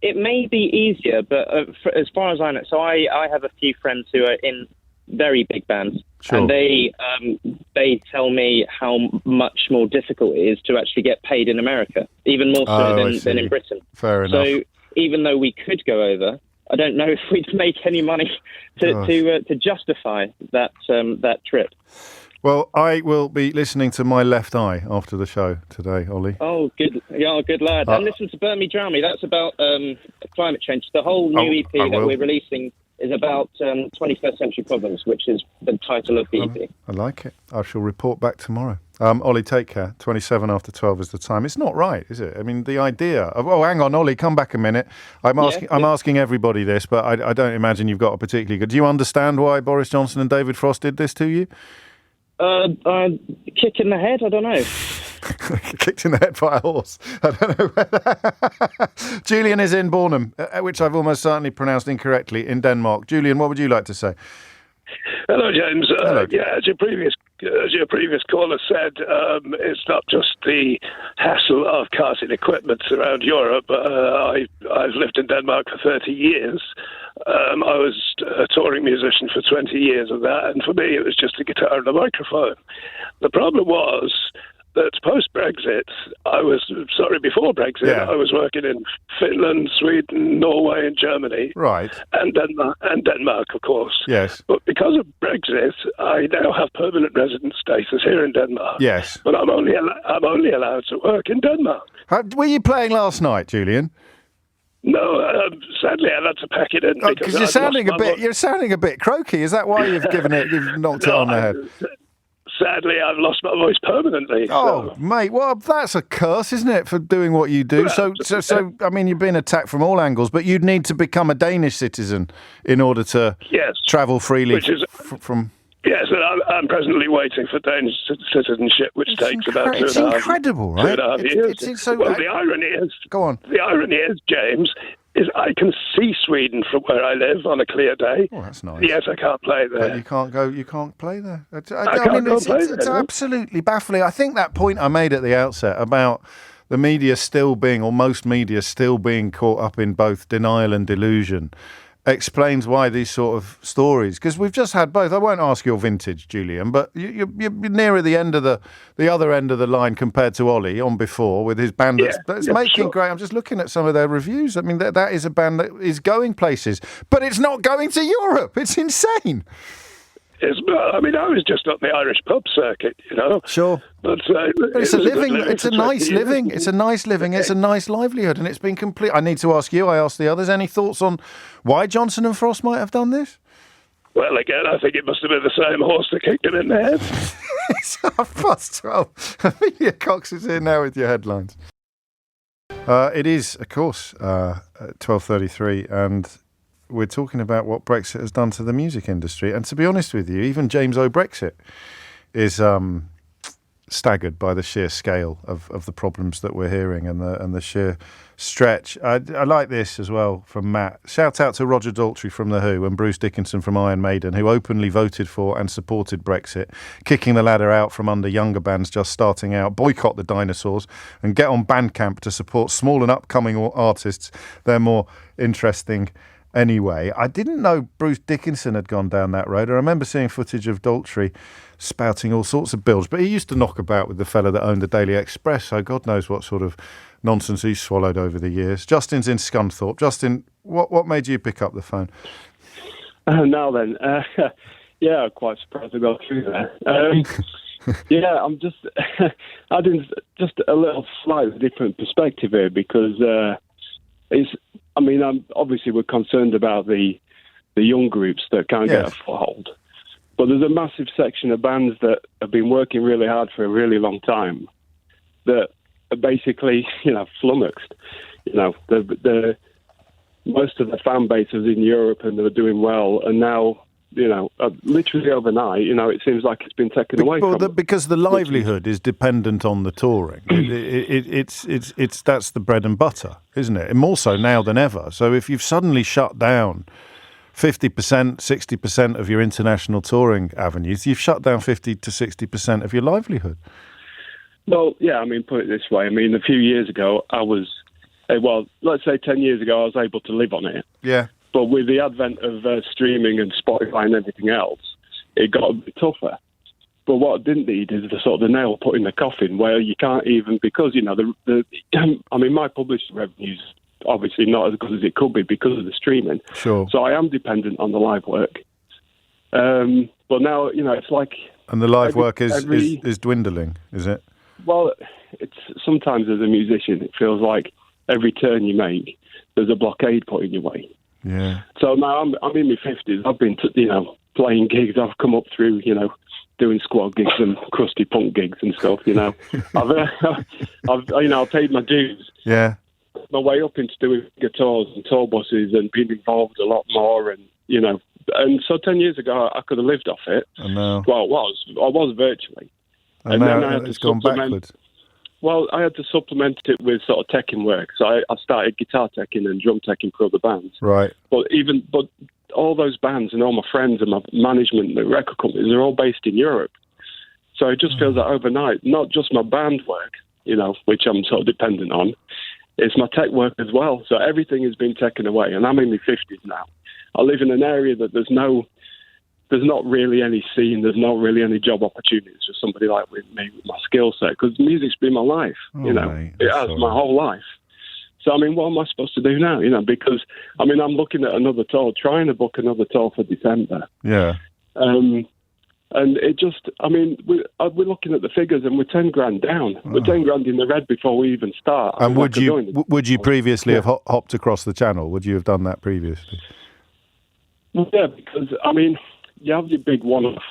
it may be easier, but as far as I know, so I have a few friends who are in very big bands, sure. And they tell me how much more difficult it is to actually get paid in America, even more so than in Britain. Fair enough. So even though we could go over, I don't know if we'd make any money to justify that trip. Well, I will be listening to My Left Eye after the show today, Ollie. Oh, good. Yeah, good lad. And listen to Burn Me, Drown Me. That's about climate change. The whole new EP that we're releasing is about 21st century problems, which is the title of the EP. I like it. I shall report back tomorrow. Ollie, take care. 27 after 12 is the time. It's not right, is it? I mean, the idea of... Oh, hang on, Ollie, come back a minute. I'm asking everybody this, but I don't imagine you've got a particularly good... Do you understand why Boris Johnson and David Frost did this to you? Kick in the head? I don't know. Kicked in the head by a horse. I don't know. Julian is in Bornholm, which I've almost certainly pronounced incorrectly, in Denmark. Julian, what would you like to say? Hello, James. Hello. Yeah, as your previous caller said, it's not just the hassle of carting equipment around Europe. I've lived in Denmark for 30 years. I was a touring musician for 20 years of that, and for me it was just a guitar and a microphone. The problem was that post-Brexit, before Brexit, I was working in Finland, Sweden, Norway and Germany. Right. And Denmark, of course. Yes. But because of Brexit, I now have permanent resident status here in Denmark. Yes. But I'm only allowed to work in Denmark. Were you playing last night, Julian? No, sadly I had to pack it in because you're sounding a bit croaky. Is that why you've knocked it on the head? Sadly, I've lost my voice permanently. Oh, mate, well, that's a curse, isn't it, for doing what you do? So, I mean, you've been attacked from all angles, but you'd need to become a Danish citizen in order to travel freely from... Yes, and I'm presently waiting for Danish citizenship, which takes about 2.5 years. It's incredible, right? 2.5 years. Well, the irony is... Go on. The irony is, James, is I can see Sweden from where I live on a clear day. Oh, that's nice. Yes, I can't play there. But you can't play there. It's absolutely baffling. I think that point I made at the outset about the media still being, or most media still being caught up in both denial and delusion, explains why these sort of stories, because we've just had both. I won't ask your vintage, Julian, but you're nearer the end of the other end of the line compared to Ollie on before with his band that's making great. I'm just looking at some of their reviews. I mean, that is a band that is going places, but it's not going to Europe. It's insane. I was just on the Irish pub circuit, Sure. But it's a living. It's a nice living. It's a nice living. It's a nice livelihood, and it's been complete. I need to ask you. I asked the others. Any thoughts on why Johnson and Frost might have done this? Well, again, I think it must have been the same horse that kicked him in the head. It's 12:30. Amelia Cox is here now with your headlines. It is, of course, 12:33, and we're talking about what Brexit has done to the music industry. And to be honest with you, even James O'Brexit is staggered by the sheer scale of the problems that we're hearing and the sheer stretch. I like this as well from Matt. Shout out to Roger Daltrey from The Who and Bruce Dickinson from Iron Maiden, who openly voted for and supported Brexit, kicking the ladder out from under younger bands just starting out, boycott the dinosaurs and get on Bandcamp to support small and upcoming artists. They're more interesting anyway. I didn't know Bruce Dickinson had gone down that road. I remember seeing footage of Daltrey spouting all sorts of bills, but he used to knock about with the fella that owned the Daily Express, so God knows what sort of nonsense he's swallowed over the years. Justin's in Scunthorpe. Justin, what made you pick up the phone? Now then, yeah, quite surprised I got through there. Yeah, I'm just adding just a little slightly different perspective here because obviously we're concerned about the young groups that can't get a foothold. But there's a massive section of bands that have been working really hard for a really long time that are basically, flummoxed. The most of the fan bases in Europe and they're doing well, and now, literally overnight, it seems like it's been taken away from them. Because the livelihood is dependent on the touring. It's that's the bread and butter, isn't it? And more so now than ever. So if you've suddenly shut down 50%, 60% of your international touring avenues, you've shut down 50 to 60% of your livelihood. Well, yeah, put it this way. A few years ago, let's say 10 years ago, I was able to live on it. Yeah. But with the advent of streaming and Spotify and everything else, it got a bit tougher. But what I didn't need is the sort of the nail put in the coffin where you can't even, because, my publishing revenue's obviously not as good as it could be because of the streaming. Sure. So I am dependent on the live work. But now, it's like... And the live work is dwindling, is it? Well, it's sometimes as a musician, it feels like every turn you make, there's a blockade put in your way. Yeah. So now I'm in my 50s. I've been, playing gigs. I've come up through, doing squad gigs and crusty punk gigs and stuff. I've paid my dues. Yeah. My way up into doing guitars and tour buses and being involved a lot more, and and so 10 years ago I could have lived off it. I know. Well, I was virtually. And now then I had it's gone backwards. Well, I had to supplement it with sort of teching work. So I started guitar teching and drum teching for other bands. Right. But all those bands and all my friends and my management and the record companies are all based in Europe. So it just feels like overnight, not just my band work, which I'm sort of dependent on, it's my tech work as well. So everything has been taken away. And I'm in my 50s now. I live in an area that there's not really any scene, there's not really any job opportunities for somebody like with me with my skill set, because music's been my life, Mate, it has my whole life. So, what am I supposed to do now, because, I'm looking at another tour, trying to book another tour for December. Yeah. And it just, we're looking at the figures and we're 10 grand down. We're 10 grand in the red before we even start. And would you previously have hopped across the channel? Would you have done that previously? Yeah, because, you have your big one-off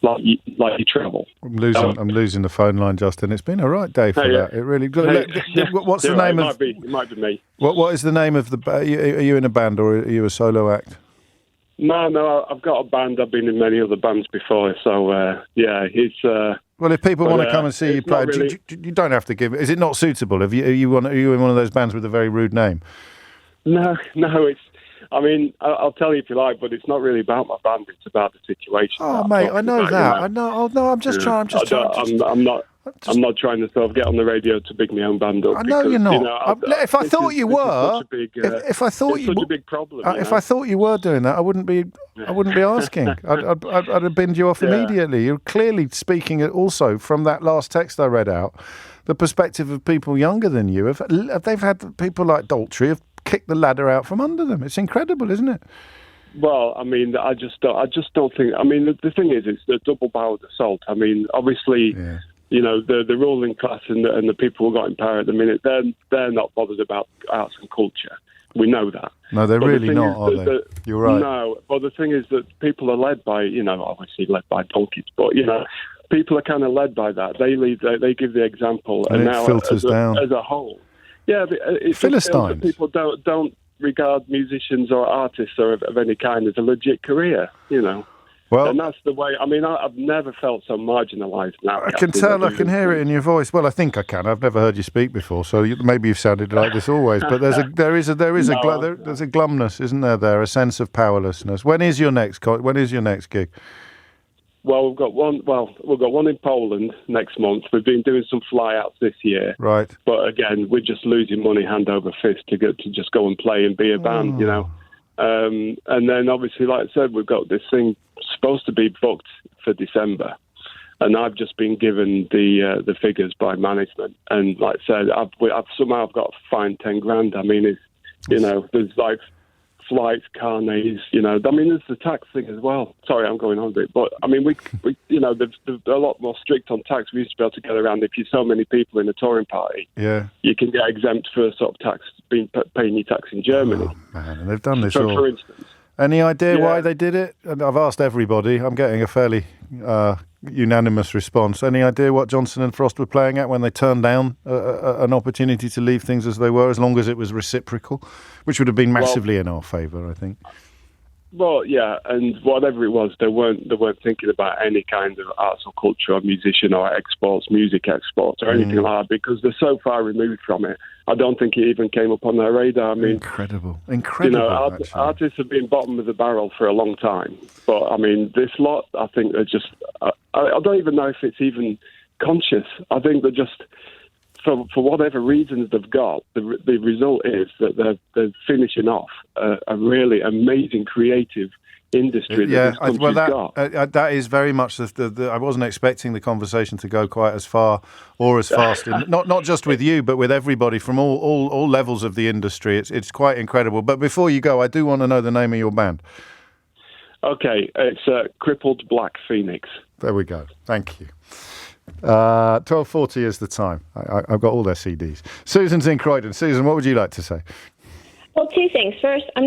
like you travel. I'm losing the phone line, Justin. It's been a right day for that. It really. What's the name of? It might be me. What is the name of the? Are you in a band or are you a solo act? No, I've got a band. I've been in many other bands before, so it's. Well, if people want to come and see you play, really... you don't have to give. Is it not suitable? Are you in one of those bands with a very rude name? No, it's. I'll tell you if you like, but it's not really about my band. It's about the situation. Oh, mate, I know that. I know. Oh, no, I'm just trying. I'm not trying to sort of get on the radio to big my own band up. I know you're not. If I thought you were, if I thought you, such a big problem. If I thought you were doing that, I wouldn't be asking. I'd have binned you off immediately. You're clearly speaking also from that last text I read out, the perspective of people younger than you. They've had people like Daltrey have kicked the ladder out from under them. It's incredible, isn't it? Well, I just don't think. The thing is, it's the double-barreled assault. Obviously. Yeah. The ruling class and the people who got in power at the minute, they're not bothered about arts and culture. We know that. No, they're really not, are they? You're right. No, but the thing is that people are led by, obviously led by donkeys, but, people are kind of led by that. They give the example. And it now filters down. As a whole. Yeah, it Philistines. People don't regard musicians or artists or of any kind as a legit career, Well, and that's the way. I mean, I've never felt so marginalised now. I can tell. I can hear it in your voice. Well, I think I can. I've never heard you speak before, so maybe you've sounded like this always. But there's a glumness, isn't there? There, a sense of powerlessness. When is your next gig? Well, we've got one in Poland next month. We've been doing some fly-outs this year, right? But again, we're just losing money hand over fist to just go and play and be a band, And then obviously, like I said, we've got this thing supposed to be booked for December, and I've just been given the figures by management, and like I said, I've somehow got to find 10 grand. I mean, there's like flights, carnets, there's the tax thing as well. Sorry, I'm going on a bit, but I mean, we they're a lot more strict on tax. We used to be able to get around if you're so many people in a touring party. Yeah, you can get exempt for sort of tax, paying your tax in Germany. Oh, man, and they've done this all. For instance. Any idea why they did it? And I've asked everybody. I'm getting a fairly unanimous response. Any idea what Johnson and Frost were playing at when they turned down an opportunity to leave things as they were, as long as it was reciprocal, which would have been massively in our favour, I think. Well, yeah, and whatever it was, they weren't thinking about any kind of arts or culture or musician or exports, music exports or anything like that, because they're so far removed from it. I don't think it even came up on their radar. I mean, incredible. Artists have been bottom of the barrel for a long time, but I mean, this lot, I think they're just. I don't even know if it's even conscious. I think they're just. For whatever reasons they've got, the result is that they're finishing off a really amazing creative industry that this country's got. That is very much I wasn't expecting the conversation to go quite as far or as fast. not just with you, but with everybody from all levels of the industry. It's quite incredible. But before you go, I do want to know the name of your band. Okay, it's Crippled Black Phoenix. There we go. Thank you. 12:40 is the time. I've got all their CDs. Susan's in Croydon. Susan, what would you like to say? Well, two things. First, I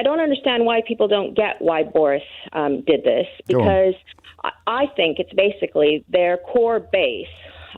don't understand why people don't get why Boris did this, because I think it's basically their core base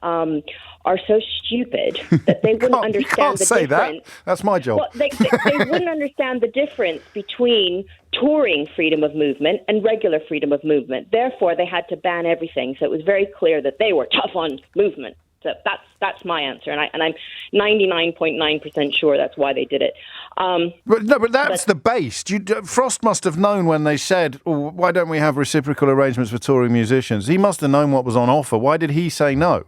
are so stupid that they wouldn't understand the difference. That. That's my job. Well, they wouldn't understand the difference between touring freedom of movement and regular freedom of movement. Therefore, they had to ban everything. So it was very clear that they were tough on movement. So that's my answer, and I'm 99.9% sure that's why they did it. But that's the base. Frost must have known when they said, why don't we have reciprocal arrangements for touring musicians? He must have known what was on offer. Why did he say no?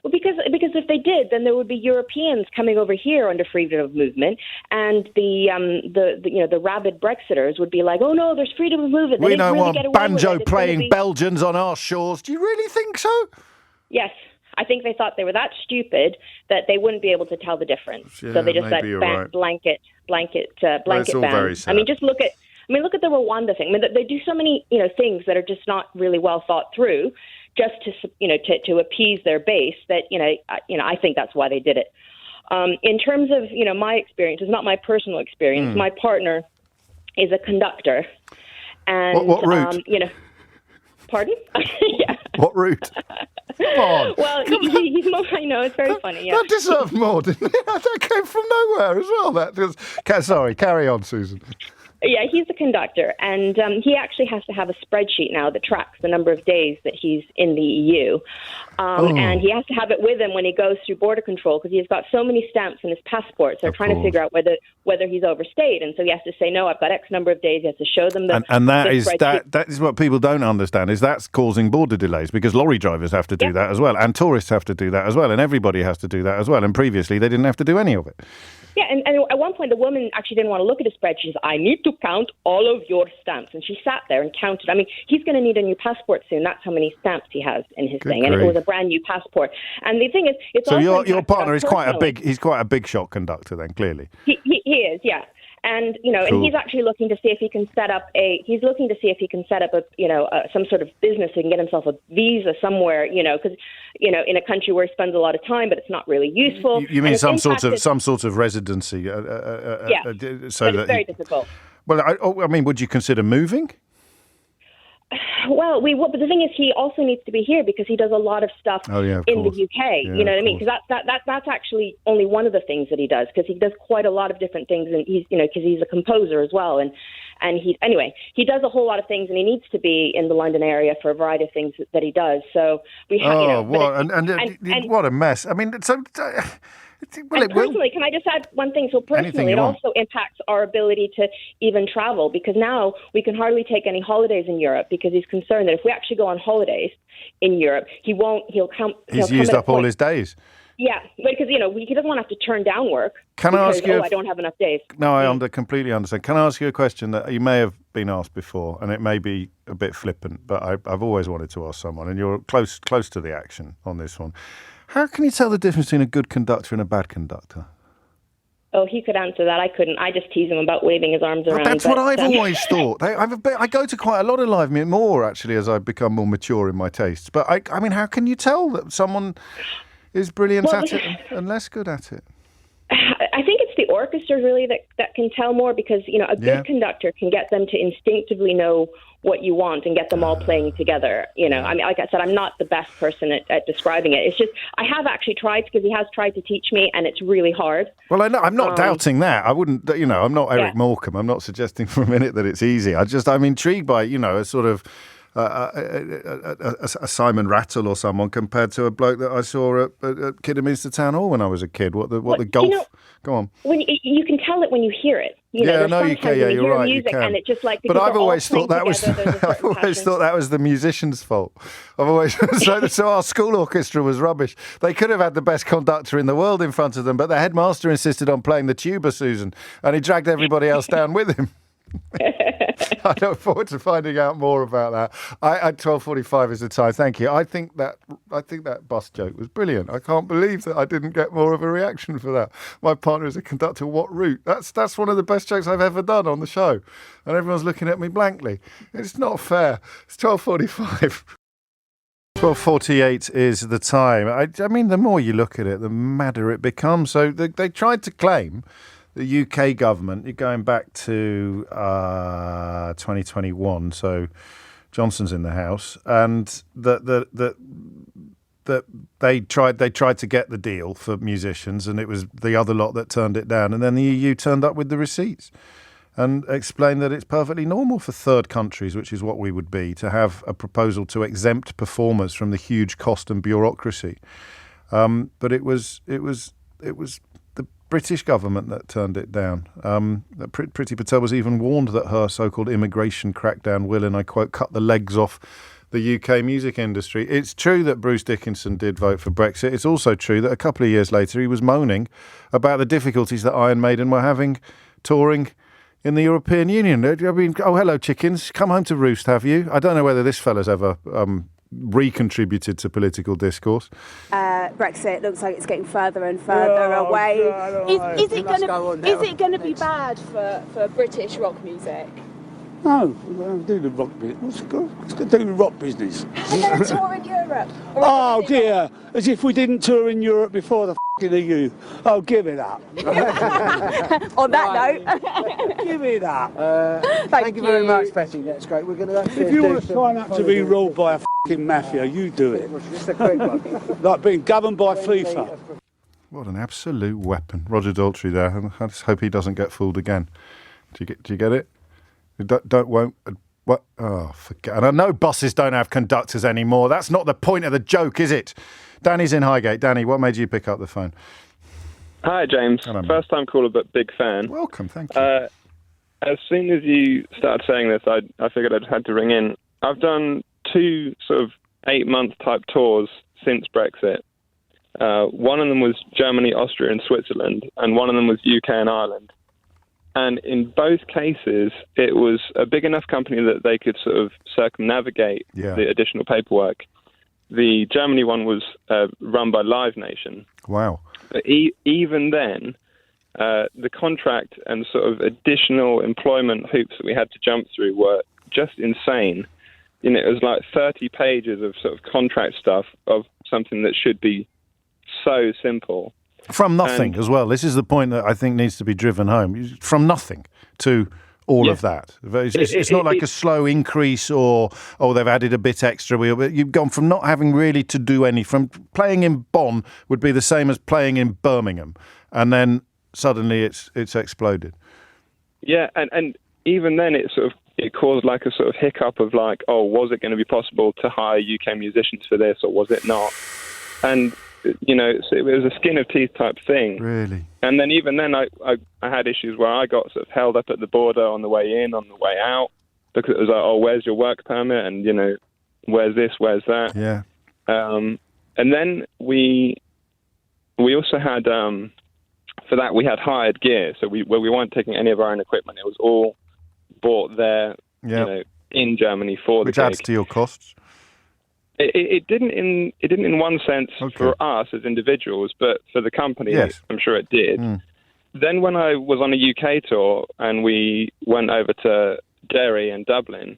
Well, because if they did, then there would be Europeans coming over here under freedom of movement, and the rabid Brexiters would be like, oh no, there's freedom of movement. We don't want banjo-playing Belgians on our shores. Do you really think so? Yes. I think they thought they were that stupid that they wouldn't be able to tell the difference. Yeah, so they just blanket ban. I mean, just look at the Rwanda thing. I mean, they do so many things that are just not really well thought through, just to appease their base. That I think that's why they did it. In terms of my experience, it's not my personal experience. My partner is a conductor, and what route? Pardon? Yeah. What route? Come on. Well, I know, it's very funny. Yeah. That deserved more, didn't it? That came from nowhere as well. Sorry, carry on, Susan. Yeah, he's a conductor, and he actually has to have a spreadsheet now that tracks the number of days that he's in the EU. And he has to have it with him when he goes through border control, because he's got so many stamps in his passport. So they're trying to figure out whether he's overstayed. And so he has to say, no, I've got X number of days. He has to show them the And that is what people don't understand, is that's causing border delays, because lorry drivers have to do that as well, and tourists have to do that as well, and everybody has to do that as well. And previously they didn't have to do any of it. Yeah, and at one point the woman actually didn't want to look at his spreadsheet. She said, I need to count all of your stamps. And she sat there and counted. I mean, he's going to need a new passport soon. That's how many stamps he has in his thing. And it was a brand new passport. And the thing is, it's so your partner is quite a big shot conductor then, clearly. He is, yeah. And and he's actually looking to see if he can set up some sort of business and get himself a visa somewhere, because in a country where he spends a lot of time, but it's not really useful. You mean some sort of residency? Yeah, but it's very difficult. Well, I mean, would you consider moving? Well, but the thing is, he also needs to be here because he does a lot of stuff in the UK. Yeah, you know what I mean? Because that's actually only one of the things that he does, because he does quite a lot of different things, and he's because he's a composer as well, and he does a whole lot of things, and he needs to be in the London area for a variety of things that he does. So we have, what a mess! I mean, so. Personally, can I just add one thing? So personally, it also impacts our ability to even travel, because now we can hardly take any holidays in Europe, because he's concerned that if we actually go on holidays in Europe, he'll come. He's used up all his days. Yeah, because he doesn't want to have to turn down work. Can I ask you? I don't have enough days. No, I completely understand. Can I ask you a question that you may have been asked before, and it may be a bit flippant, but I've always wanted to ask someone, and you're close to the action on this one. How can you tell the difference between a good conductor and a bad conductor? Oh, he could answer that. I couldn't. I just tease him about waving his arms around. That's what I've always thought. I go to quite a lot of live music, more actually, as I become more mature in my tastes. But I mean, how can you tell that someone is brilliant at it and less good at it? I think it's the orchestra really that can tell more, because a good conductor can get them to instinctively know what you want and get them all playing together. I mean, like I said, I'm not the best person at describing it. It's just I have actually tried, because he has tried to teach me, and it's really hard. Well, I'm not doubting that. I wouldn't, I'm not Eric Morecambe. I'm not suggesting for a minute that it's easy. I'm intrigued by, a sort of a Simon Rattle or someone compared to a bloke that I saw at Kidderminster Town Hall when I was a kid. What the golf? Go on. When you can tell it when you hear it. No, you can. Yeah, you're right. Music, you can. And it just but I've always thought that was. I've always thought that was the musician's fault. I've always so our school orchestra was rubbish. They could have had the best conductor in the world in front of them, but the headmaster insisted on playing the tuba, Susan, and he dragged everybody else down with him. I look forward to finding out more about that. At 12:45 is the time. Thank you. I think that bus joke was brilliant. I can't believe that I didn't get more of a reaction for that. My partner is a conductor. What route? That's one of the best jokes I've ever done on the show, and everyone's looking at me blankly. It's not fair. It's 12:45. 12:48 is the time. I mean, the more you look at it, the madder it becomes. So they tried to claim. The UK government, you're going back to 2021, so Johnson's in the house, and that they tried to get the deal for musicians, and it was the other lot that turned it down, and then the EU turned up with the receipts and explained that it's perfectly normal for third countries, which is what we would be, to have a proposal to exempt performers from the huge cost and bureaucracy. But it was the British government that turned it down. Priti Patel was even warned that her so-called immigration crackdown will, and I quote, cut the legs off the UK music industry. It's true that Bruce Dickinson did vote for Brexit. It's also true that a couple of years later he was moaning about the difficulties that Iron Maiden were having touring in the European Union. I mean, oh, hello, chickens. Come home to roost, have you? I don't know whether this fella's ever recontributed to political discourse. Brexit looks like it's getting further and further away. Is it going to be bad for British rock music? No, we don't do the rock business. What's got to do with rock business? And then a tour in Europe. Oh dear, as if we didn't tour in Europe before the EU. Oh, give it up. On that note. Give it up. Thank you very much, Betty. That's great. We're going to if you want to sign up to be ruled by a mafia, you do it. Just a quick one. Like being governed by FIFA. What an absolute weapon. Roger Daltrey there. I just hope he doesn't get fooled again. Do you get it? What? Oh, forget. And I know buses don't have conductors anymore. That's not the point of the joke, is it? Danny's in Highgate. Danny, what made you pick up the phone? Hi, James. Hello, first time caller, but big fan. Welcome, thank you. As soon as you started saying this, I figured I had to ring in. I've done 2 sort of 8-month type tours since Brexit. One of them was Germany, Austria, and Switzerland, and one of them was UK and Ireland. And in both cases, it was a big enough company that they could sort of circumnavigate the additional paperwork. The Germany one was run by Live Nation. Wow. But even then, the contract and sort of additional employment hoops that we had to jump through were just insane. You know, it was like 30 pages of sort of contract stuff of something that should be so simple. From nothing as well. This is the point that I think needs to be driven home. From nothing to all of that. It's not like a slow increase or, they've added a bit extra. You've gone from not having really to do any, from playing in Bonn would be the same as playing in Birmingham. And then suddenly it's exploded. Yeah, and even then it caused like a sort of hiccup of like, was it going to be possible to hire UK musicians for this or was it not? And, you know, so it was a skin of teeth type thing. Really? And then even then I had issues where I got sort of held up at the border on the way in, on the way out, because it was like, where's your work permit? And, you know, where's this, where's that? Yeah. And then we also had, for that we had hired gear. So we weren't taking any of our own equipment. It was all bought there, you know, in Germany for the gig. Which adds to your costs? It didn't in one sense for us as individuals, but for the company, I'm sure it did. Then when I was on a UK tour and we went over to Derry and Dublin,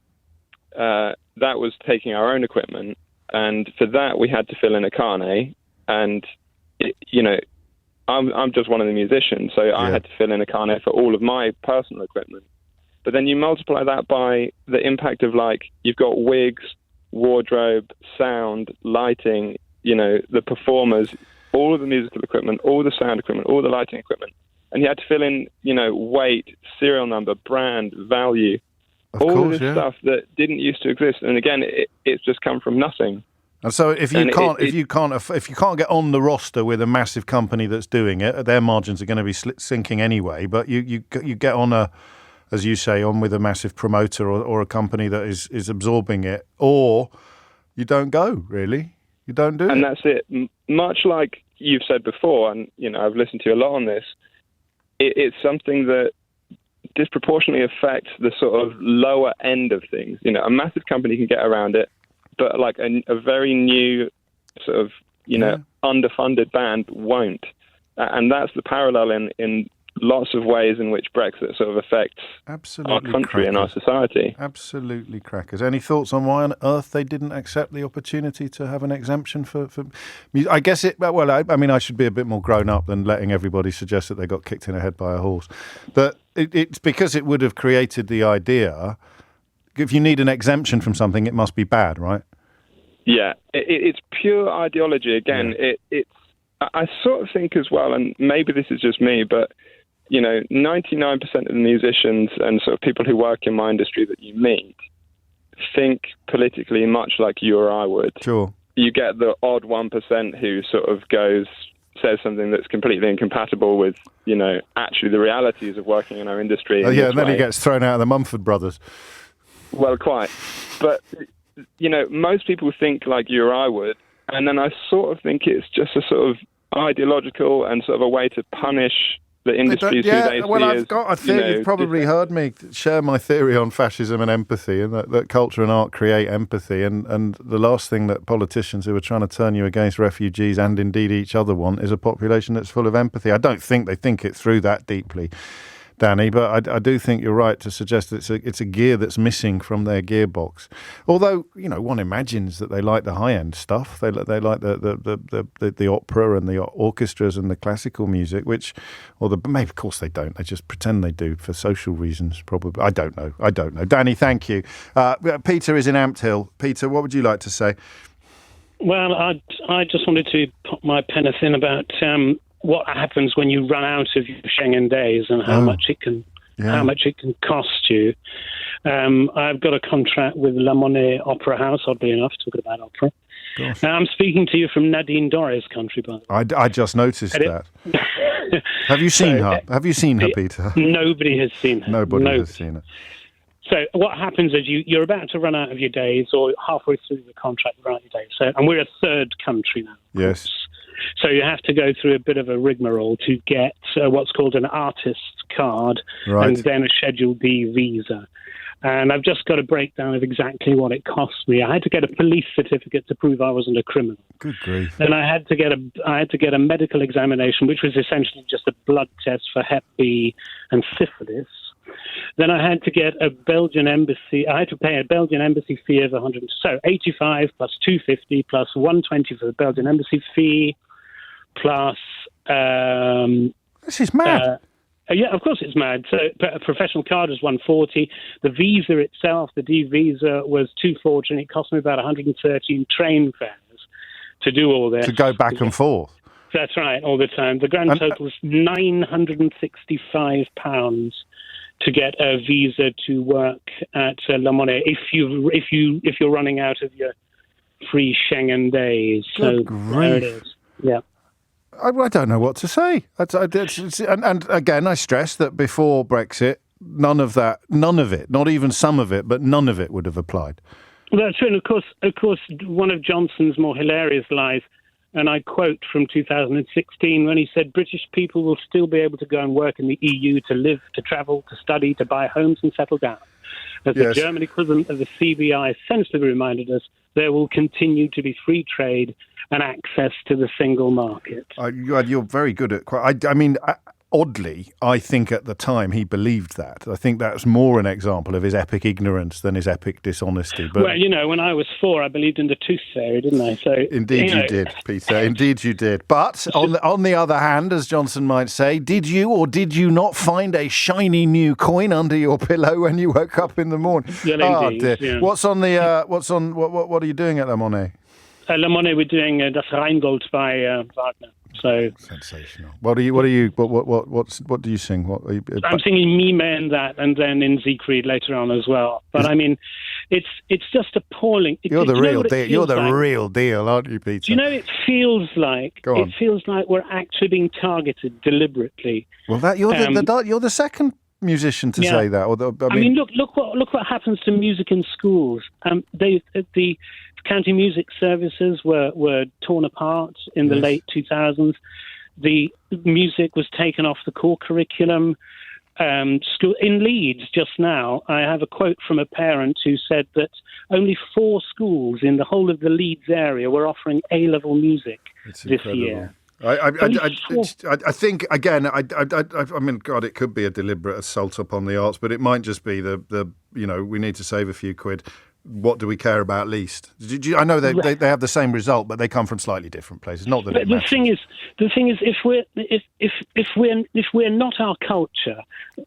that was taking our own equipment. And for that, we had to fill in a carnet. And, you know, I'm just one of the musicians, so I had to fill in a carnet for all of my personal equipment. But then you multiply that by the impact of, like, you've got wigs, wardrobe, sound, lighting, you know, the performers, all of the musical equipment, all the sound equipment, all the lighting equipment. And you had to fill in, you know, weight, serial number, brand, value, all of this stuff that didn't used to exist. And again, it's just come from nothing. And so if you can't get on the roster with a massive company that's doing it, their margins are going to be sinking anyway. But you get on as you say, on with a massive promoter or a company that is absorbing it, or you don't go, really. You don't do it. And that's it. Much like you've said before, and, you know, I've listened to you a lot on this, it's something that disproportionately affects the sort of lower end of things. You know, a massive company can get around it, but like a very new sort of, you know, underfunded band won't. And that's the parallel in lots of ways in which Brexit sort of affects our country and our society. Absolutely crackers. Any thoughts on why on earth they didn't accept the opportunity to have an exemption for music? I guess I mean, I should be a bit more grown up than letting everybody suggest that they got kicked in the head by a horse. But it's because it would have created the idea, if you need an exemption from something, it must be bad, right? Yeah, it's pure ideology. Again, I sort of think as well, and maybe this is just me, but you know, 99% of the musicians and sort of people who work in my industry that you meet think politically much like you or I would. Sure. You get the odd 1% who sort of says something that's completely incompatible with, you know, actually the realities of working in our industry. And then he gets thrown out of the Mumford Brothers. Well, quite. But, you know, most people think like you or I would, and then I sort of think it's just a sort of ideological and sort of a way to punish the industries who they see I've got a theory. You've probably heard me share my theory on fascism and empathy, and that culture and art create empathy. And the last thing that politicians who are trying to turn you against refugees and indeed each other want is a population that's full of empathy. I don't think they think it through that deeply, Danny, but I do think you're right to suggest that it's a gear that's missing from their gearbox. Although, you know, one imagines that they like the high-end stuff. They like the opera and the orchestras and the classical music, maybe of course they don't. They just pretend they do for social reasons, probably. I don't know. Danny, thank you. Peter is in Ampthill. Peter, what would you like to say? Well, I just wanted to put my penneth in about what happens when you run out of your Schengen days and how much it can cost you. I've got a contract with La Monnaie Opera House, oddly enough, talking about opera. Now, I'm speaking to you from Nadine Dorries' country, by the way. I just noticed that. Have you seen her? Have you seen her, Peter? Nobody has seen her. Nobody has seen her. So what happens is you're about to run out of your days, or halfway through the contract, run out of your days. And we're a third country now. Yes. So you have to go through a bit of a rigmarole to get what's called an artist card and then a Schedule D visa. And I've just got a breakdown of exactly what it cost me. I had to get a police certificate to prove I wasn't a criminal. Good grief. Then I had to get a medical examination, which was essentially just a blood test for Hep B and syphilis. Then I had to get a Belgian embassy. I had to pay a Belgian embassy fee of 85 plus 250 plus 120 for the Belgian embassy fee, plus. This is mad. Yeah, of course it's mad. So a professional card was 140. The visa itself, the D visa, was 240, and it cost me about 113 train fares to do all this. To go back and forth. That's right, all the time. The grand total was £965 to get a visa to work at La Monnaie if you're running out of your free Schengen days. Good so grief. there it is. Yeah. I don't know what to say. And again, I stress that before Brexit, none of it, not even some of it, but none of it would have applied. Well, that's true. And of course, one of Johnson's more hilarious lies, and I quote from 2016 when he said, British people will still be able to go and work in the EU, to live, to travel, to study, to buy homes and settle down. As the German equivalent of the CBI essentially reminded us, there will continue to be free trade and access to the single market. You're very good at... Oddly, I think at the time he believed that. I think that's more an example of his epic ignorance than his epic dishonesty. But well, when I was 4, I believed in the tooth fairy, didn't I? So indeed you did, Peter. Indeed you did. But on the other hand, as Johnson might say, did you or did you not find a shiny new coin under your pillow when you woke up in the morning? Yeah, indeed. Dear. Yeah. What are you doing at La Monnaie? La Monnaie, we're doing Das Rheingold by Wagner. So sensational. What do you sing? I'm singing Mime and that, and then in Siegfried later on as well. But it's just appalling. You're the real deal. You're the real deal, aren't you, Peter? Do you know it feels like we're actually being targeted deliberately. Well, you're the second musician to say that. Look what happens to music in schools. The county music services were torn apart in the late 2000s. The music was taken off the core curriculum. School in Leeds just now, I have a quote from a parent who said that only 4 schools in the whole of the Leeds area were offering A-level music this year. I think again. God, it could be a deliberate assault upon the arts, but it might just be the we need to save a few quid. What do we care about least? I know they have the same result, but they come from slightly different places. Not that the thing is, if we're not our culture,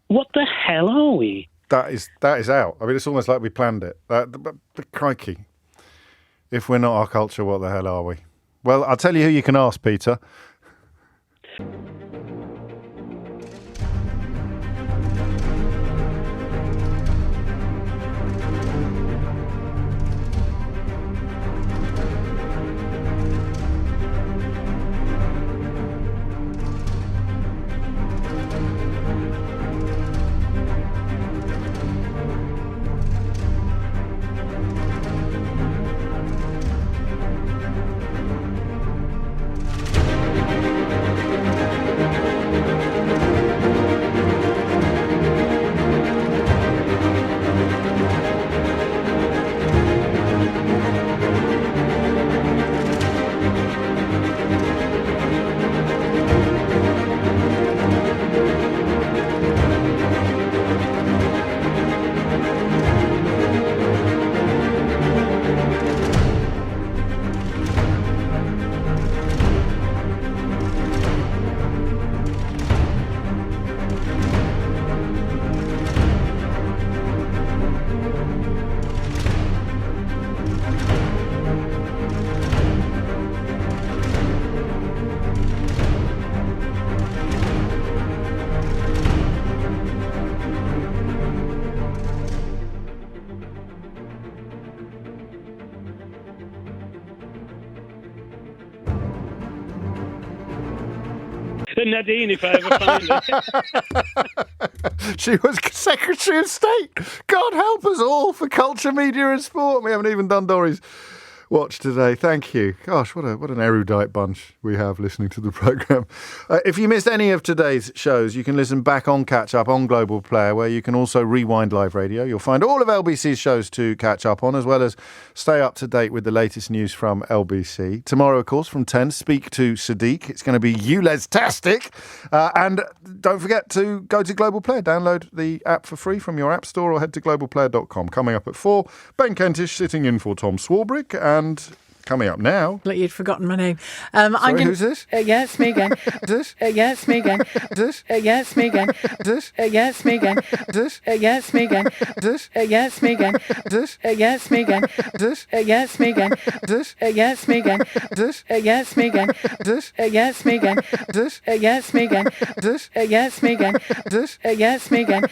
what the hell are we? That is out. I mean, it's almost like we planned it. Crikey! If we're not our culture, what the hell are we? Well, I'll tell you who you can ask, Peter. Nadine, if I ever find her. She was Secretary of State. God help us all for culture, media and sport. We haven't even done Dory's watch today. Thank you. Gosh, what an erudite bunch we have listening to the programme. If you missed any of today's shows, you can listen back on Catch Up on Global Player, where you can also rewind live radio. You'll find all of LBC's shows to catch up on, as well as stay up to date with the latest news from LBC. Tomorrow, of course, from 10, speak to Sadiq. It's going to be ULEZ-tastic. And don't forget to go to Global Player. Download the app for free from your app store or head to globalplayer.com. Coming up at 4, Ben Kentish sitting in for Tom Swarbrick, and coming up now... Like you'd forgotten my name. Sorry, who's this? Yeah, it's me again. Yeah, it's me again. Yeah, it's me again. Yeah, it's me again. Yeah, it's me again. Yeah, it's me again. Yeah, it's me again. Yeah, it's me again. Yeah, it's me again. Yeah, it's me again. Yeah, it's me again. Yeah, it's me again. Yeah, it's me again. Yeah, it's me again.